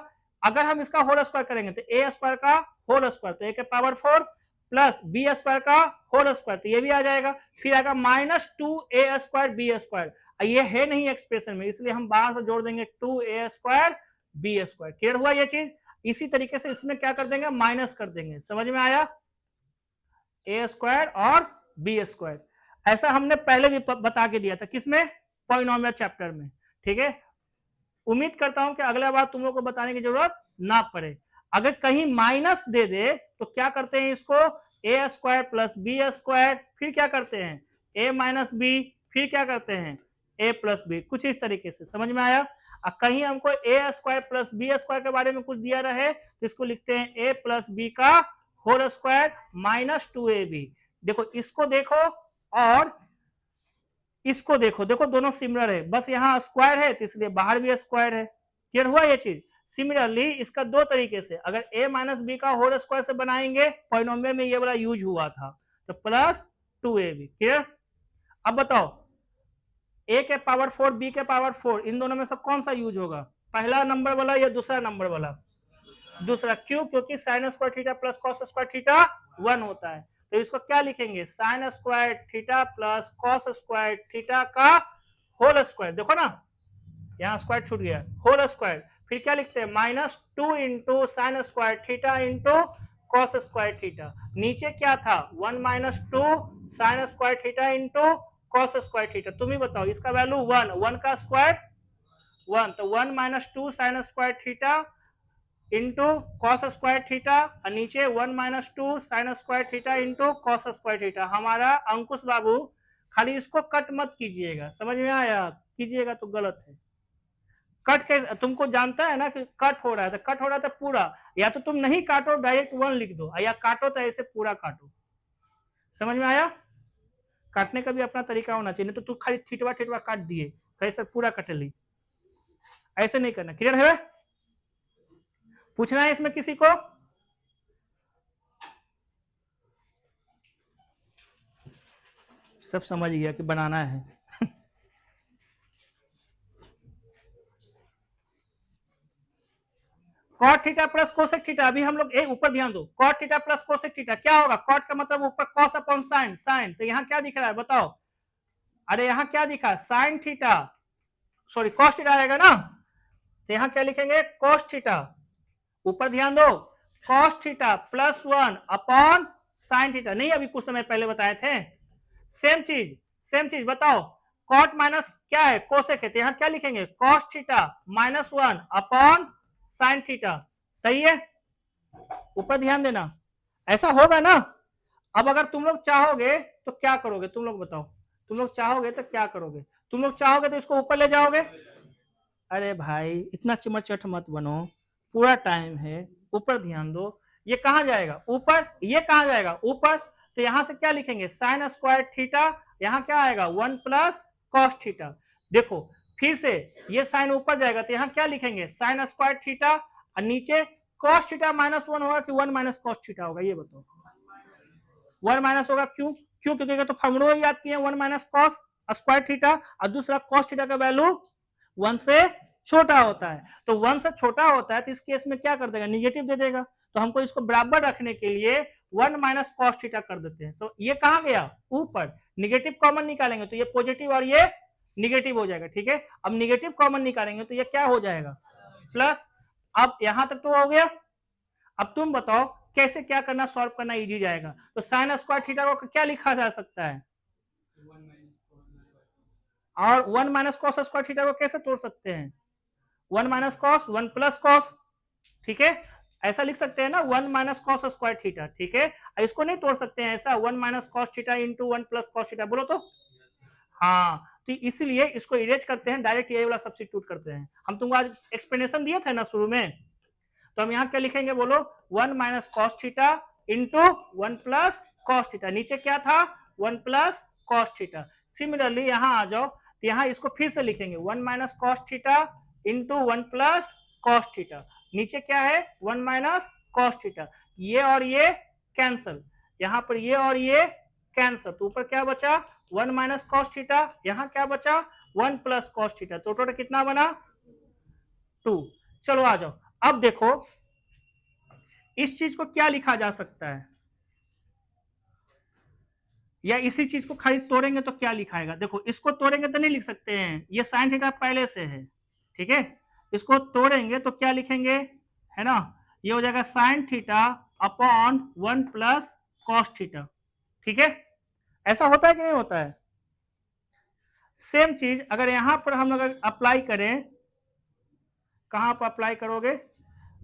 अगर हम इसका होल स्क्वायर करेंगे तो ए स्क्वायर का होल स्क्वायर, तो ए के पावर 4 प्लस बी स्क्वायर का होल स्क्वायर, तो ये भी आ जाएगा। फिर आएगा minus 2a square B square, ये है नहीं एक्सप्रेशन में, इसलिए हम बाहर से जोड़ देंगे 2a square B square. Clear हुआ ये चीज। इसी तरीके से इसमें क्या कर देंगे, माइनस कर देंगे। समझ में आया, ए स्क्वायर और बी स्क्वायर। ऐसा हमने पहले भी बता के दिया था, किसमें, पॉलिनोमियल चैप्टर में। ठीक है, उम्मीद करता हूं कि अगला बार तुम लोग को बताने की जरूरत ना पड़े। अगर कहीं माइनस दे दे तो क्या करते हैं इसको, ए स्क्वायर प्लस बी स्क्वायर, फिर क्या करते हैं ए माइनस बी, फिर क्या करते हैं ए प्लस बी, कुछ इस तरीके से। समझ में आया। कहीं हमको ए स्क्वायर प्लस बी स्क्वायर के बारे में कुछ दिया रहे तो इसको लिखते हैं ए प्लस बी का होल स्क्वायर माइनस 2ab। देखो इसको देखो और इसको देखो, देखो दोनों सिमिलर है, बस यहाँ स्क्वायर है तो इसलिए बाहर भी स्क्वायर है। क्लियर हुआ ये चीज। सिमिलरली इसका दो तरीके से, अगर a माइनस बी का होल स्क्वायर से बनाएंगे, पॉलिनोमियल में ये वाला यूज हुआ था, तो प्लस 2ab। क्लियर। अब बताओ a के पावर 4 b के पावर 4, इन दोनों में से कौन सा यूज होगा, पहला नंबर वाला या दूसरा नंबर वाला, दूसरा। क्यों, क्योंकि sign square theta plus cos square theta 1 होता है। तो इसको क्या लिखेंगे, sign square theta plus cos square theta का होल स्क्वायर। देखो ना यहाँ स्क्वायर छूट गया, होल स्क्वायर। फिर क्या लिखते हैं, minus 2 into sine square theta into cos square theta. नीचे क्या था, 1 minus 2 sign square theta into cos square theta. तुम ही बताओ, इसका वैल्यू 1, 1 का स्क्वायर 1, तो 1 minus 2 sign square theta into cos square theta, और नीचे 1 minus 2 sign square theta into cos square theta. हमारा अंकुश बाबू, खाली इसको कट मत कीजिएगा, समझ में आया, कीजिएगा तो गलत है। कट के तुमको जानता है ना कि कट हो रहा है, तो कट हो रहा है तो पूरा, या तो तुम नहीं काटो डायरेक्ट 1 लिख दो, या काटो तो ऐसे पूरा काटो। समझ में आया। काटने का भी अपना तरीका होना चाहिए, नहीं तो तू खाली ठिठवा ठिठवा काट दिए, कैसे पूरा कट ली, ऐसे नहीं करना। क्लियर है, पूछना है इसमें किसी को। सब समझ गया कि बनाना है। Cot theta plus cosec theta, अभी हम लोग ऊपर ध्यान दो, cot theta plus cosec theta क्या होगा, कॉट का मतलब ऊपर कॉस अपॉन साइन, साइन, तो यहाँ क्या दिख रहा है बताओ, अरे यहाँ क्या दिखा, sine theta, sorry cos theta आएगा ना, तो यहाँ क्या लिखेंगे, कॉस थीटा, ऊपर ध्यान दो, cos theta plus 1 upon sine theta. नहीं अभी कुछ समय पहले बताए थे, सेम चीज, सेम चीज। बताओ कॉट माइनस क्या है, कोसेक है, तो यहाँ क्या लिखेंगे, cos theta minus 1 upon sine theta. सही है, ऊपर ध्यान देना, ऐसा होगा ना। अब अगर तुम लोग चाहोगे तो क्या करोगे, तुम लोग बताओ, तुम लोग चाहोगे तो क्या करोगे, तुम लोग चाहोगे तो इसको ऊपर ले जाओगे। अरे भाई इतना चिमरचट मत बनो, पूरा टाइम है, ऊपर ध्यान दो। ये कहाँ जाएगा ऊपर, ये कहाँ जाएगा ऊपर, तो यहां से क्या लिखेंगे, साइन स्क्वायर थीटा, यहाँ क्या आएगा 1 प्लस कॉस थीटा। देखो फिर से ये साइन ऊपर जाएगा तो यहाँ क्या लिखेंगे, साइन स्क्वायर थीटा, और नीचे कॉस थीटा माइनस 1 होगा कि 1 माइनस कॉस थीटा होगा, ये बताओ। 1 माइनस होगा, क्यों, क्यों, क्योंकि तो फॉर्मूला याद किए 1 माइनस कॉस स्क्वायर थीटा, और दूसरा कॉस थीटा का वैल्यू 1 से छोटा होता है, तो 1 से छोटा होता है तो इस केस में क्या कर देगा, निगेटिव दे देगा। तो हमको इसको बराबर रखने के लिए 1 माइनस कॉस थीटा कर देते हैं। सो ये कहाँ गया ऊपर, निगेटिव कॉमन निकालेंगे तो ये पॉजिटिव और ये निगेटिव हो जाएगा। ठीक है, अब निगेटिव कॉमन निकालेंगे तो ये क्या हो जाएगा, प्लस। अब यहां तक तो हो गया, अब तुम बताओ कैसे क्या करना, सॉल्व करना इजी जाएगा। तो साइन स्क्वायर थीटा को क्या लिखा जा सकता है, और 1 माइनस कॉस स्क्वायर थीटा को कैसे तोड़ सकते हैं, 1 माइनस कॉस 1 प्लस कॉस। ठीक है, ऐसा लिख सकते हैं ना 1 माइनस कॉस स्क्वायर थीटा, ठीक है। इसको नहीं तोड़ सकते हैं ऐसा 1 minus cos theta into 1 plus cos theta, बोलो तो। हाँ, तो इसलिए इसको इरेज करते हैं, डायरेक्ट ये वाला सब्स्टिट्यूट करते हैं। हम तुमको आज एक्सप्लेनेशन दिए थे ना शुरू में, तो हम यहाँ क्या लिखेंगे बोलो, 1 minus cos theta into 1 plus cos theta, नीचे क्या था 1 प्लस कॉस थीटा। सिमिलरली यहाँ आ जाओ, तो यहाँ इसको फिर से लिखेंगे 1 minus cos theta into 1 plus cos theta, नीचे क्या है 1 माइनस कॉस थीटा, ये और ये कैंसल, यहाँ पर ये और ये कैंसल, तो ऊपर क्या बचा 1 माइनस कॉस थीटा, यहाँ क्या बचा 1 प्लस कॉस थीटा, तो टोटल कितना बना 2। चलो आ जाओ, अब देखो इस चीज को क्या लिखा जा सकता है, या इसी चीज को खाली तोड़ेंगे तो क्या लिखाएगा, देखो इसको तोड़ेंगे तो नहीं लिख सकते हैं, ये साइन थीटा पहले से है, ठीक है। इसको तोड़ेंगे तो क्या लिखेंगे, है ना, ये हो जाएगा sign theta upon 1 plus cos theta, ठीक है। ऐसा होता है कि नहीं होता है। सेम चीज अगर यहां पर हम लोग अप्लाई करें, कहां पर अप्लाई करोगे,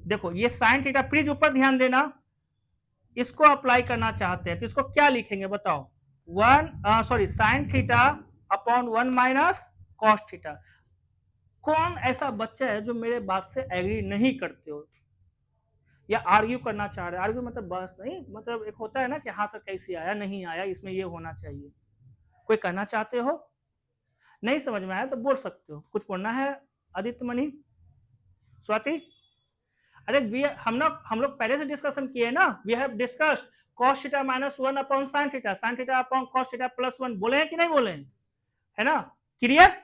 देखो ये साइन थीटा, प्लीज ऊपर ध्यान देना, इसको अप्लाई करना चाहते हैं तो इसको क्या लिखेंगे बताओ, 1 sorry sine theta upon 1 minus cos theta. कौन ऐसा बच्चा है जो मेरे बात से एग्री नहीं करते हो, या आर्ग्यू करना चाह रहे, आर्ग्यू मतलब बस नहीं, मतलब एक होता है ना कि हाँ सर कैसे आया, नहीं आया, इसमें ये होना चाहिए, कोई करना चाहते हो, नहीं समझ में आया तो बोल सकते हो, कुछ बोलना है आदित्य मणि स्वाति। अरे हम लोग पहले से डिस्कशन किए ना, we have discussed cos theta minus 1 upon sin theta, sin theta upon cos theta plus 1, बोले हैं कि नहीं बोले हैं, है ना, क्लियर।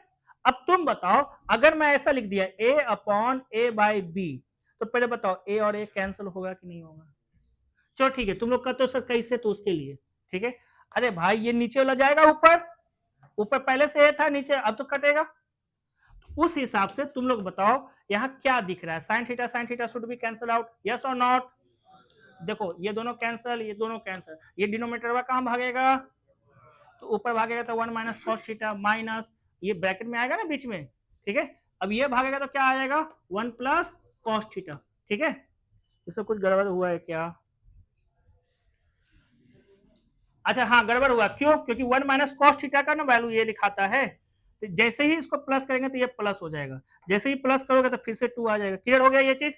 अब तुम बताओ अगर मैं ऐसा लिख दिया a upon a by B, तो पहले बताओ a और a कैंसिल होगा कि नहीं होगा, चलो ठीक है, तुम लोग कहते हो सर कैसे, तो उसके लिए ठीक है। अरे भाई ये नीचे वाला जाएगा ऊपर, ऊपर पहले से a था, नीचे अब तो कटेगा, उस हिसाब से तुम लोग बताओ यहाँ क्या दिख रहा है, sine theta should be cancel out, yes और नॉट। देखो ये दोनों कैंसल, ये दोनों कैंसल, ये डिनोमिनेटर कहां भागेगा, तो ऊपर भागेगा तो 1 माइनस कॉस थीटा माइनस ये ब्रैकेट में आएगा ना बीच में, ठीक है। अब ये भागेगा तो क्या आएगा 1 प्लस कॉस थीटा, ठीक है। इसमें कुछ गड़बड़ हुआ है क्या, अच्छा हाँ गड़बड़ हुआ, क्यों, क्योंकि 1 माइनस कॉस थीटा का ना वैल्यू ये दिखाता है, तो जैसे ही इसको प्लस करेंगे तो ये प्लस हो जाएगा, जैसे ही प्लस करोगे तो फिर से 2 आ जाएगा, क्लियर हो गया ये चीज।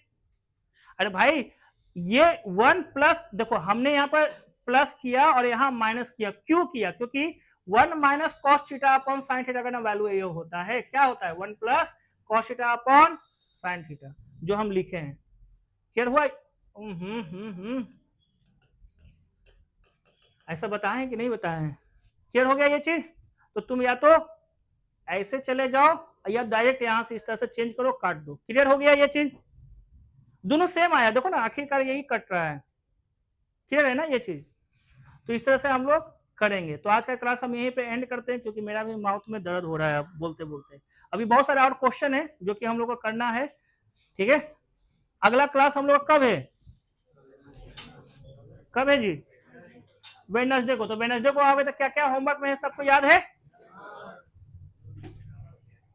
अरे भाई ये 1 प्लस, देखो हमने यहाँ पर प्लस किया और यहाँ माइनस किया, क्यों किया, क्योंकि 1 minus cos theta upon sine theta का ना वैल्यू ये होता है, क्या होता है 1 plus cos theta upon sine theta, जो हम लिखे हैं, क्लियर हुआ। ऐसा बताएं कि नहीं बताएं, क्लियर हो गया ये चीज। तो तुम या तो ऐसे चले जाओ या डायरेक्ट यहां से इस तरह से चेंज करो, काट दो, क्लियर हो गया ये चीज, दोनों सेम आया, देखो ना आखिरकार यही कट रहा है, क्लियर है ना ये चीज। तो इस तरह से हम लोग करेंगे। तो आज का क्लास हम यहीं पे एंड करते हैं, क्योंकि मेरा भी माउथ में दर्द हो रहा है बोलते बोलते। अभी बहुत सारे और क्वेश्चन है जो कि हम लोग को करना है, ठीक है। अगला क्लास हम लोग कब है, कब है जी, वेडनेसडे को। तो वेडनेसडे को आओगे तो क्या क्या होमवर्क में है सबको याद है,